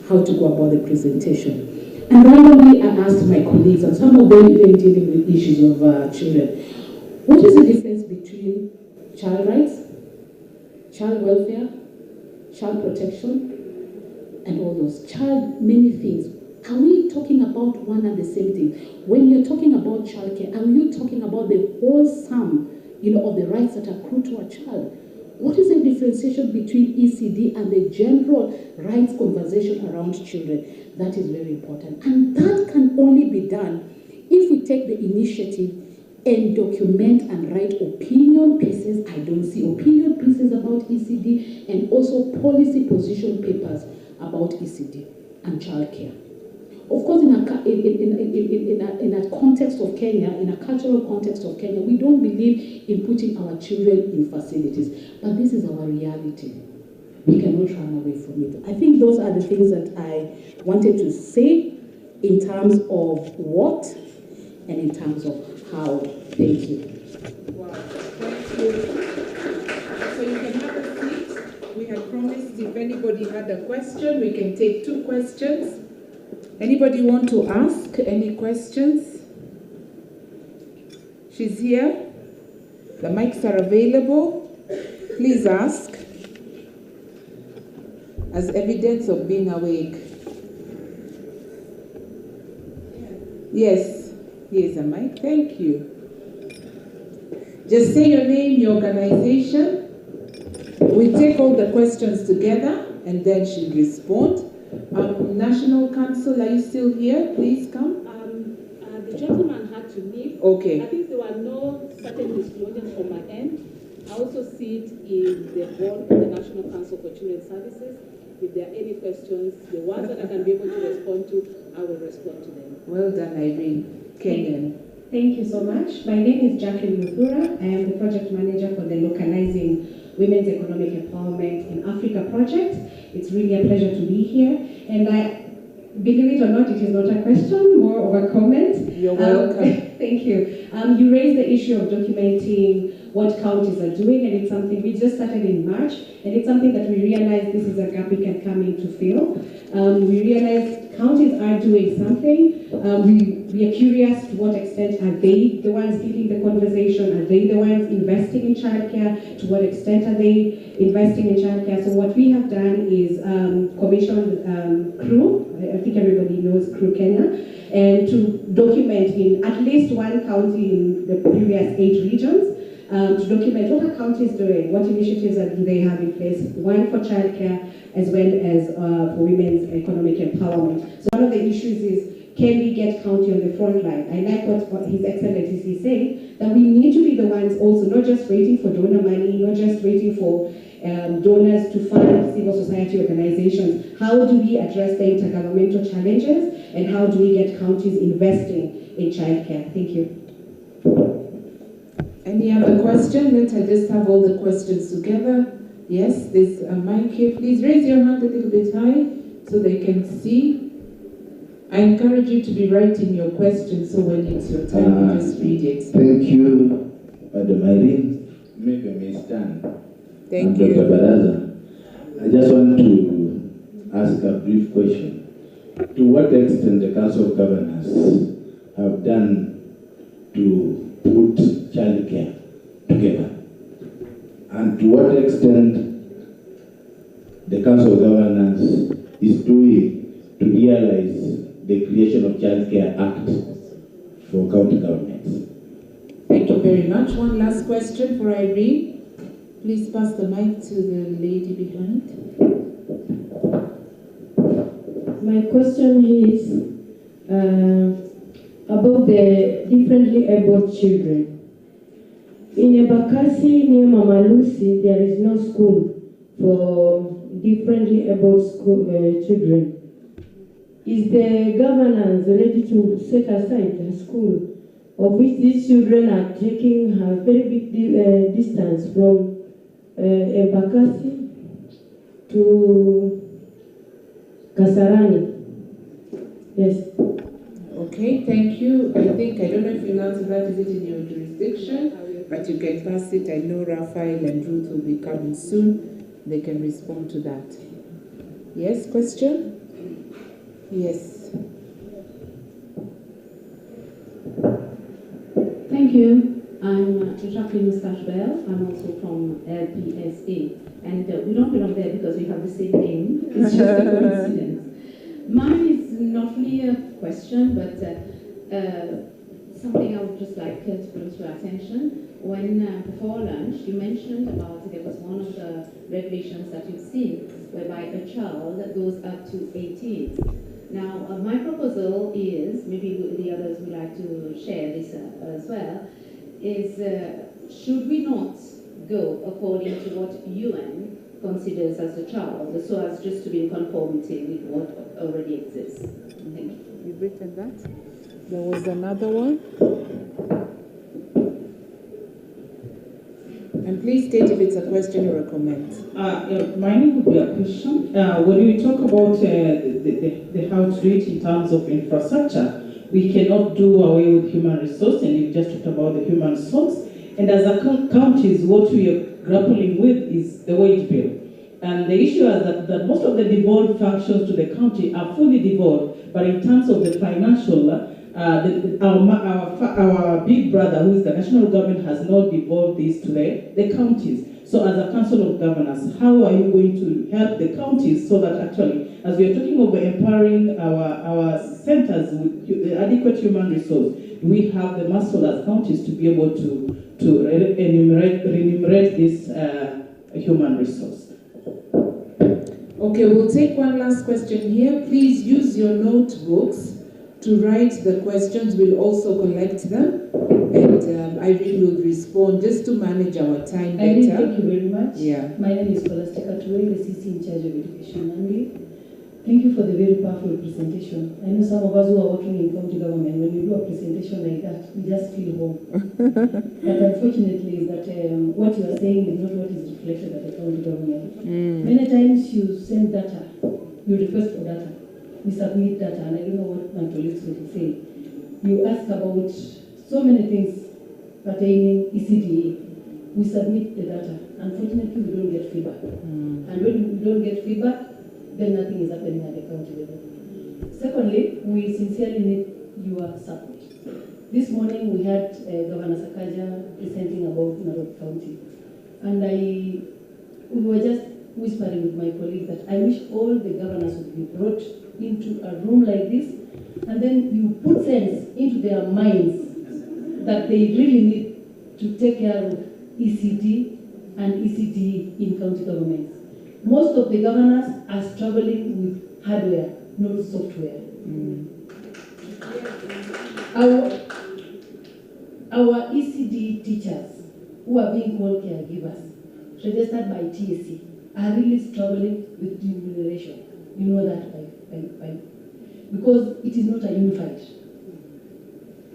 how to go about the presentation. And randomly I asked my colleagues, and some of them even dealing with issues of children, what is the difference between child rights, child welfare, child protection, and all those many things? Are we talking about one and the same thing? When you're talking about childcare, are you talking about the whole sum, of the rights that accrue to a child? What is the differentiation between ECD and the general rights conversation around children? That is very important. And that can only be done if we take the initiative and document and write opinion pieces. I don't see opinion pieces about ECD, and also policy position papers about ECD and childcare. Of course, in a context of Kenya, in a cultural context of Kenya, we don't believe in putting our children in facilities. But this is our reality. We cannot run away from it. I think those are the things that I wanted to say in terms of what and in terms of how. Thank you. Wow, thank you. So you can have a seat. We had promised if anybody had a question, we can take 2 questions. Anybody want to ask any questions? She's here. The mics are available. Please ask. As evidence of being awake. Yes, here's a mic. Thank you. Just say your name, your organization. We take all the questions together and then she'll respond. National Council, are you still here? Please come. The gentleman had to leave. Okay. I think there were no certain disclosures from my end. I also sit in the board of the National Council for Children's Services. If there are any questions, the ones that I can be able to respond to, I will respond to them. Well done, Irene. Kenyan. Thank you so much. My name is Jacqueline Muthura. I am the project manager for the Localizing Women's Economic Empowerment in Africa project. It's really a pleasure to be here. And believe it or not, it is not a question, more of a comment. You're welcome. Thank you. You raised the issue of documenting what counties are doing, and it's something we just started in March, and it's something that we realized this is a gap we can come in to fill. We realized counties are doing something. We are curious to what extent are they the ones leading the conversation? Are they the ones investing in childcare? To what extent are they investing in childcare? So what we have done is commissioned CRU, I think everybody knows CRU Kenya, and to document in at least one county in the previous 8 regions, to document what are counties doing, what initiatives do they have in place, one for childcare as well as for women's economic empowerment. So one of the issues is, can we get county on the front line? I like what His Excellency is saying, that we need to be the ones also, not just waiting for donor money, not just waiting for donors to fund civil society organizations. How do we address the intergovernmental challenges, and how do we get counties investing in childcare? Thank you. Any other question? Let's just have all the questions together. Yes, there's a mic here. Please raise your hand a little bit high so they can see. I encourage you to be writing your questions so when it's your time, you just read it. Thank you, Madam Irene. Maybe I may stand. Thank you. Dr. Baraza. I just want to ask a brief question. To what extent the Council of Governors have done to put childcare together? And to what extent the Council of Governors is doing to realize the creation of Childcare Act for county governments? Thank you very much. One last question for Irene. Please pass the mic to the lady behind. My question is about the differently abled children. In Ebakasi near Mama Lucy, there is no school for differently abled children. Is the governance ready to set aside a school of which these children are taking a very big distance from Ebakasi to Kasarani? Yes. Okay, thank you. I don't know if you'll answer that. Is it in your jurisdiction? But you can pass it. I know Raphael and Ruth will be coming soon. They can respond to that. Yes, question? Yes. Thank you. I'm Jacqueline Muthura. I'm also from LPSA. And we don't belong there because we have the same name. It's just a coincidence. Mine is not really a question, but something I would just like to bring to your attention. When before lunch, you mentioned about there was one of the regulations that you've seen whereby a child goes up to 18. Now, my proposal is, maybe the others would like to share this as well, is should we not go according to what UN considers as a child, so as just to be in conformity with what already exists? Thank you. You've written that? There was another one. And please state if it's a question or a comment. Mine would be a question. When we talk about the how to do it in terms of infrastructure, we cannot do away with human resource, and you just talked about the human resource. And as a counties, what we are grappling with is the wage bill. And the issue is that most of the devolved functions to the county are fully devolved, but in terms of the financial, our big brother, who is the national government, has not devolved this to the counties. So as a Council of Governors, how are you going to help the counties so that actually, as we are talking about empowering our centers with adequate human resource, we have the muscle as counties to be able to remunerate this human resource? Okay, we'll take one last question here. Please use your notebooks to write the questions. We'll also collect them, and Irene will respond just to manage our time better. Irene, thank you very much. Yeah. My name is Scholastica Tuwe, the CC in charge of education. Nandi. Thank you for the very powerful presentation. I know some of us who are working in county government, when we do a presentation like that, we just feel home. But unfortunately, is that what you are saying is not what is reflected at the county government. Many times you send data, you request for data, we submit data, and I don't know what my colleagues will say. You ask about so many things pertaining ECDA, we submit the data. Unfortunately, we don't get feedback. And when we don't get feedback, then nothing is happening at the county level. Secondly, we sincerely need your support. This morning we had Governor Sakaja presenting about Narok County. And we were just whispering with my colleagues that I wish all the governors would be brought into a room like this, and then you put sense into their minds that they really need to take care of ECD and ECDE in county governments. Most of the governors are struggling with hardware, not software. Our ECD teachers, who are being called caregivers, registered by TSC, are really struggling with remuneration. You know that by because it is not a unified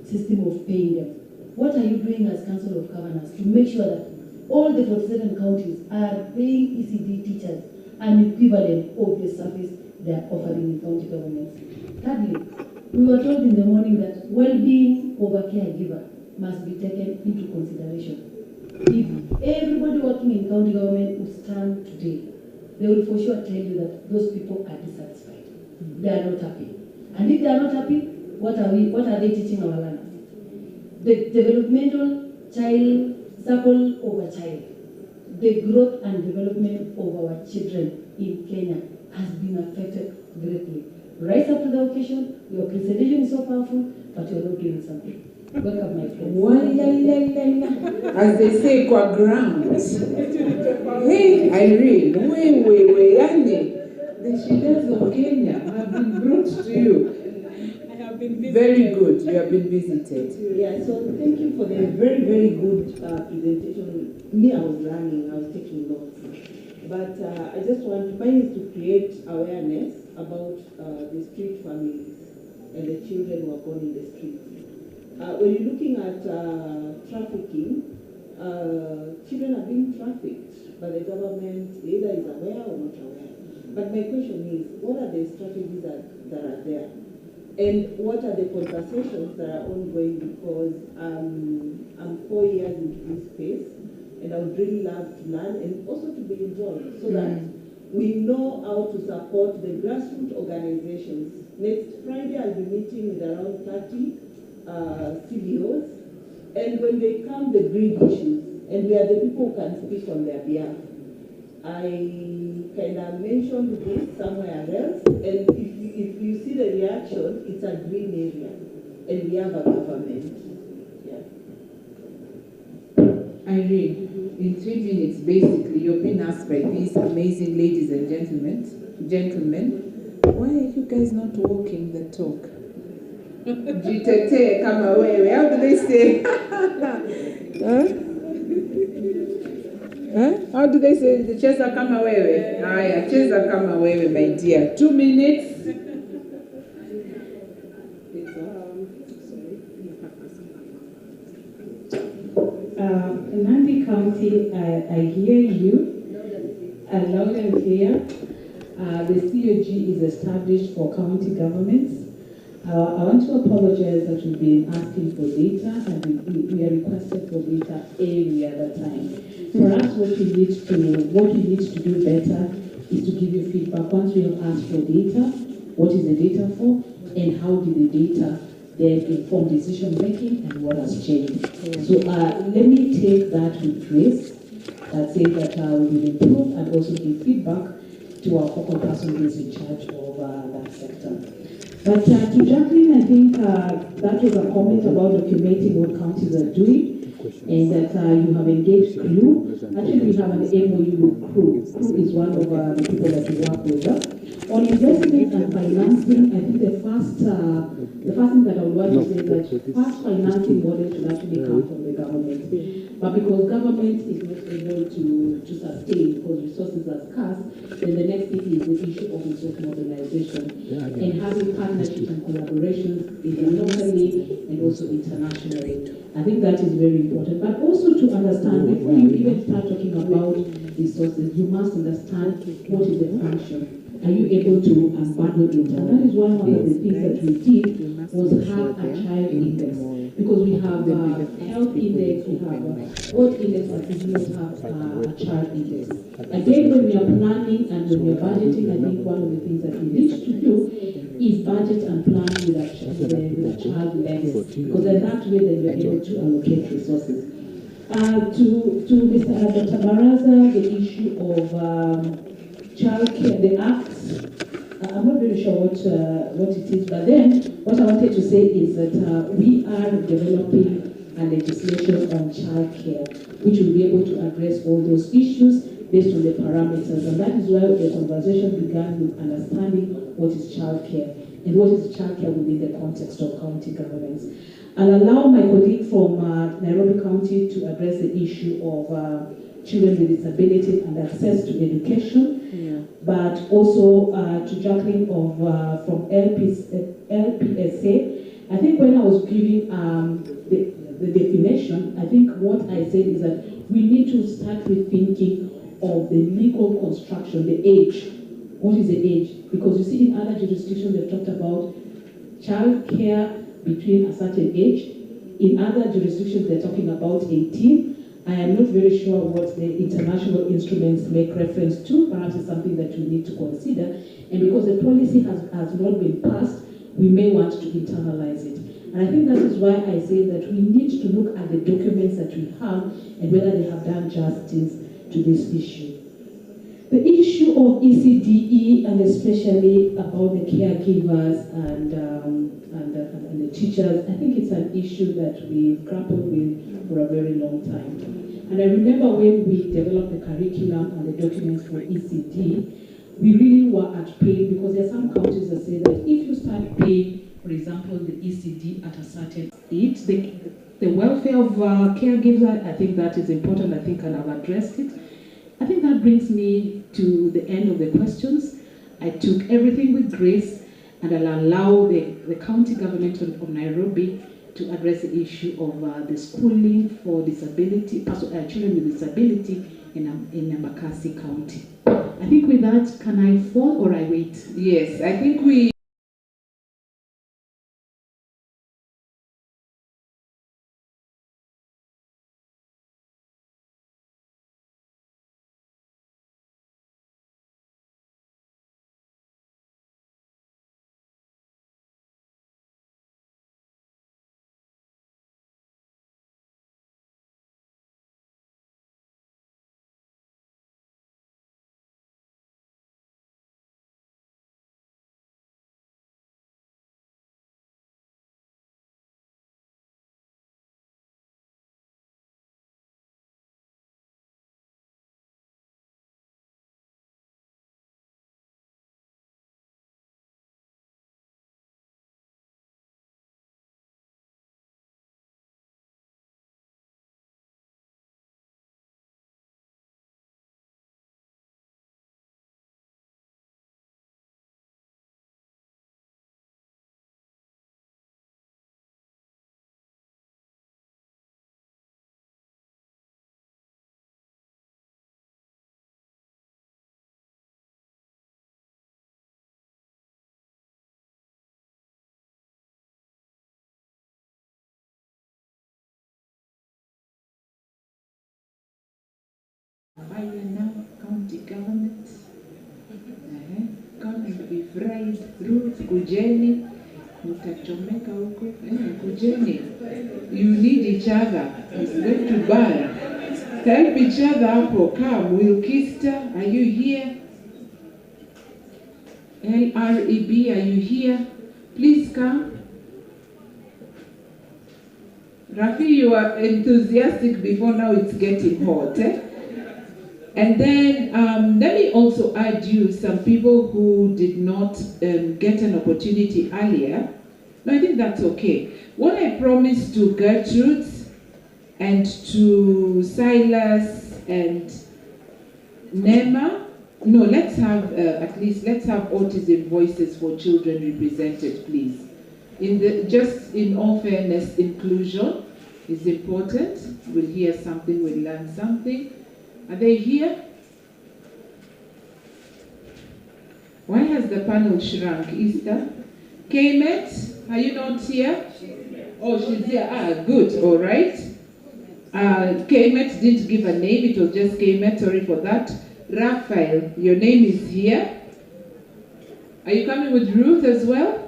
system of paying them. What are you doing as Council of Governors to make sure that all the 47 counties are paying ECD teachers an equivalent of the service they are offering in county governments? Thirdly, we were told in the morning that well-being of a caregiver must be taken into consideration. If everybody working in county government would stand today, they will for sure tell you that those people are dissatisfied. They are not happy. And if they are not happy, what are they teaching our learners? The developmental child circle of a child, the growth and development of our children in Kenya has been affected greatly. Rise up to the occasion, your presentation is so powerful, but you're not doing something. Welcome, my friends. As they say, kwa ground. Hey, Irene, wait, the Shidas of Kenya have been brought to you. Very good. You have been visited. Yeah, so thank you for the very, very good presentation. Me, I was learning, I was taking notes. But I just want, mine is to create awareness about the street families and the children who are born in the streets. When you're looking at trafficking, children are being trafficked by the government, either is aware or not aware. But my question is, what are the strategies that are there? And what are the conversations that are ongoing? Because I'm 4 years into this space, and I would really love to learn and also to be involved so that we know how to support the grassroots organizations. Next Friday, I'll be meeting with around 30 CBOs, and when they come, the grid issues, and we are the people who can speak on their behalf. I kind of mentioned this somewhere else, and if you see the reaction, it's a green area, and we have a government. Yeah. Irene, in 3 minutes, basically, you've been asked by these amazing ladies and gentlemen, why are you guys not walking the talk? Jitete kama wewe. How do they say? How do they say? Cheza kama wewe. Haya, cheza kama wewe, my dear. 2 minutes. Nandi County, I hear you loud and clear. The COG is established for county governments. I want to apologize that we've been asking for data and we are requested for data every other time. For us, what we need to do better is to give you feedback. Once we have asked for data, what is the data for, and how did the data then inform decision making, and what has changed. So let me take that with grace. that say that we will improve and also give feedback to our focal person who is in charge of that sector. But to Jacqueline, I think that was a comment about documenting what counties are doing, and that you have engaged CREW. Actually, we have an MOU with CREW. CREW is one of the people that we work with. On investment and financing, I think the first thing that I would want to say is that first financing model should actually come from the government. But because government is not able to sustain because resources are scarce, then the next thing is the issue of resource mobilization and having partnerships and collaborations either locally and also internationally. I think that is very important. But also to understand, before you even start talking about resources, you must understand what is the function. Are you able to unbundle it? And that is why one of the things that we did was have a child index. Because we have a health index, we have what index, but we do not have a child index. Again, when we are planning and when we are budgeting, I think one of the things that we need to do is budget and plan with a child lens. Because in that way, then we are able to allocate resources. To Mr. Dr. Baraza, the issue of Childcare, the Act, I'm not very sure what it is, but then what I wanted to say is that we are developing a legislation on childcare, which will be able to address all those issues based on the parameters, and that is why the conversation began with understanding what is childcare and what is childcare within the context of county governments. I'll allow my colleague from Nairobi County to address the issue of children with disability and access to education, but also to Jacqueline from LPSA. I think when I was giving the definition, I think what I said is that we need to start rethinking of the legal construction, the age. What is the age? Because you see in other jurisdictions they've talked about child care between a certain age. In other jurisdictions they're talking about 18. I am not very sure what the international instruments make reference to. Perhaps it's something that we need to consider. And because the policy has not been passed, we may want to internalize it. And I think that is why I say that we need to look at the documents that we have and whether they have done justice to this issue. The issue of ECDE and especially about the caregivers and the teachers, I think it's an issue that we've grappled with for a very long time. And I remember when we developed the curriculum and the documents for ECD, we really were at pain because there are some counties that say that if you start paying, for example, the ECD at a certain age, the welfare of caregivers, I think that is important, I think, and I've addressed it. I think that brings me to the end of the questions. I took everything with grace and I'll allow the county government of Nairobi to address the issue of the schooling for disability, children with disability in Embakasi County. I think with that, can I fall or I wait? Yes, I think we... County government, come and be fried roots, kujeni, mutachomeka huko, kujeni. You need each other. It's going to burn. Help each other hapo. Come, Wilkista, are you here? LREB, are you here? Please come. Rafi, you are enthusiastic before, now it's getting hot. Eh? And then let me also add you some people who did not get an opportunity earlier. No, I think that's okay. What I promised to Gertrude and to Silas and Nema, no, let's have at least let's have Autism Voices for Children represented, please. Just in all fairness, inclusion is important. We'll hear something, we'll learn something. Are they here? Why has the panel shrunk, Easter? Kmet, are you not here? Oh, she's here. Ah, good, all right. Kmet didn't give a name, it was just Kmet, sorry for that. Raphael, your name is here. Are you coming with Ruth as well?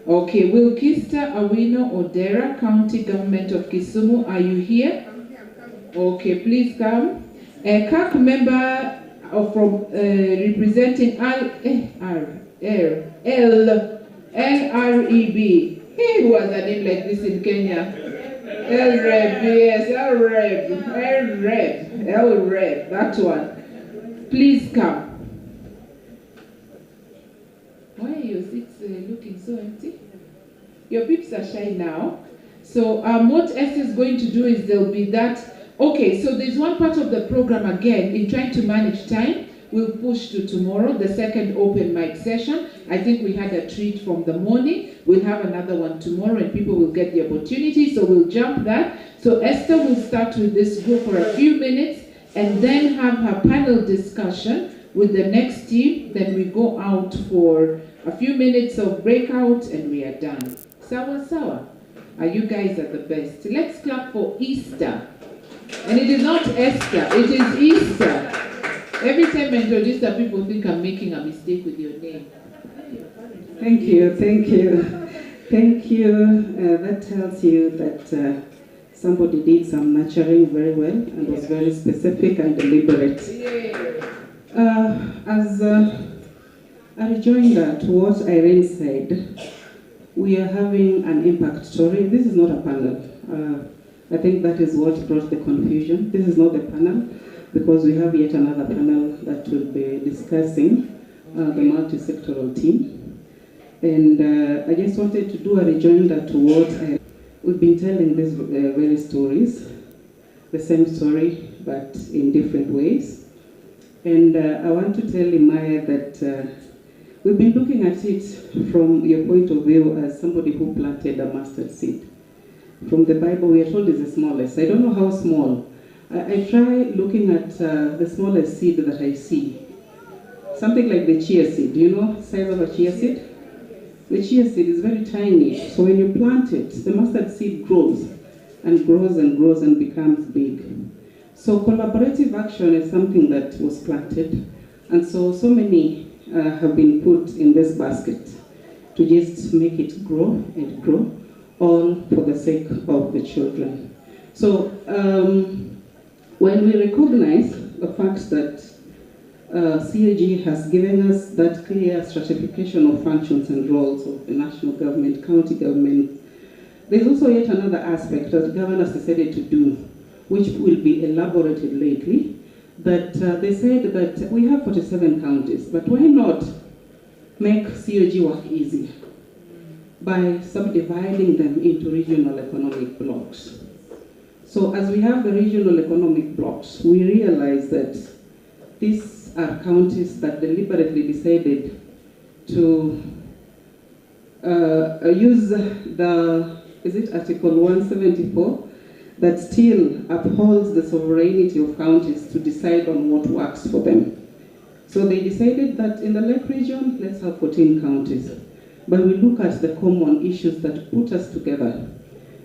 Okay, Wilkista Awino Odera, County Government of Kisumu, are you here? Okay, please come. A CAC member from representing LREB. Hey, who has a name like this in Kenya? LREB, yes, LREB, that one. Please come. Why are your seats looking so empty? Your peeps are shy now. So what Esther is going to do is there'll be that. Okay, so there's one part of the program again, in trying to manage time, we'll push to tomorrow, the second open mic session. I think we had a treat from the morning. We'll have another one tomorrow and people will get the opportunity, so we'll jump that. So Esther will start with this group for a few minutes and then have her panel discussion with the next team. Then we go out for a few minutes of breakout and we are done. Sawa sawa. You guys are the best. Let's clap for Easter. And it is not Esther, it is Easter. Every time I introduce her, people think I'm making a mistake with your name. Thank you, thank you. Thank you. That tells you that somebody did some nurturing very well and was very specific and deliberate. As a rejoinder to what Irene said, we are having an impact story. This is not a panel. I think that is what brought the confusion. This is not the panel, because we have yet another panel that will be discussing the multi-sectoral team. And I just wanted to do a rejoinder to what we've been telling these various stories, the same story, but in different ways. And I want to tell Imaya that we've been looking at it from your point of view as somebody who planted a mustard seed. From the Bible, we are told is the smallest. I don't know how small. I try looking at the smallest seed that I see. Something like the chia seed. Do you know the size of a chia seed? The chia seed is very tiny. So when you plant it, the mustard seed grows and grows and grows and becomes big. So collaborative action is something that was planted. And so many have been put in this basket to just make it grow and grow, all for the sake of the children. So when we recognize the fact that CAG has given us that clear stratification of functions and roles of the national government, county government, there's also yet another aspect that the governors decided to do, which will be elaborated lately, that they said that we have 47 counties, but why not make CAG work easy by subdividing them into regional economic blocks. So as we have the regional economic blocks, we realize that these are counties that deliberately decided to use Article 174, that still upholds the sovereignty of counties to decide on what works for them. So they decided that in the Lake region, let's have 14 counties. But we look at the common issues that put us together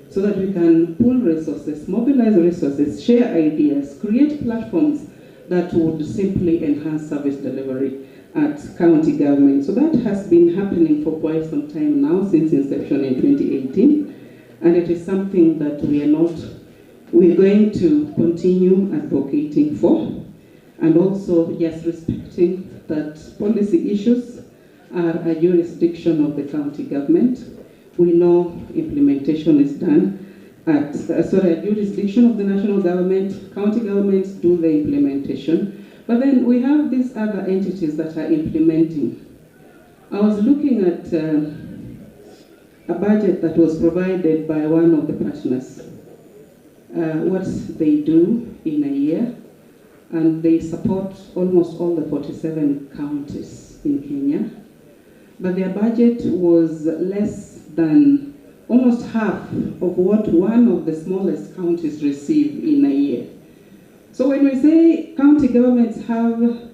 so that we can pool resources, mobilize resources, share ideas, create platforms that would simply enhance service delivery at county government. So that has been happening for quite some time now, since inception in 2018. And it is something that we are not we're going to continue advocating for, and also just respecting that policy issues are a jurisdiction of the county government. We know implementation is done at a jurisdiction of the national government. County governments do the implementation, but then we have these other entities that are implementing. I was looking at a budget that was provided by one of the partners, what they do in a year, and they support almost all the 47 counties in Kenya. But their budget was less than almost half of what one of the smallest counties receive in a year. So when we say county governments have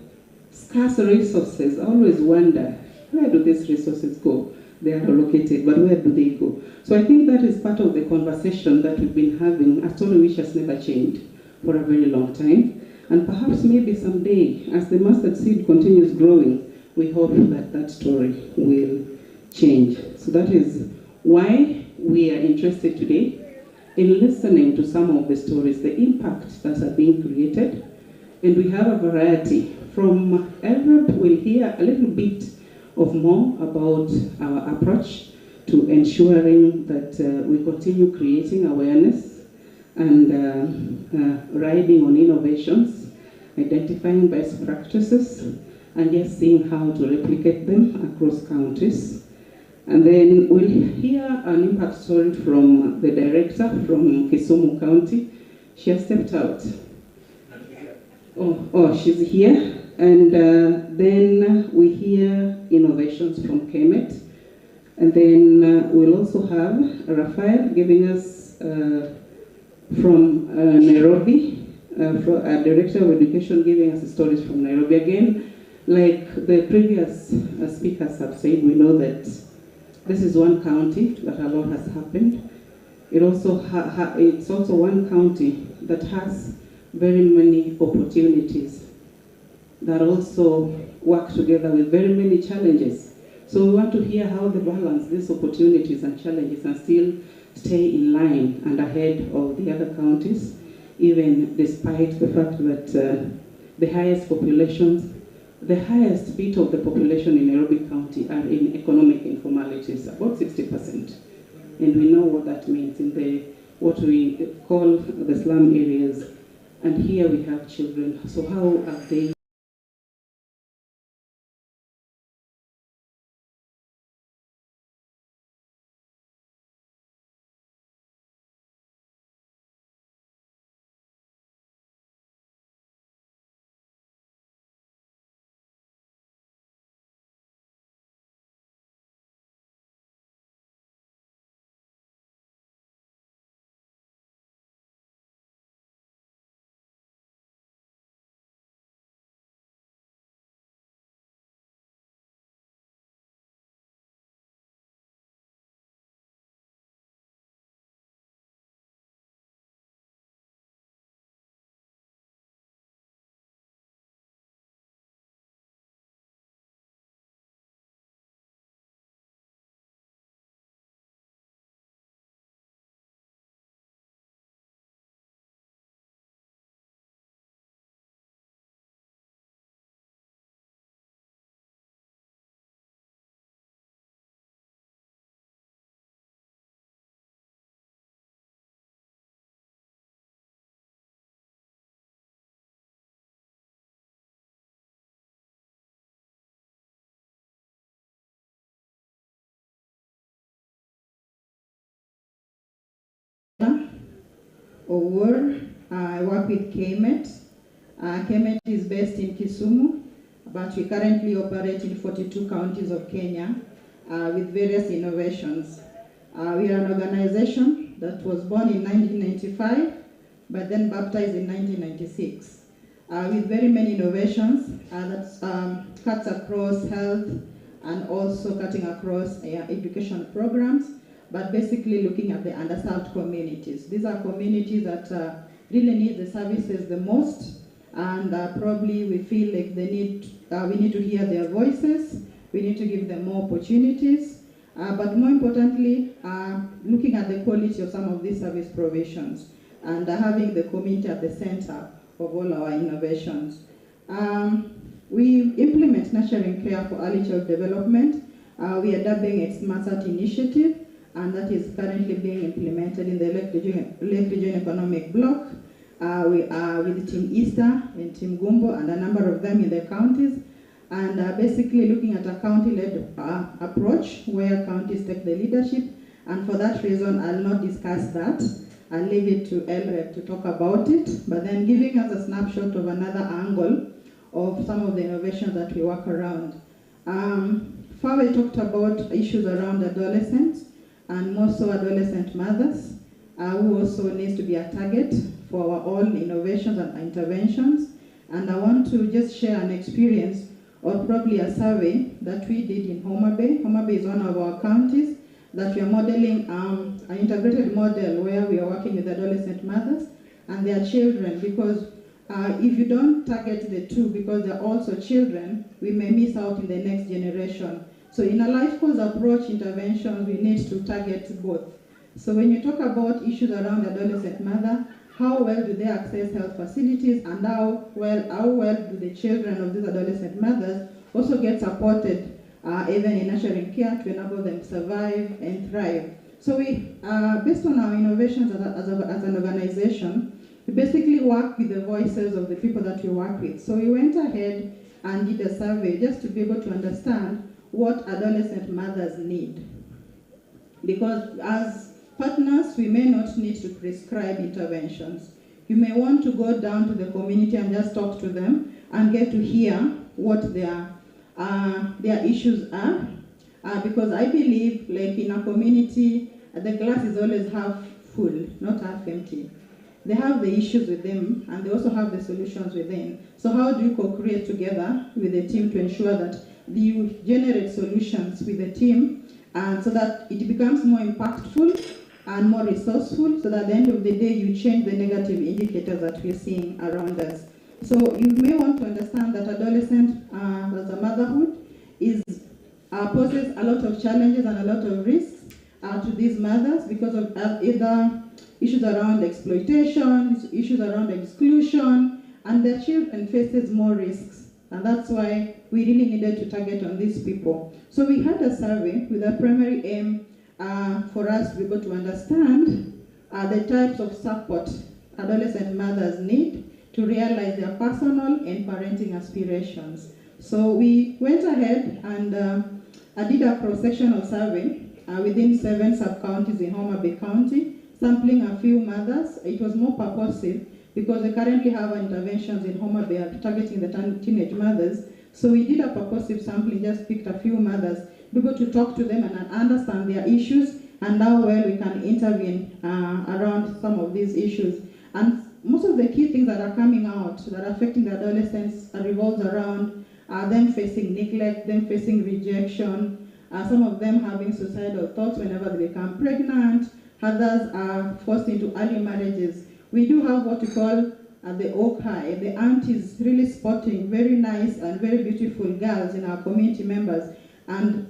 scarce resources, I always wonder, where do these resources go? They are allocated, but where do they go? So I think that is part of the conversation that we've been having, a story which has never changed for a very long time. And perhaps maybe someday, as the mustard seed continues growing, we hope that that story will change. So that is why we are interested today in listening to some of the stories, the impacts that are being created. And we have a variety. From Europe, we'll hear a little bit of more about our approach to ensuring that we continue creating awareness and riding on innovations, identifying best practices, and just seeing how to replicate them across counties. And then we'll hear an impact story from the director from Kisumu County. She has stepped out. Oh, she's here. And then we hear innovations from Kemet. And then we'll also have Raphael giving us from Nairobi, a director of education giving us stories from Nairobi. Again, like the previous speakers have said, we know that this is one county that a lot has happened. It also it's also one county that has very many opportunities that also work together with very many challenges. So we want to hear how they balance these opportunities and challenges and still stay in line and ahead of the other counties, even despite the fact that the highest populations, the highest bit of the population in Nairobi County are in economic informalities, about 60%. And we know what that means in the what we call the slum areas. And here we have children. So how are they? I work with Kemet. Kemet is based in Kisumu, but we currently operate in 42 counties of Kenya with various innovations. We are an organization that was born in 1995, but then baptized in 1996, with very many innovations that cuts across health and also cutting across education programs, but basically looking at the underserved communities. These are communities that really need the services the most, and probably we feel like they we need to hear their voices, we need to give them more opportunities, but more importantly, looking at the quality of some of these service provisions. and having the community at the center of all our innovations. We implement nurturing care for early child development. We are dubbing it SmartSat initiative, and that is currently being implemented in the Lake Region Economic Block. We are with Team Easter and Team Gumbo and a number of them in the counties, and basically looking at a county-led approach where counties take the leadership, and for that reason I'll not discuss that. I'll leave it to LREP to talk about it, but then giving us a snapshot of another angle of some of the innovations that we work around. Fawe talked about issues around adolescents, and more so adolescent mothers, who also needs to be a target for our own innovations and interventions. And I want to just share an experience or probably a survey that we did in Homa Bay. Homa Bay is one of our counties that we are modeling an integrated model where we are working with adolescent mothers and their children, because if you don't target the two, because they're also children, we may miss out in the next generation. So in a life course approach intervention, we need to target both. So when you talk about issues around adolescent mother, how well do they access health facilities, and how well do the children of these adolescent mothers also get supported even in nurturing care to enable them survive and thrive. So we, based on our innovations as an organization, we basically work with the voices of the people that we work with. So we went ahead and did a survey just to be able to understand what adolescent mothers need. Because as partners, we may not need to prescribe interventions. You may want to go down to the community and just talk to them and get to hear what their issues are. Because I believe, like in a community, the glass is always half full, not half empty. They have the issues with them, and they also have the solutions within. So how do you co-create together with the team to ensure that you generate solutions with the team, and so that it becomes more impactful and more resourceful, so that at the end of the day you change the negative indicators that we're seeing around us. So you may want to understand that adolescent as a motherhood poses a lot of challenges and a lot of risks to these mothers because of either issues around exploitation, issues around exclusion, and their children faces more risks. And that's why we really needed to target on these people. So we had a survey with a primary aim for us to be able to understand the types of support adolescent mothers need to realize their personal and parenting aspirations. So we went ahead and did a cross-sectional survey within 7 sub-counties in Homa Bay County, sampling a few mothers. It was more purposive because we currently have interventions in Homa Bay targeting the teenage mothers. So we did a purposive sampling, just picked a few mothers, be able to talk to them and understand their issues and how well we can intervene around some of these issues. And most of the key things that are coming out that are affecting the adolescents revolves around them facing neglect, them facing rejection, some of them having suicidal thoughts whenever they become pregnant, others are forced into early marriages. We do have what we call the Oak High, the aunties really spotting very nice and very beautiful girls in our community members and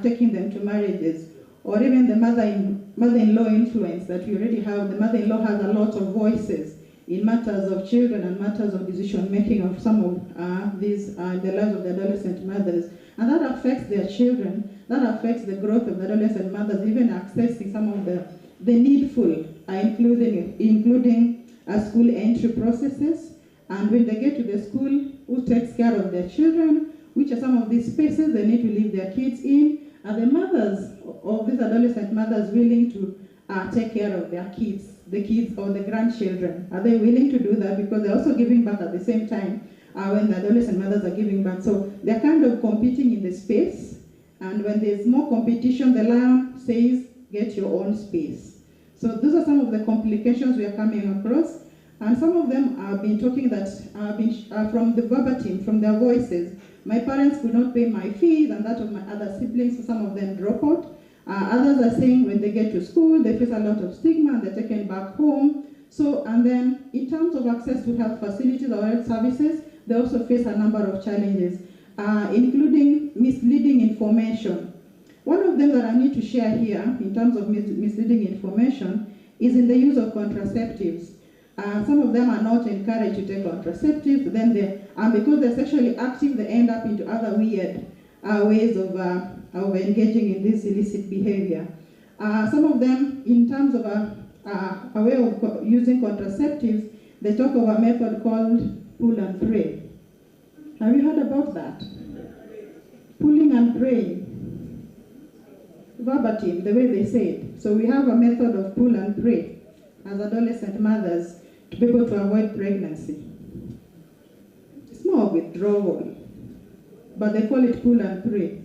taking them to marriages. Or even the mother-in-law influence that we already have. The mother-in-law has a lot of voices in matters of children and matters of decision-making of some of these in the lives of the adolescent mothers. And that affects their children, that affects the growth of the adolescent mothers, even accessing some of the needful, including school entry processes. And when they get to the school, who takes care of their children, which are some of these spaces they need to leave their kids in. Are the mothers of these adolescent mothers willing to take care of their kids, the kids or the grandchildren? Are they willing to do that? Because they're also giving birth at the same time when the adolescent mothers are giving birth. So they're kind of competing in the space. And when there's more competition, the lion says, get your own space. So those are some of the complications we are coming across. And some of them have been talking that from the verbatim, from their voices. My parents could not pay my fees and that of my other siblings, so some of them drop out. Others are saying when they get to school, they face a lot of stigma and they're taken back home. So, and then in terms of access to health facilities or health services, they also face a number of challenges, including misleading information. One of them that I need to share here in terms of misleading information is in the use of contraceptives. Some of them are not encouraged to take contraceptives, then because they're sexually active, they end up into other weird ways of engaging in this illicit behavior. Some of them, in terms of a way of using contraceptives, they talk of a method called pull and pray. Have you heard about that? Pulling and praying. Verbatim, the way they say it. So we have a method of pull and pray as adolescent mothers to be able to avoid pregnancy. It's more of withdrawal, but they call it pull and pray.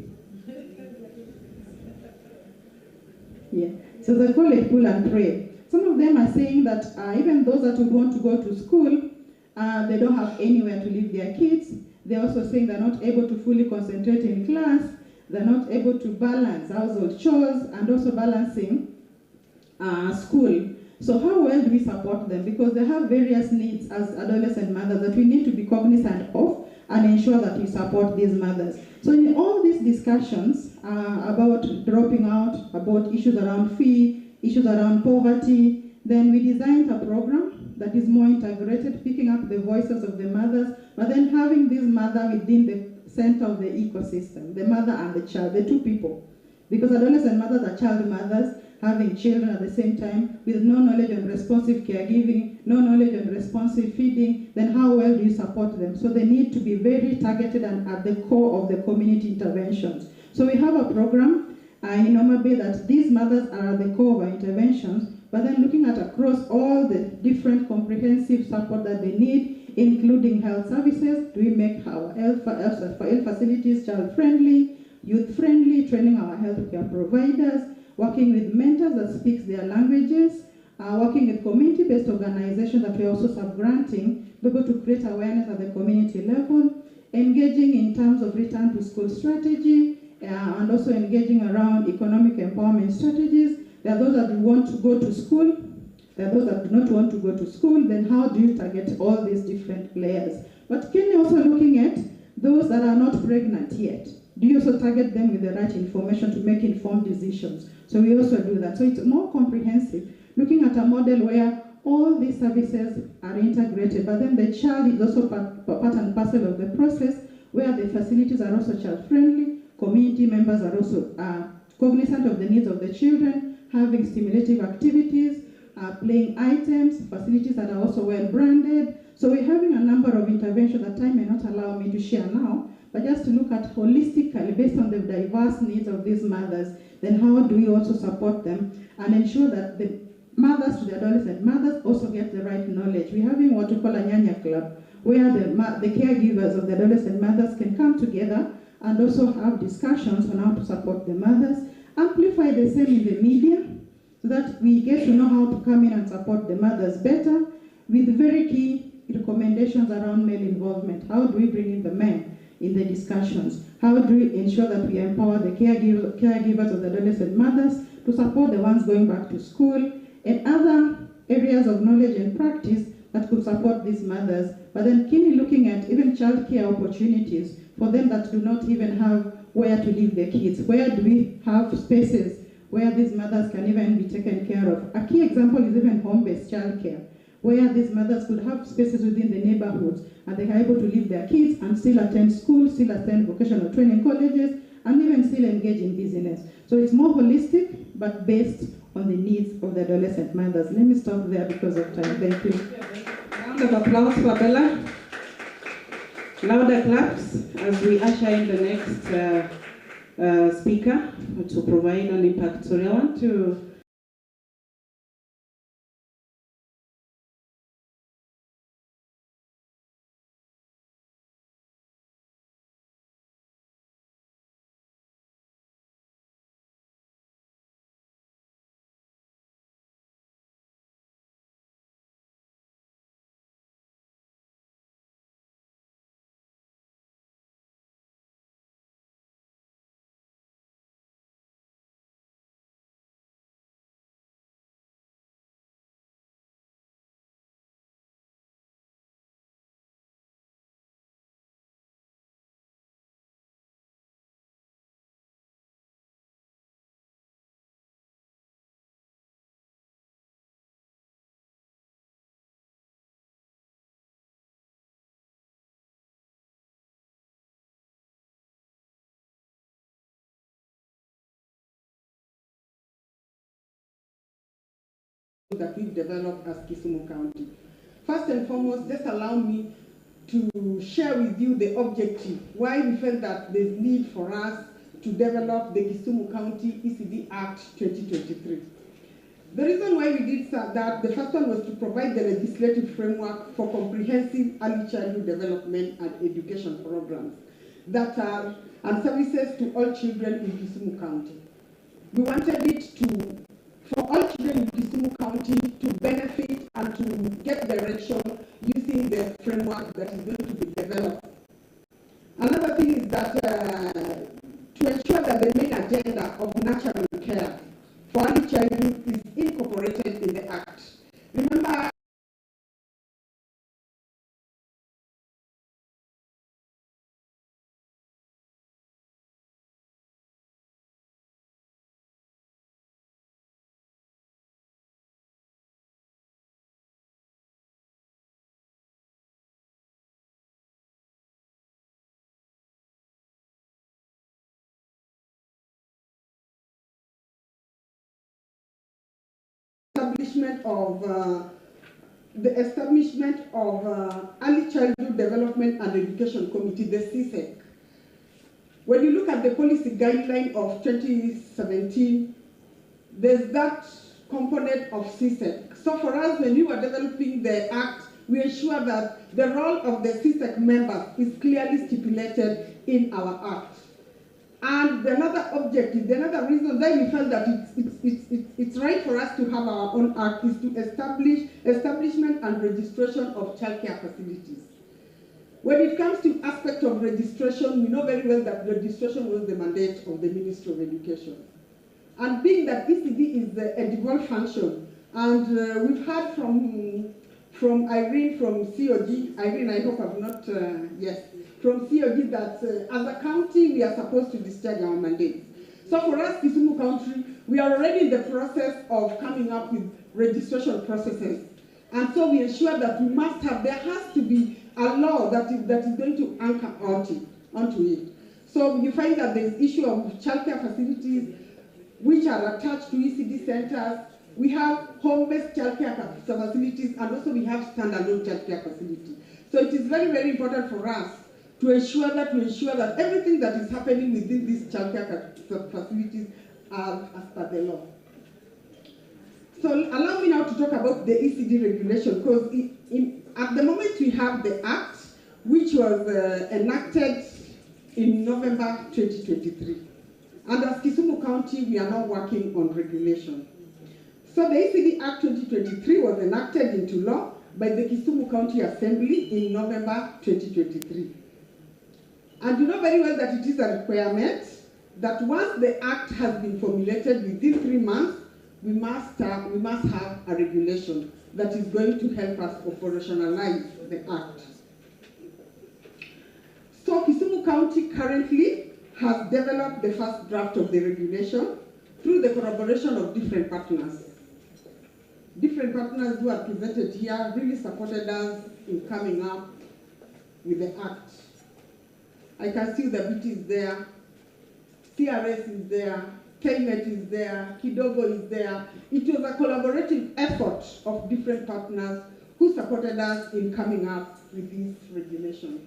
Yeah, so they call it pull and pray. Some of them are saying that even those that would want to go to school, they don't have anywhere to leave their kids. They're also saying they're not able to fully concentrate in class. They're not able to balance household chores and also balancing school. So how well do we support them? Because they have various needs as adolescent mothers that we need to be cognizant of and ensure that we support these mothers. So in all these discussions about dropping out, about issues around fee, issues around poverty, then we designed a program that is more integrated, picking up the voices of the mothers, but then having this mother within the center of the ecosystem, the mother and the child, the two people. Because adolescent mothers are child mothers, having children at the same time, with no knowledge on responsive caregiving, no knowledge on responsive feeding, then how well do you support them? So they need to be very targeted and at the core of the community interventions. So we have a program in Homa Bay that these mothers are at the core of our interventions, but then looking at across all the different comprehensive support that they need, including health services. Do we make our health facilities child-friendly, youth-friendly, training our healthcare providers, working with mentors that speak their languages, working with community-based organizations that we're also sub-granting, be able to create awareness at the community level, engaging in terms of return to school strategy, and also engaging around economic empowerment strategies. There are those that want to go to school, there are those that do not want to go to school, then how do you target all these different players? But can you also looking at those that are not pregnant yet? Do you also target them with the right information to make informed decisions? So we also do that. So it's more comprehensive, looking at a model where all these services are integrated, but then the child is also part and parcel of the process, where the facilities are also child-friendly, community members are also cognizant of the needs of the children, having stimulative activities, playing items, facilities that are also well-branded. So we're having a number of interventions that time may not allow me to share now, but just to look at holistically, based on the diverse needs of these mothers, then how do we also support them and ensure that the mothers to the adolescent mothers also get the right knowledge. We're having what we call a Nyanya Club, where the caregivers of the adolescent mothers can come together and also have discussions on how to support the mothers, amplify the same in the media, so that we get to know how to come in and support the mothers better, with very key recommendations around male involvement. How do we bring in the men in the discussions? How do we ensure that we empower the caregivers of the adolescent mothers to support the ones going back to school, and other areas of knowledge and practice that could support these mothers, but then keenly looking at even childcare opportunities for them that do not even have where to leave their kids. Where do we have spaces where these mothers can even be taken care of? A key example is even home-based childcare, where these mothers could have spaces within the neighborhoods and they are able to leave their kids and still attend school, still attend vocational training colleges, and even still engage in business. So it's more holistic, but based on the needs of the adolescent mothers. Let me stop there because of time. Thank you. Round of applause for Bella. Louder claps as we usher in the next speaker to provide an impact. So I want to that we've developed as Kisumu County. First and foremost, just allow me to share with you the objective, why we felt that there's need for us to develop the Kisumu County ECD Act 2023. The reason why we did that, the first one was to provide the legislative framework for comprehensive early childhood development and education programs that are and services to all children in Kisumu County. We wanted it for all children in Kisumu County to benefit and to get direction using the framework that is going to be developed. Another thing is that to ensure that the main agenda of natural care for early childhood is incorporated in the Act. Remember, the establishment of Early Childhood Development and Education Committee, the CSEC. When you look at the policy guideline of 2017, there's that component of CSEC. So for us, when we were developing the Act, we ensure that the role of the CSEC members is clearly stipulated in our Act. And another objective, another reason why we felt that it's right for us to have our own act is to establishment and registration of childcare facilities. When it comes to aspect of registration, we know very well that registration was the mandate of the Ministry of Education. And being that ECD is a dual function, and we've heard from Irene from COG, Irene, I hope I've not, yes, from COG that as a county, we are supposed to discharge our mandate. So for us, Kisumu County, we are already in the process of coming up with registration processes. And so we ensure that we must have, there has to be a law that is going to anchor onto it. So you find that there is issue of childcare facilities which are attached to ECD centers. We have home-based childcare facilities, and also we have standalone childcare facilities. So it is very, very important for us to ensure that everything that is happening within these childcare facilities are as per the law. So allow me now to talk about the ECD regulation, because at the moment we have the Act, which was enacted in November 2023. And as Kisumu County, we are now working on regulation. So the ECD Act 2023 was enacted into law by the Kisumu County Assembly in November 2023. And you know very well that it is a requirement that once the Act has been formulated within 3 months, we must have a regulation that is going to help us operationalize the Act. So Kisumu County currently has developed the first draft of the regulation through the collaboration of different partners. Different partners who are presented here really supported us in coming up with the Act. I can see the BT is there, CRS is there, KMET is there, Kidogo is there. It was a collaborative effort of different partners who supported us in coming up with this regulation.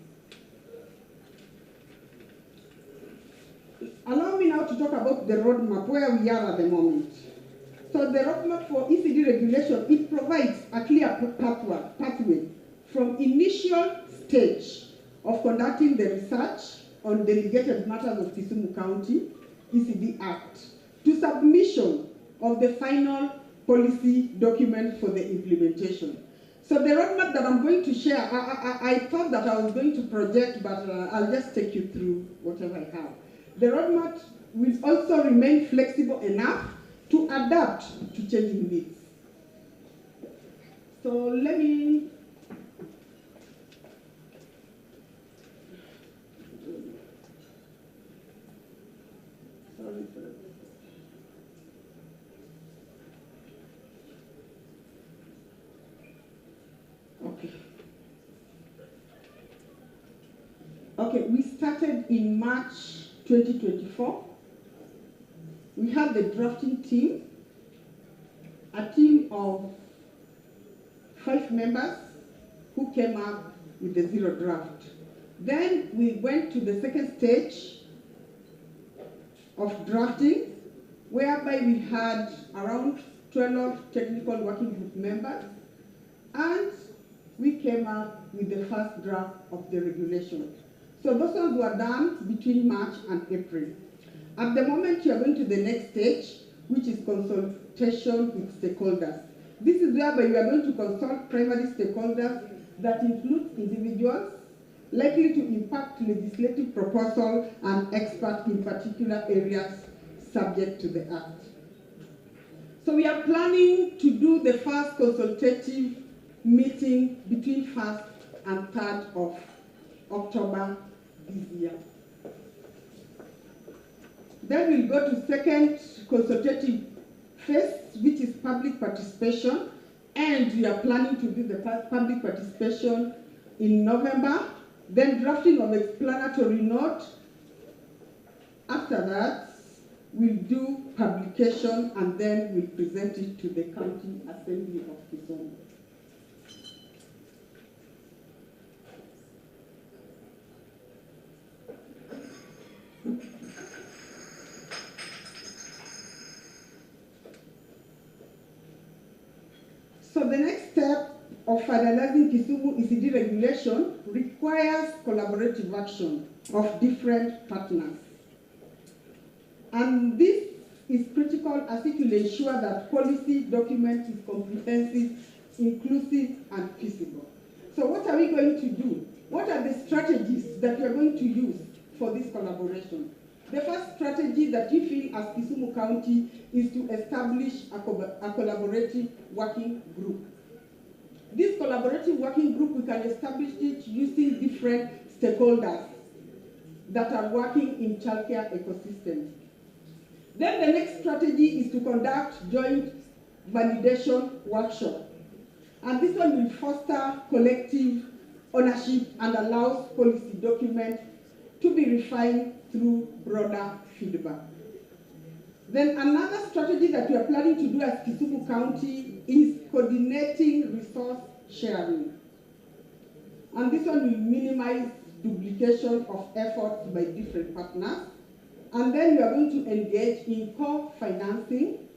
Allow me now to talk about the roadmap, where we are at the moment. So the roadmap for ECD regulation, it provides a clear pathway from initial stage of conducting the research on delegated matters of Kisumu County ECD Act to submission of the final policy document for the implementation. So the roadmap that I'm going to share, I thought that I was going to project, but I'll just take you through whatever I have. The roadmap will also remain flexible enough to adapt to changing needs. So let me Okay, we started in March 2024. We had the drafting team, a team of 5 members who came up with the zero draft. Then we went to the second stage of drafting, whereby we had around 12 technical working group members, and we came up with the first draft of the regulation. So those ones were done between March and April. At the moment, you are going to the next stage, which is consultation with stakeholders. This is whereby you are going to consult primary stakeholders that includes individuals likely to impact legislative proposal and experts in particular areas subject to the Act. So we are planning to do the first consultative meeting between 1st and 3rd of October this year. Then we'll go to second consultative phase, which is public participation, and we are planning to do the public participation in November, then drafting of explanatory note. After that, we'll do publication, and then we'll present it to the County Assembly of Kisumu. So the next step of finalizing Kisumu ECD regulation requires collaborative action of different partners. And this is critical as it will ensure that policy document is comprehensive, inclusive, and feasible. So what are we going to do? What are the strategies that we are going to use for this collaboration? The first strategy that we feel as Kisumu County is to establish a collaborative working group. This collaborative working group, we can establish it using different stakeholders that are working in childcare ecosystems. Then the next strategy is to conduct joint validation workshop. And this one will foster collective ownership and allows policy documents to be refined through broader feedback. Then another strategy that we are planning to do as Kisumu County is coordinating resource sharing. And this one will minimize duplication of efforts by different partners. And then we are going to engage in co-financing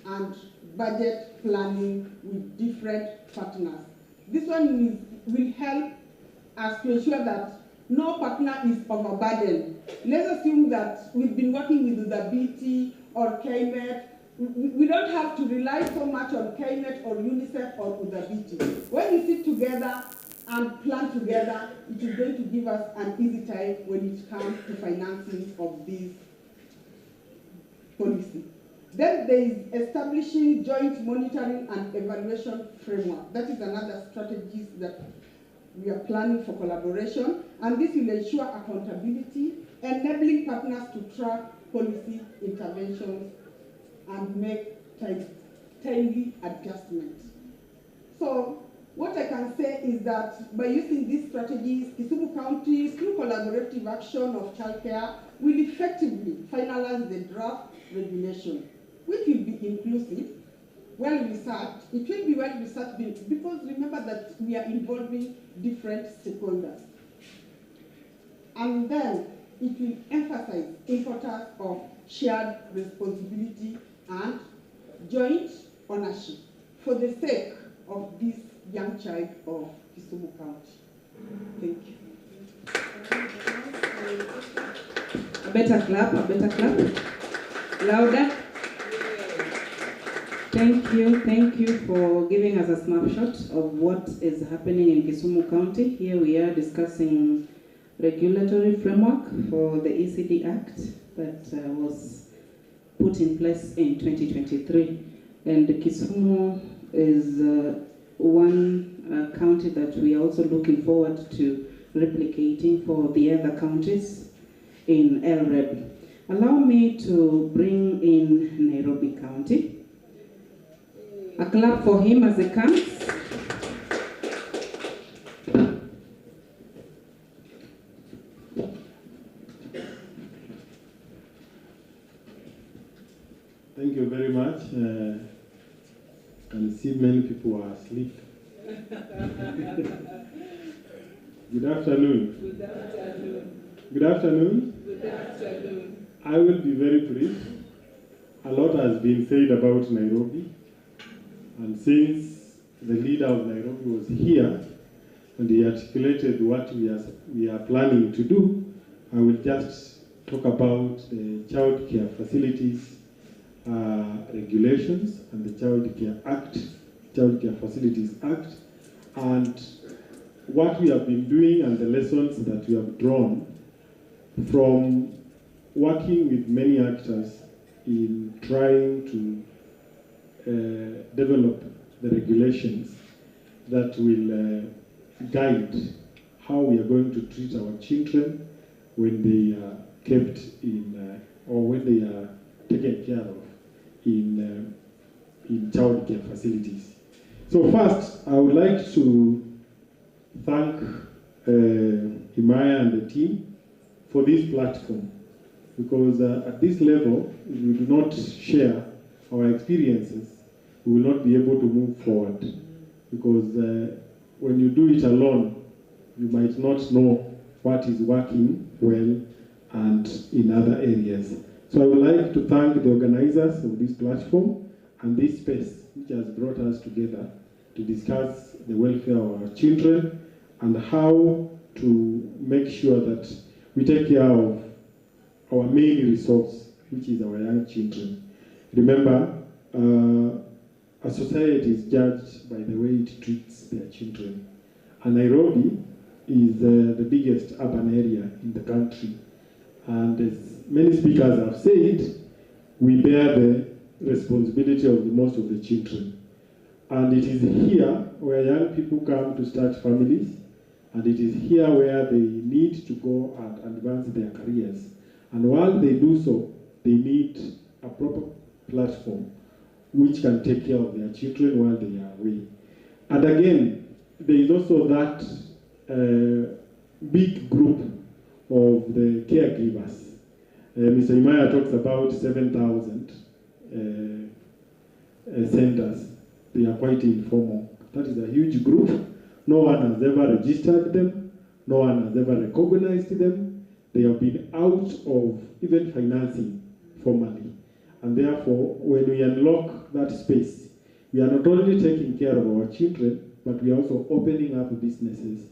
and budget planning with different partners. This one will help us to ensure that no partner is overburdened. Let's assume that we've been working with the BT or KMET. We don't have to rely so much on KMET or UNICEF or UDABT. When we sit together and plan together, it is going to give us an easy time when it comes to financing of this policy. Then there is establishing joint monitoring and evaluation framework. That is another strategy that we are planning for collaboration, and this will ensure accountability, enabling partners to track policy interventions and make timely adjustments. So what I can say is that by using these strategies, Kisumu County, through collaborative action of childcare, will effectively finalize the draft regulation, which will be inclusive, well-researched. It will be well-researched because remember that we are involving different stakeholders. And then it will emphasize importance of shared responsibility and joint ownership for the sake of this young child of Kisumu County. Thank you. A better clap, a better clap. Louder. Thank you for giving us a snapshot of what is happening in Kisumu County. Here we are discussing regulatory framework for the ECD Act that was put in place in 2023. And Kisumu is one county that we are also looking forward to replicating for the other counties in LREB. Allow me to bring in Nairobi County. A clap for him as he comes. Thank you very much. and see many people are asleep. Good afternoon. Good afternoon. Good afternoon. Good afternoon. I will be very brief. A lot has been said about Nairobi, and since the leader of Nairobi was here and he articulated what we are planning to do, I will just talk about the childcare facilities regulations and the Childcare Facilities Act, and what we have been doing and the lessons that we have drawn from working with many actors in trying to develop the regulations that will guide how we are going to treat our children when they are kept in, or when they are taken care of in childcare facilities. So first, I would like to thank Imaya and the team for this platform, because at this level, if we do not share our experiences, we will not be able to move forward. Because when you do it alone, you might not know what is working well and in other areas. So I would like to thank the organizers of this platform and this space which has brought us together to discuss the welfare of our children and how to make sure that we take care of our main resource, which is our young children. Remember, a society is judged by the way it treats their children. And Nairobi is the biggest urban area in the country. And as many speakers have said, we bear the responsibility of most of the children. And it is here where young people come to start families, and it is here where they need to go and advance their careers. And while they do so, they need a proper platform which can take care of their children while they are away. And again, there is also that big group of the caregivers. Mr. Imaya talks about 7,000 centers. They are quite informal. That is a huge group. No one has ever registered them. No one has ever recognized them. They have been out of even financing formally. And therefore, when we unlock that space, we are not only taking care of our children, but we are also opening up businesses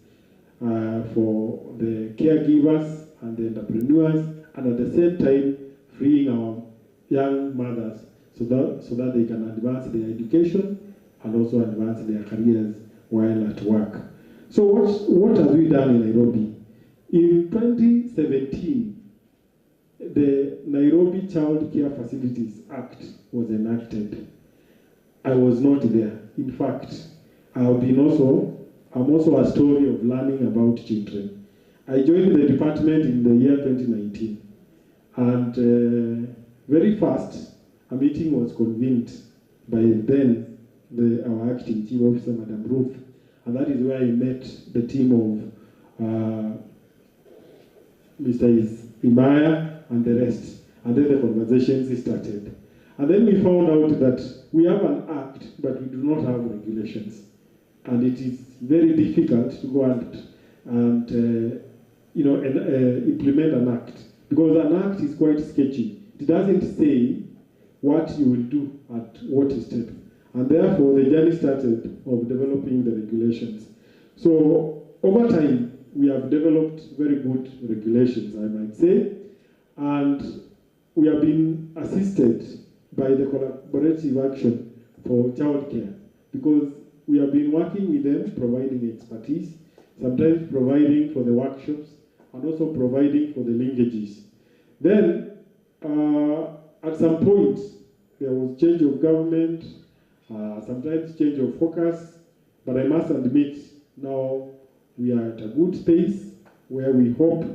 for the caregivers and the entrepreneurs, and at the same time, freeing our young mothers so that they can advance their education and also advance their careers while at work. So what have we done in Nairobi? In 2017, the Nairobi Childcare Facilities Act was enacted. I was not there. In fact, I'm also a story of learning about children. I joined the department in the year 2019, and very fast, a meeting was convened by then our acting chief officer, Madam Ruth, and that is where I met the team of Mr. Imaya and the rest, and then the conversations started. And then we found out that we have an act, but we do not have regulations. And it is very difficult to go and implement an act, because an act is quite sketchy. It doesn't say what you will do at what step. And therefore, the journey started of developing the regulations. So over time, we have developed very good regulations, I might say, and we have been assisted by the collaborative action for childcare, because we have been working with them, providing expertise, sometimes providing for the workshops, and also providing for the linkages. Then, at some point, there was change of government, sometimes change of focus, but I must admit, now we are at a good space where we hope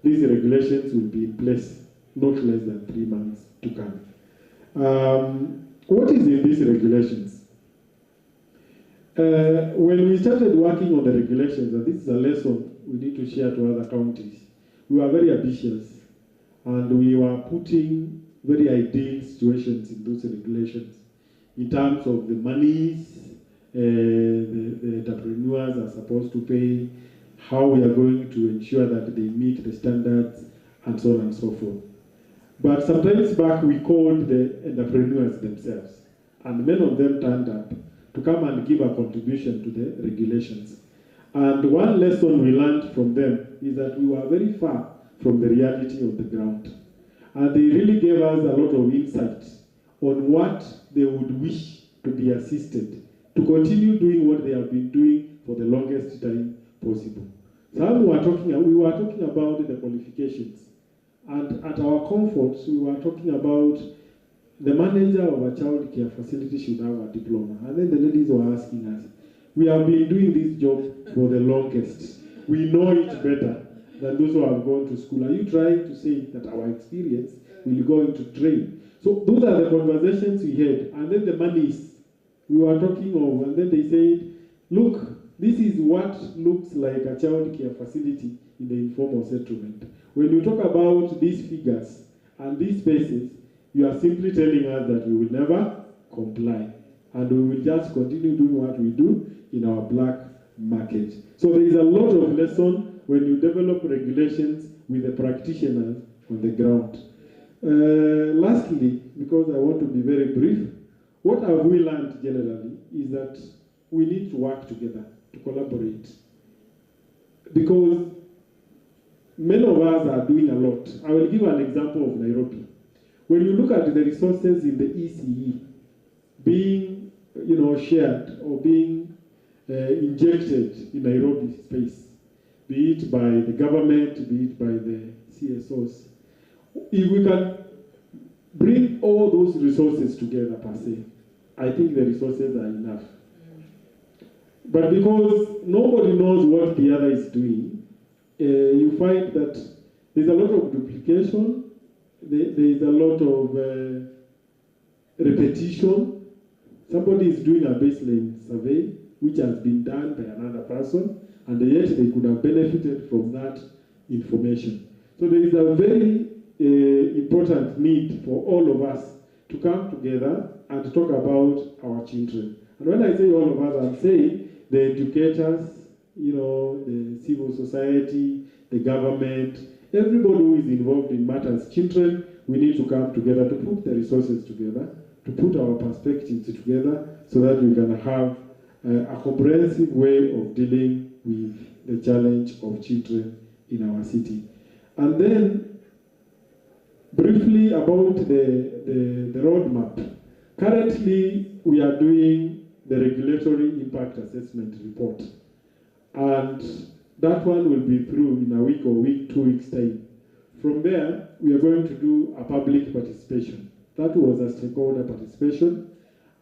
these regulations will be in place not less than 3 months to come. What is in these regulations? When we started working on the regulations, and this is a lesson we need to share to other counties, we were very ambitious, and we were putting very ideal situations in those regulations. in terms of the monies the entrepreneurs are supposed to pay, how we are going to ensure that they meet the standards, and so on and so forth. But sometimes back we called the entrepreneurs themselves, and many of them turned up to come and give a contribution to the regulations. And one lesson we learned from them is that we were very far from the reality of the ground. And they really gave us a lot of insight on what they would wish to be assisted to continue doing what they have been doing for the longest time possible. Some we were talking about the qualifications. And at our conference, we were talking about the manager of a child care facility should have a diploma. And then the ladies were asking us, we have been doing this job for the longest. We know it better than those who have gone to school. Are you trying to say that our experience will go into train? So those are the conversations we had. And then the monies we were talking of, and then they said, look, this is what looks like a child care facility in the informal settlement. When you talk about these figures and these spaces, you are simply telling us that we will never comply. And we will just continue doing what we do in our black market. So there is a lot of lesson when you develop regulations with the practitioners on the ground. Lastly, because I want to be very brief, what have we learned generally is that we need to work together, to collaborate. Because many of us are doing a lot. I will give an example of Nairobi. When you look at the resources in the ECE being, shared or being injected in Nairobi space, be it by the government, be it by the CSOs, if we can bring all those resources together per se, I think the resources are enough. But because nobody knows what the other is doing, you find that there's a lot of duplication, there's a lot of repetition. Somebody is doing a baseline survey, which has been done by another person, and yet they could have benefited from that information. So there is a very important need for all of us to come together and talk about our children. And when I say all of us, I'm saying the educators, the civil society, the government, everybody who is involved in matters children, we need to come together to put the resources together, to put our perspectives together so that we can have a comprehensive way of dealing with the challenge of children in our city. And then, briefly about the roadmap. Currently, we are doing the regulatory impact assessment report. And that one will be through in a week or 2 weeks' time. From there, we are going to do a public participation. That was a stakeholder participation.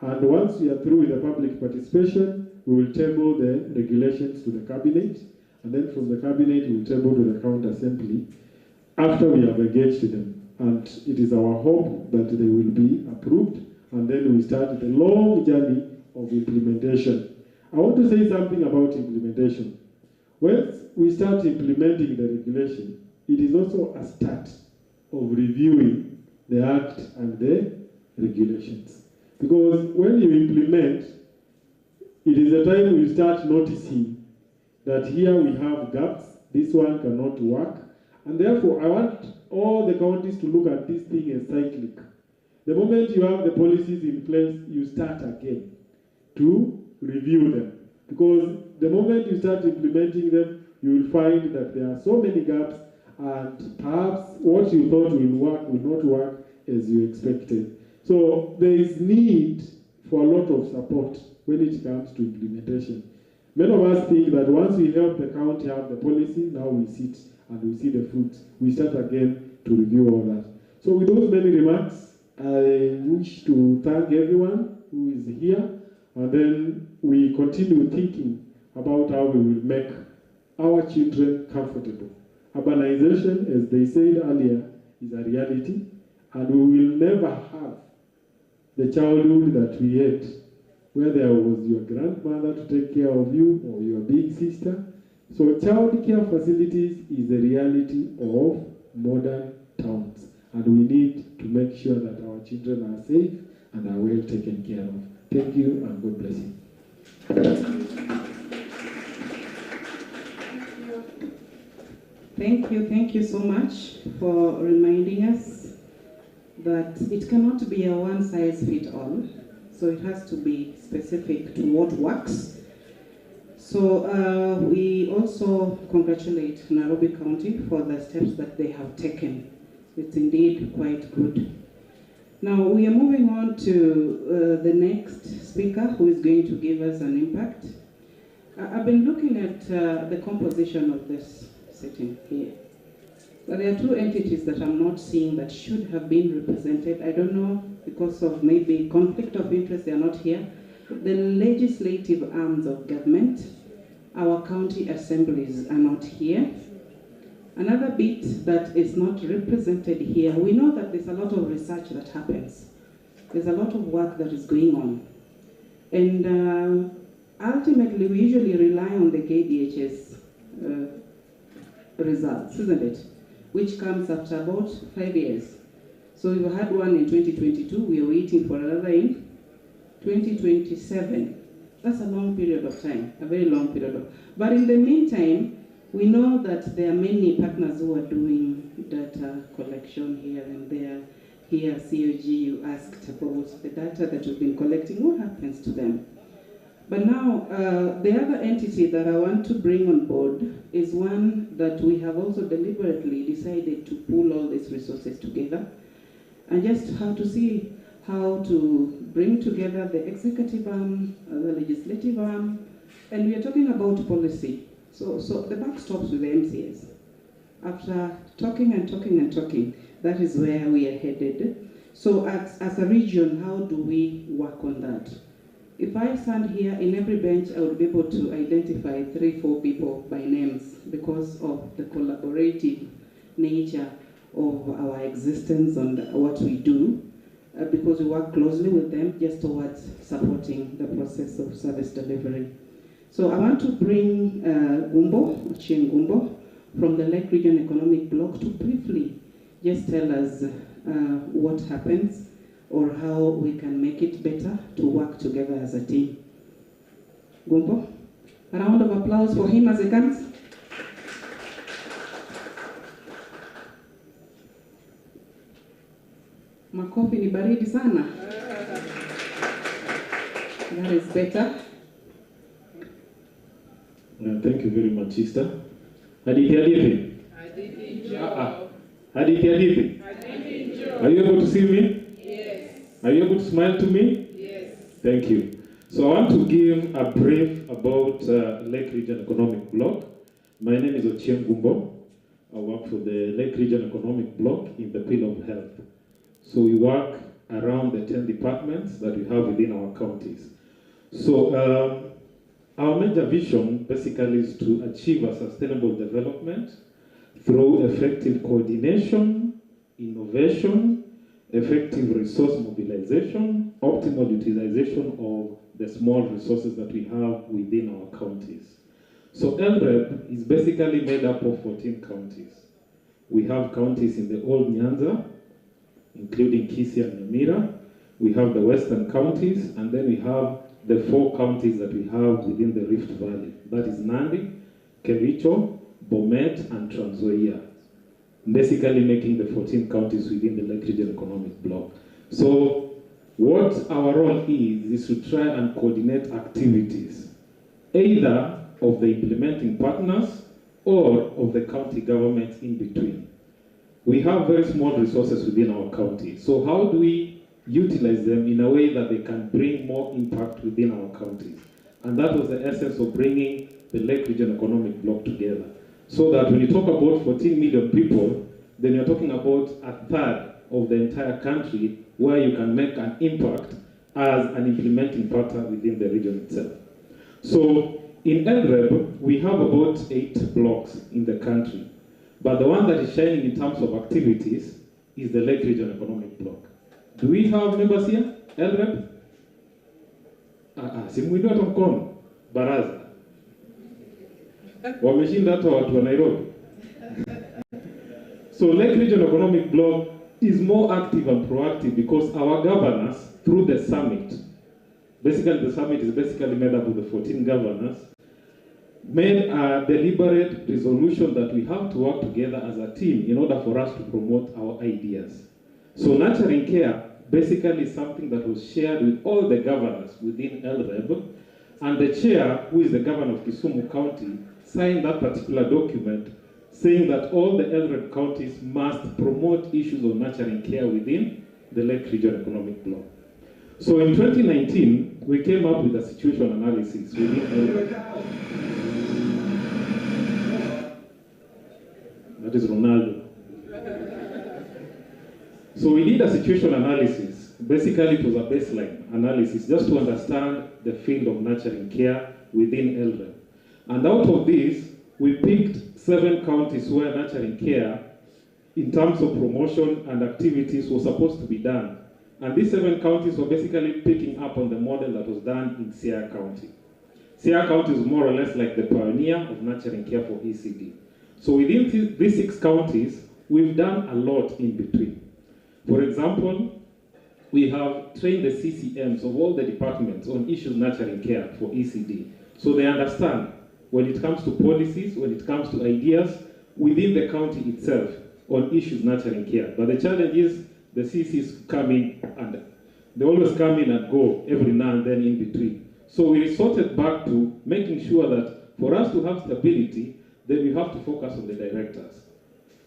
And once we are through with the public participation, we will table the regulations to the cabinet. And then from the cabinet, we will table to the county assembly after we have engaged them. And it is our hope that they will be approved. And then we start the long journey of implementation. I want to say something about implementation. When we start implementing the regulation, it is also a start of reviewing the act and the regulations. Because when you implement, it is the time you start noticing that here we have gaps, this one cannot work, and therefore I want all the counties to look at this thing as cyclic. The moment you have the policies in place, you start again to review them. Because the moment you start implementing them, you will find that there are so many gaps, and perhaps what you thought will work will not work as you expected. So there is need for a lot of support when it comes to implementation. Many of us think that once we help the county have the policy, now we sit and we see the fruits. We start again to review all that. So with those many remarks, I wish to thank everyone who is here, and then we continue thinking about how we will make our children comfortable. Urbanization, as they said earlier, is a reality, and we will never have the childhood that we had, where there was your grandmother to take care of you or your big sister. So child care facilities is the reality of modern towns, and we need to make sure that our children are safe and are well taken care of. Thank you and God bless you. Thank you so much for reminding us that it cannot be a one-size-fits-all. So it has to be specific to what works. So we also congratulate Nairobi County for the steps that they have taken. It's indeed quite good. Now we are moving on to the next speaker who is going to give us an impact. I've been looking at the composition of this sitting here. But there are two entities that I'm not seeing that should have been represented. I don't know, because of maybe conflict of interest, they are not here. The legislative arms of government, our county assemblies are not here. Another bit that is not represented here, we know that there's a lot of research that happens. There's a lot of work that is going on. And ultimately, we usually rely on the KDHS results, isn't it? Which comes after about 5 years. So we had one in 2022, we are waiting for another in 2027. That's a long period of time, a very long period of. But in the meantime, we know that there are many partners who are doing data collection here and there. Here, COG, you asked about the data that we've been collecting, what happens to them? But now, the other entity that I want to bring on board is one that we have also deliberately decided to pull all these resources together and just how to see how to bring together the executive arm, the legislative arm, and we are talking about policy. So the buck stops with the MCS. After talking and talking and talking, that is where we are headed. So as a region, how do we work on that? If I stand here in every bench, I would be able to identify 3-4 people by names because of the collaborative nature of our existence and what we do, because we work closely with them just towards supporting the process of service delivery. So I want to bring Ocheng Gumbo from the Lake Region Economic Bloc to briefly just tell us what happens or how we can make it better to work together as a team. Gumbo, a round of applause for him as he comes. Makofi ni baridi sana. That is better. Thank you very much, sister. Hadithi. Hadithi. Are you able to see me? Yes. Are you able to smile to me? Yes. Thank you. So I want to give a brief about Lake Region Economic Bloc. My name is Ocheng Gumbo. I work for the Lake Region Economic Bloc in the field of health. So we work around the 10 departments that we have within our counties. So our major vision basically is to achieve a sustainable development through effective coordination, innovation, effective resource mobilization, optimal utilization of the small resources that we have within our counties. So LREP is basically made up of 14 counties. We have counties in the Old Nyanza, including Kisii and Nyamira. We have the western counties, and then we have the 4 counties that we have within the Rift Valley. That is Nandi, Kericho, Bomet, and Trans Nzoia. Basically making the 14 counties within the Lake Region Economic Bloc. So what our role is to try and coordinate activities, either of the implementing partners or of the county governments in between. We have very small resources within our county. So how do we utilize them in a way that they can bring more impact within our counties? And that was the essence of bringing the Lake Region Economic Bloc together. So that when you talk about 14 million people, then you're talking about a third of the entire country where you can make an impact as an implementing partner within the region itself. So in LREP, we have about 8 blocks in the country. But the one that is shining in terms of activities is the Lake Region Economic Bloc. Do we have members here? LREP? Simuinua hata mkono. Baraza. Wameshinda hata watu wa Nairobi. So Lake Region Economic Bloc is more active and proactive because our governors, through the summit. Basically, the summit is basically made up of the 14 governors, made a deliberate resolution that we have to work together as a team in order for us to promote our ideas. So nurturing care basically is something that was shared with all the governors within LREB, and the chair, who is the governor of Kisumu County, signed that particular document saying that all the LREB counties must promote issues of nurturing care within the Lake Region Economic Bloc. So in 2019, we came up with a situation analysis within LREB. That is Ronaldo. So we did a situation analysis. Basically, it was a baseline analysis just to understand the field of nurturing care within LREB. And out of this, we picked 7 counties where nurturing care, in terms of promotion and activities, was supposed to be done. And these 7 counties were basically picking up on the model that was done in Siaya County. Siaya County is more or less like the pioneer of nurturing care for ECD. So within these 6 counties, we've done a lot in between. For example, we have trained the CCMs of all the departments on issues nurturing care for ECD. So they understand when it comes to policies, when it comes to ideas within the county itself on issues nurturing care. But the challenge is the CCs come in and they always come in and go every now and then in between. So we resorted back to making sure that for us to have stability, then we have to focus on the directors.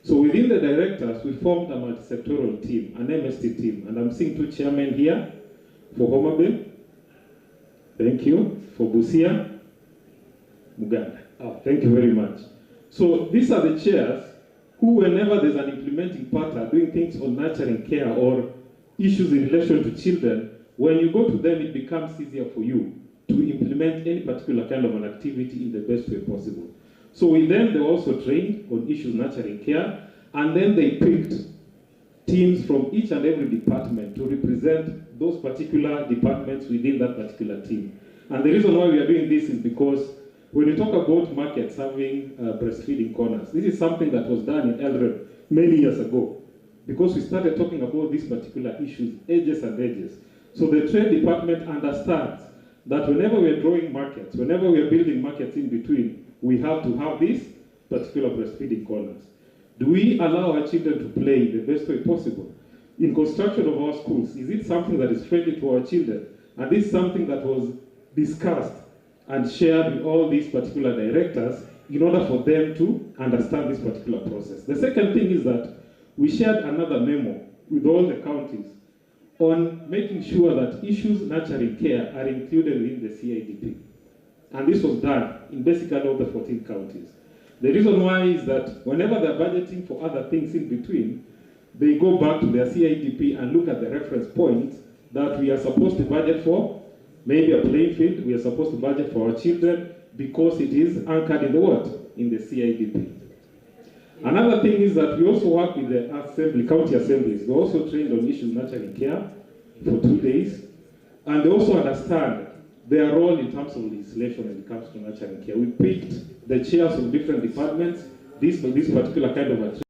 So within the directors, we formed a multi-sectoral team, an MST team, and I'm seeing 2 chairmen here for Homa Bay. Thank you. For Busia, Muganda. Oh, thank you very much. So these are the chairs who, whenever there's an implementing part, are doing things on nurturing care or issues in relation to children. When you go to them, it becomes easier for you to implement any particular kind of an activity in the best way possible. So with them, they also trained on issues nurturing care, and then they picked teams from each and every department to represent those particular departments within that particular team. And the reason why we are doing this is because when you talk about markets having breastfeeding corners, this is something that was done in LREB many years ago, because we started talking about these particular issues, ages and ages. So the trade department understands that whenever we are drawing markets, whenever we are building markets in between, we have to have these particular breastfeeding corners. Do we allow our children to play the best way possible? In construction of our schools, is it something that is friendly to our children? And this is something that was discussed and shared with all these particular directors in order for them to understand this particular process. The second thing is that we shared another memo with all the counties on making sure that issues nurturing care are included within the CIDP. And this was done in basically all the 14 counties. The reason why is that whenever they're budgeting for other things in between, they go back to their CIDP and look at the reference point that we are supposed to budget for, maybe a playing field, we are supposed to budget for our children because it is anchored in the what? In the CIDP. Another thing is that we also work with the assembly, county assemblies. They're also trained on issues nurturing care for 2 days. And they also understand their role in terms of legislation when it comes to nurturing care. We picked the chairs of different departments, this particular kind of a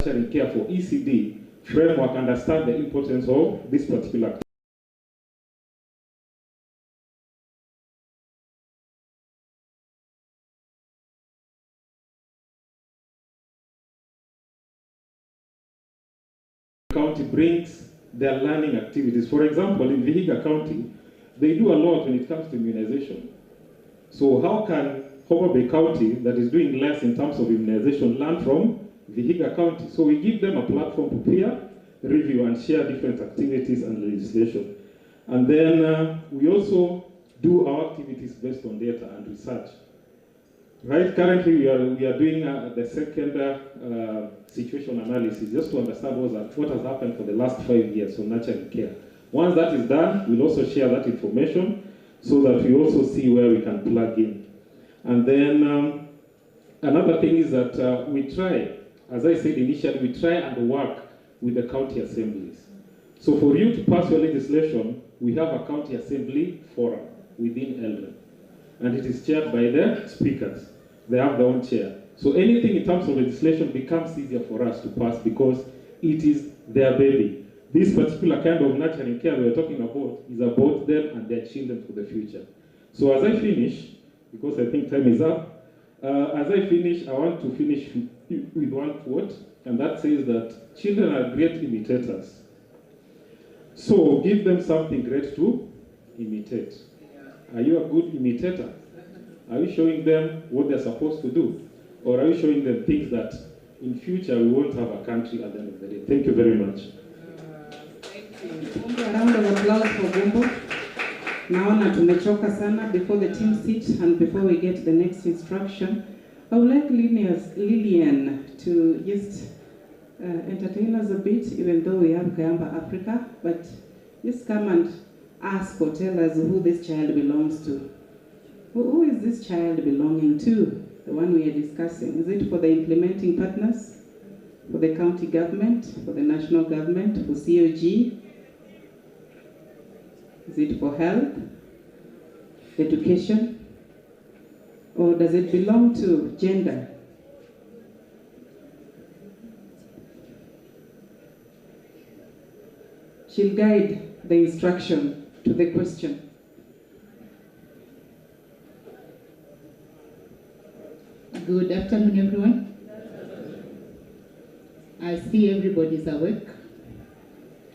nurturing care for ECD framework understand the importance of this particular activity. County brings their learning activities. For example, in Vihiga County, they do a lot when it comes to immunization. So how can Homa Bay County, that is doing less in terms of immunization, learn from Vihiga County? So we give them a platform to peer review and share different activities and legislation. And then we also do our activities based on data and research. Right, currently we are doing the second situation analysis just to understand what has happened for the last 5 years on nurturing care. Once that is done, we'll also share that information so that we also see where we can plug in. And then another thing is that we try, as I said initially, we try and work with the county assemblies. So for you to pass your legislation, we have a county assembly forum within ELRA. And it is chaired by the speakers. They have their own chair. So anything in terms of legislation becomes easier for us to pass because it is their baby. This particular kind of nurturing care we're talking about is about them and their children for the future. So as I finish, because I think time is up, as I finish, I want to finish with one quote, and that says that children are great imitators. So give them something great to imitate. Are you a good imitator? Are you showing them what they're supposed to do? Or are you showing them things that in future we won't have a country at the end of the day? Thank you very much. A round of applause for Gumbo. Naona tumechoka sana. Before the team sit and before we get the next instruction, I would like Lillian to just entertain us a bit, even though we have Kayamba Africa, but just come and ask or tell us who this child belongs to. Who is this child belonging to? The one we are discussing. Is it for the implementing partners? For the county government? For the national government? For COG? Is it for health? Education? Or does it belong to gender? She'll guide the instruction to the question. Good afternoon, everyone. I see everybody's awake.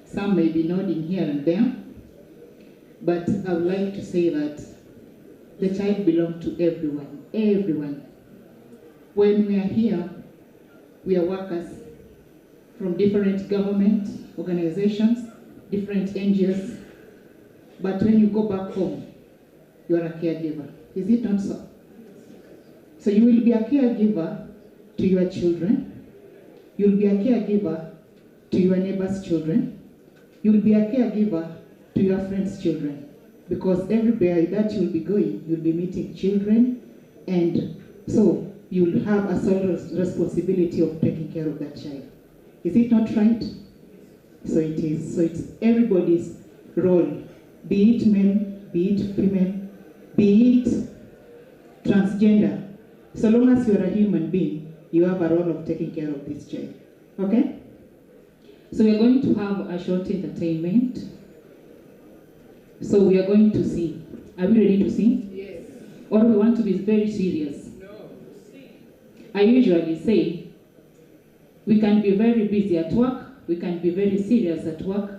Some may be nodding here and there, but I would like to say that the child belongs to everyone, everyone. When we are here, we are workers from different government organizations, different NGOs, but when you go back home, you are a caregiver. Is it not so? So you will be a caregiver to your children. You'll be a caregiver to your neighbor's children. You'll be a caregiver to your friend's children. Because everywhere that you'll be going, you'll be meeting children. And so you'll have a sole responsibility of taking care of that child. Is it not right? So it is. So it's everybody's role. Be it men, be it female, be it transgender. So long as you're a human being, you have a role of taking care of this child. Okay? So we're going to have a short entertainment. So we are going to sing. Are we ready to sing? Yes. Or we want to be very serious? No. I usually say, we can be very busy at work, we can be very serious at work,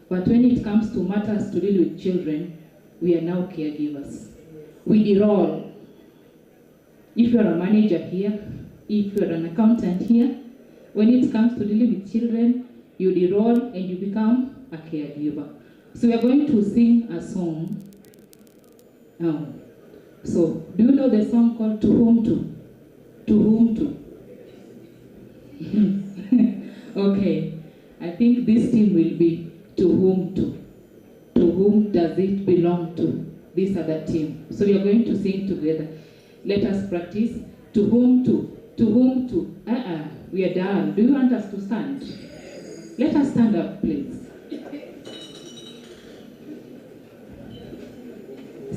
but when it comes to matters to deal with children, we are now caregivers. We de-roll. If you're a manager here, if you're an accountant here, when it comes to dealing with children, you de-roll and you become a caregiver. So we are going to sing a song. So, do you know the song called To Whom To? To Whom To? Okay, I think this team will be To Whom To. To whom does it belong to? This other team. So we are going to sing together. Let us practice. To whom to? To whom to? We are done. Do you want us to stand? Let us stand up, please.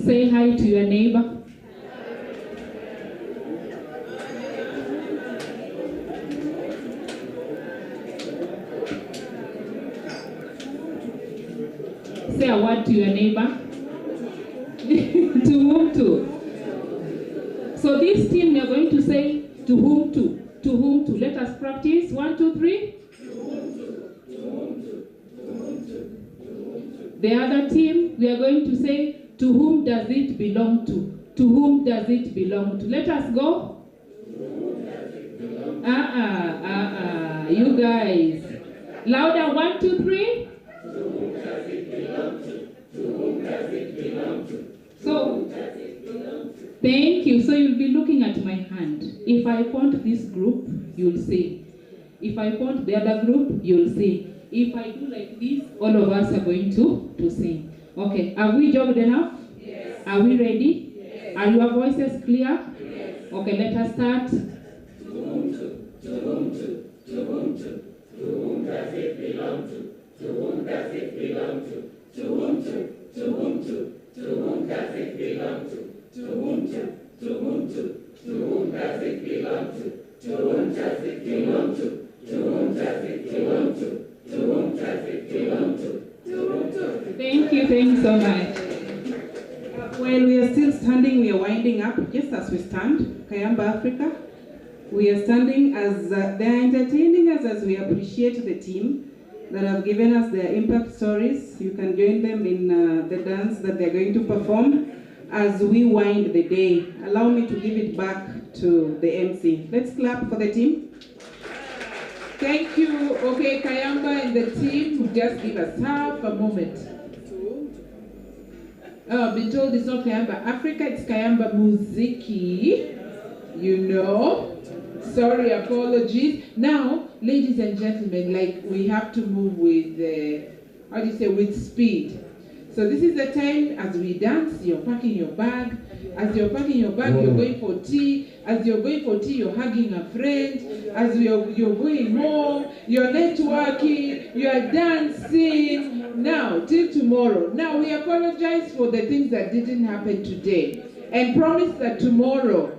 Say hi to your neighbor. Say a word to your neighbor. To whom to? So this team, we are going to say to whom to. To whom to. Let us practice. 1, 2, 3. The other team, we are going to say, to whom does it belong to? To whom does it belong to? Let us go. You guys. Louder, 1, 2, 3. To whom does it belong to? To whom does it belong to? So, thank you. So you'll be looking at my hand. If I point this group, you'll see. If I point the other group, you'll see. If I do like this, all of us are going to sing. Okay, have we jogged enough? Yes. Are we ready? Yes. Are your voices clear? Yes. Okay, let us start. To whom does it belong to? To whom does it belong to? To whom does it belong to? To whom does it belong to? To whom does it belong to? To whom does it belong to? To whom does it belong to? To whom does it belong to? Thank you so much. While we are still standing, we are winding up. Just as we stand, Kayamba Africa, we are standing as they are entertaining us as we appreciate the team that have given us their impact stories. You can join them in the dance that they're going to perform as we wind the day. Allow me to give it back to the MC. Let's clap for the team. Thank you. Okay, Kayamba and the team, just give us half a moment. Oh, I've been told it's not Kayamba Africa, it's Kayamba Muziki. You know. Sorry, apologies. Now, ladies and gentlemen, like we have to move with, with speed. So this is the time as we dance, you're packing your bag. As you're packing your bag, you're going for tea. As you're going for tea, you're hugging a friend. As you're going home, you're networking, you're dancing. Now, till tomorrow. Now, we apologize for the things that didn't happen today. And promise that tomorrow,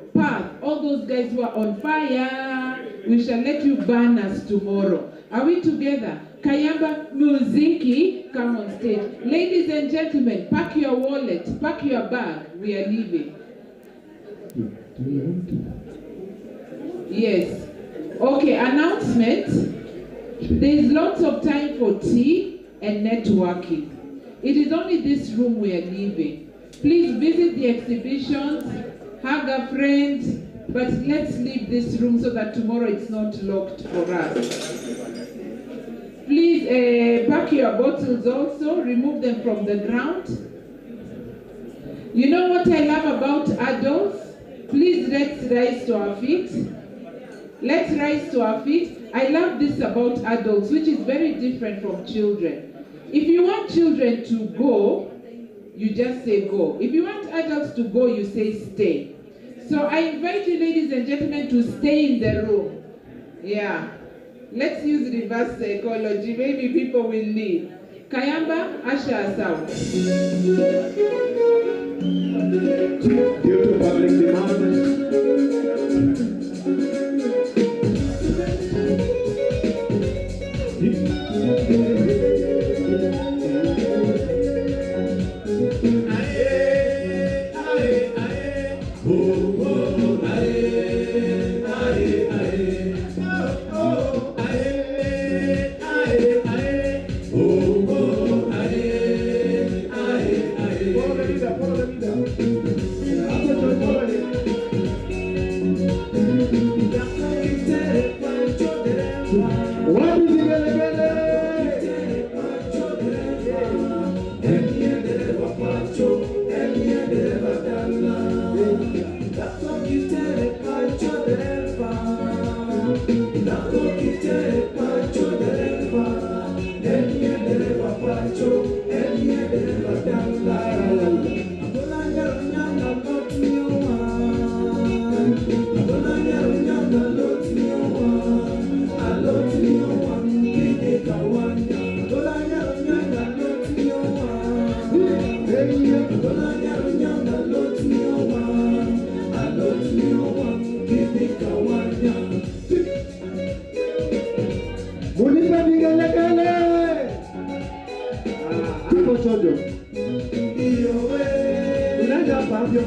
all those guys who are on fire, we shall let you burn us tomorrow. Are we together? Kayamba Muziki, come on stage. Ladies and gentlemen, pack your wallet, pack your bag. We are leaving. Yes. Okay, announcement. There is lots of time for tea and networking. It is only this room we are leaving. Please visit the exhibitions, hug a friend, but let's leave this room so that tomorrow it's not locked for us. Please pack your bottles also, remove them from the ground. You know what I love about adults? Please let's rise to our feet. Let's rise to our feet. I love this about adults, which is very different from children. If you want children to go, you just say go. If you want adults to go, you say stay. So I invite you, ladies and gentlemen, to stay in the room. Yeah. Let's use reverse psychology. Maybe people will leave. Kayamba, usher us out. Due to public demand, hapo Sojo. Unaenda pavyo.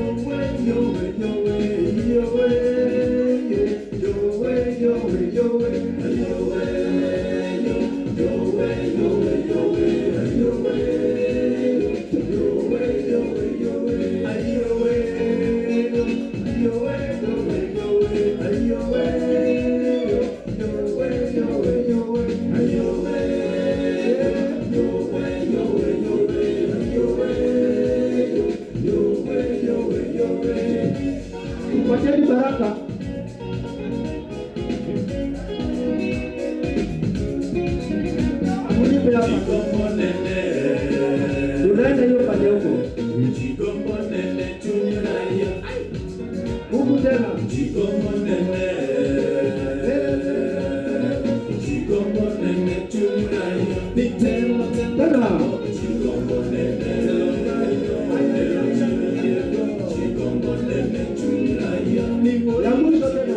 Wacheni baraka. Munipe hapa. Tunaenda hiyo pande huko. Huku tena. Tena. Ya mwisho tena.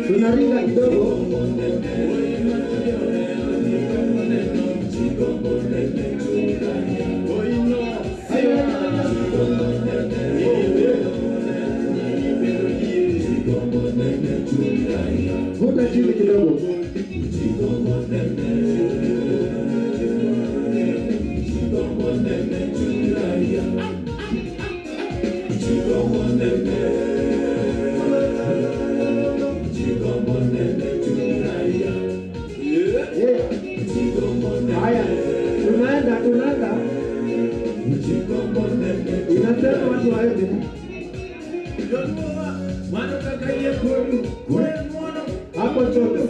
Tunaringa kidogo. Vuta chini kidogo. Haya, tunaenda. Inasema watu waende. Hapo Sojo.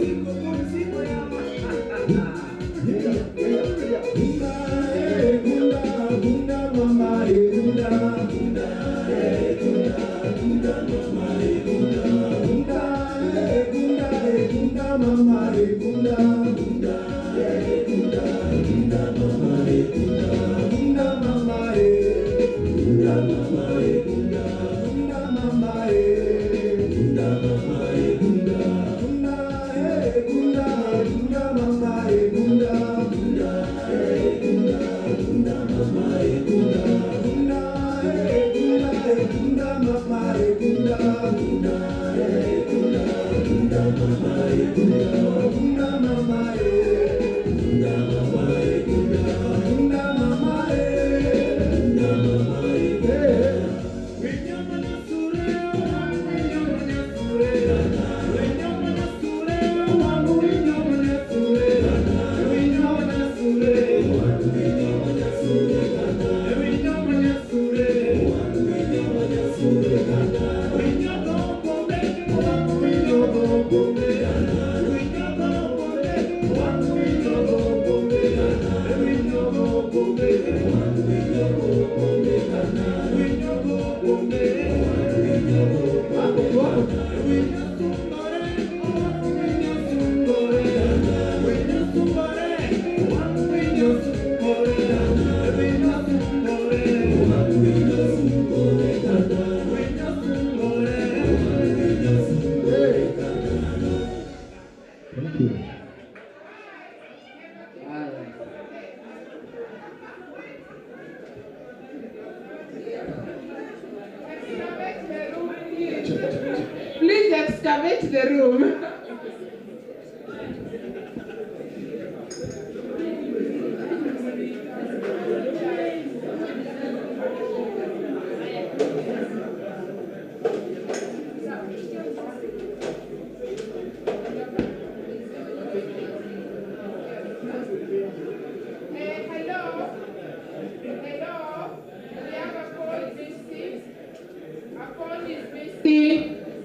Please excavate the room.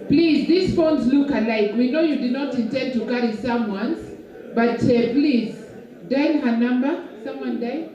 Please, these phones look alike. We know you did not intend to carry someone's, but please, dial her number. Someone dial.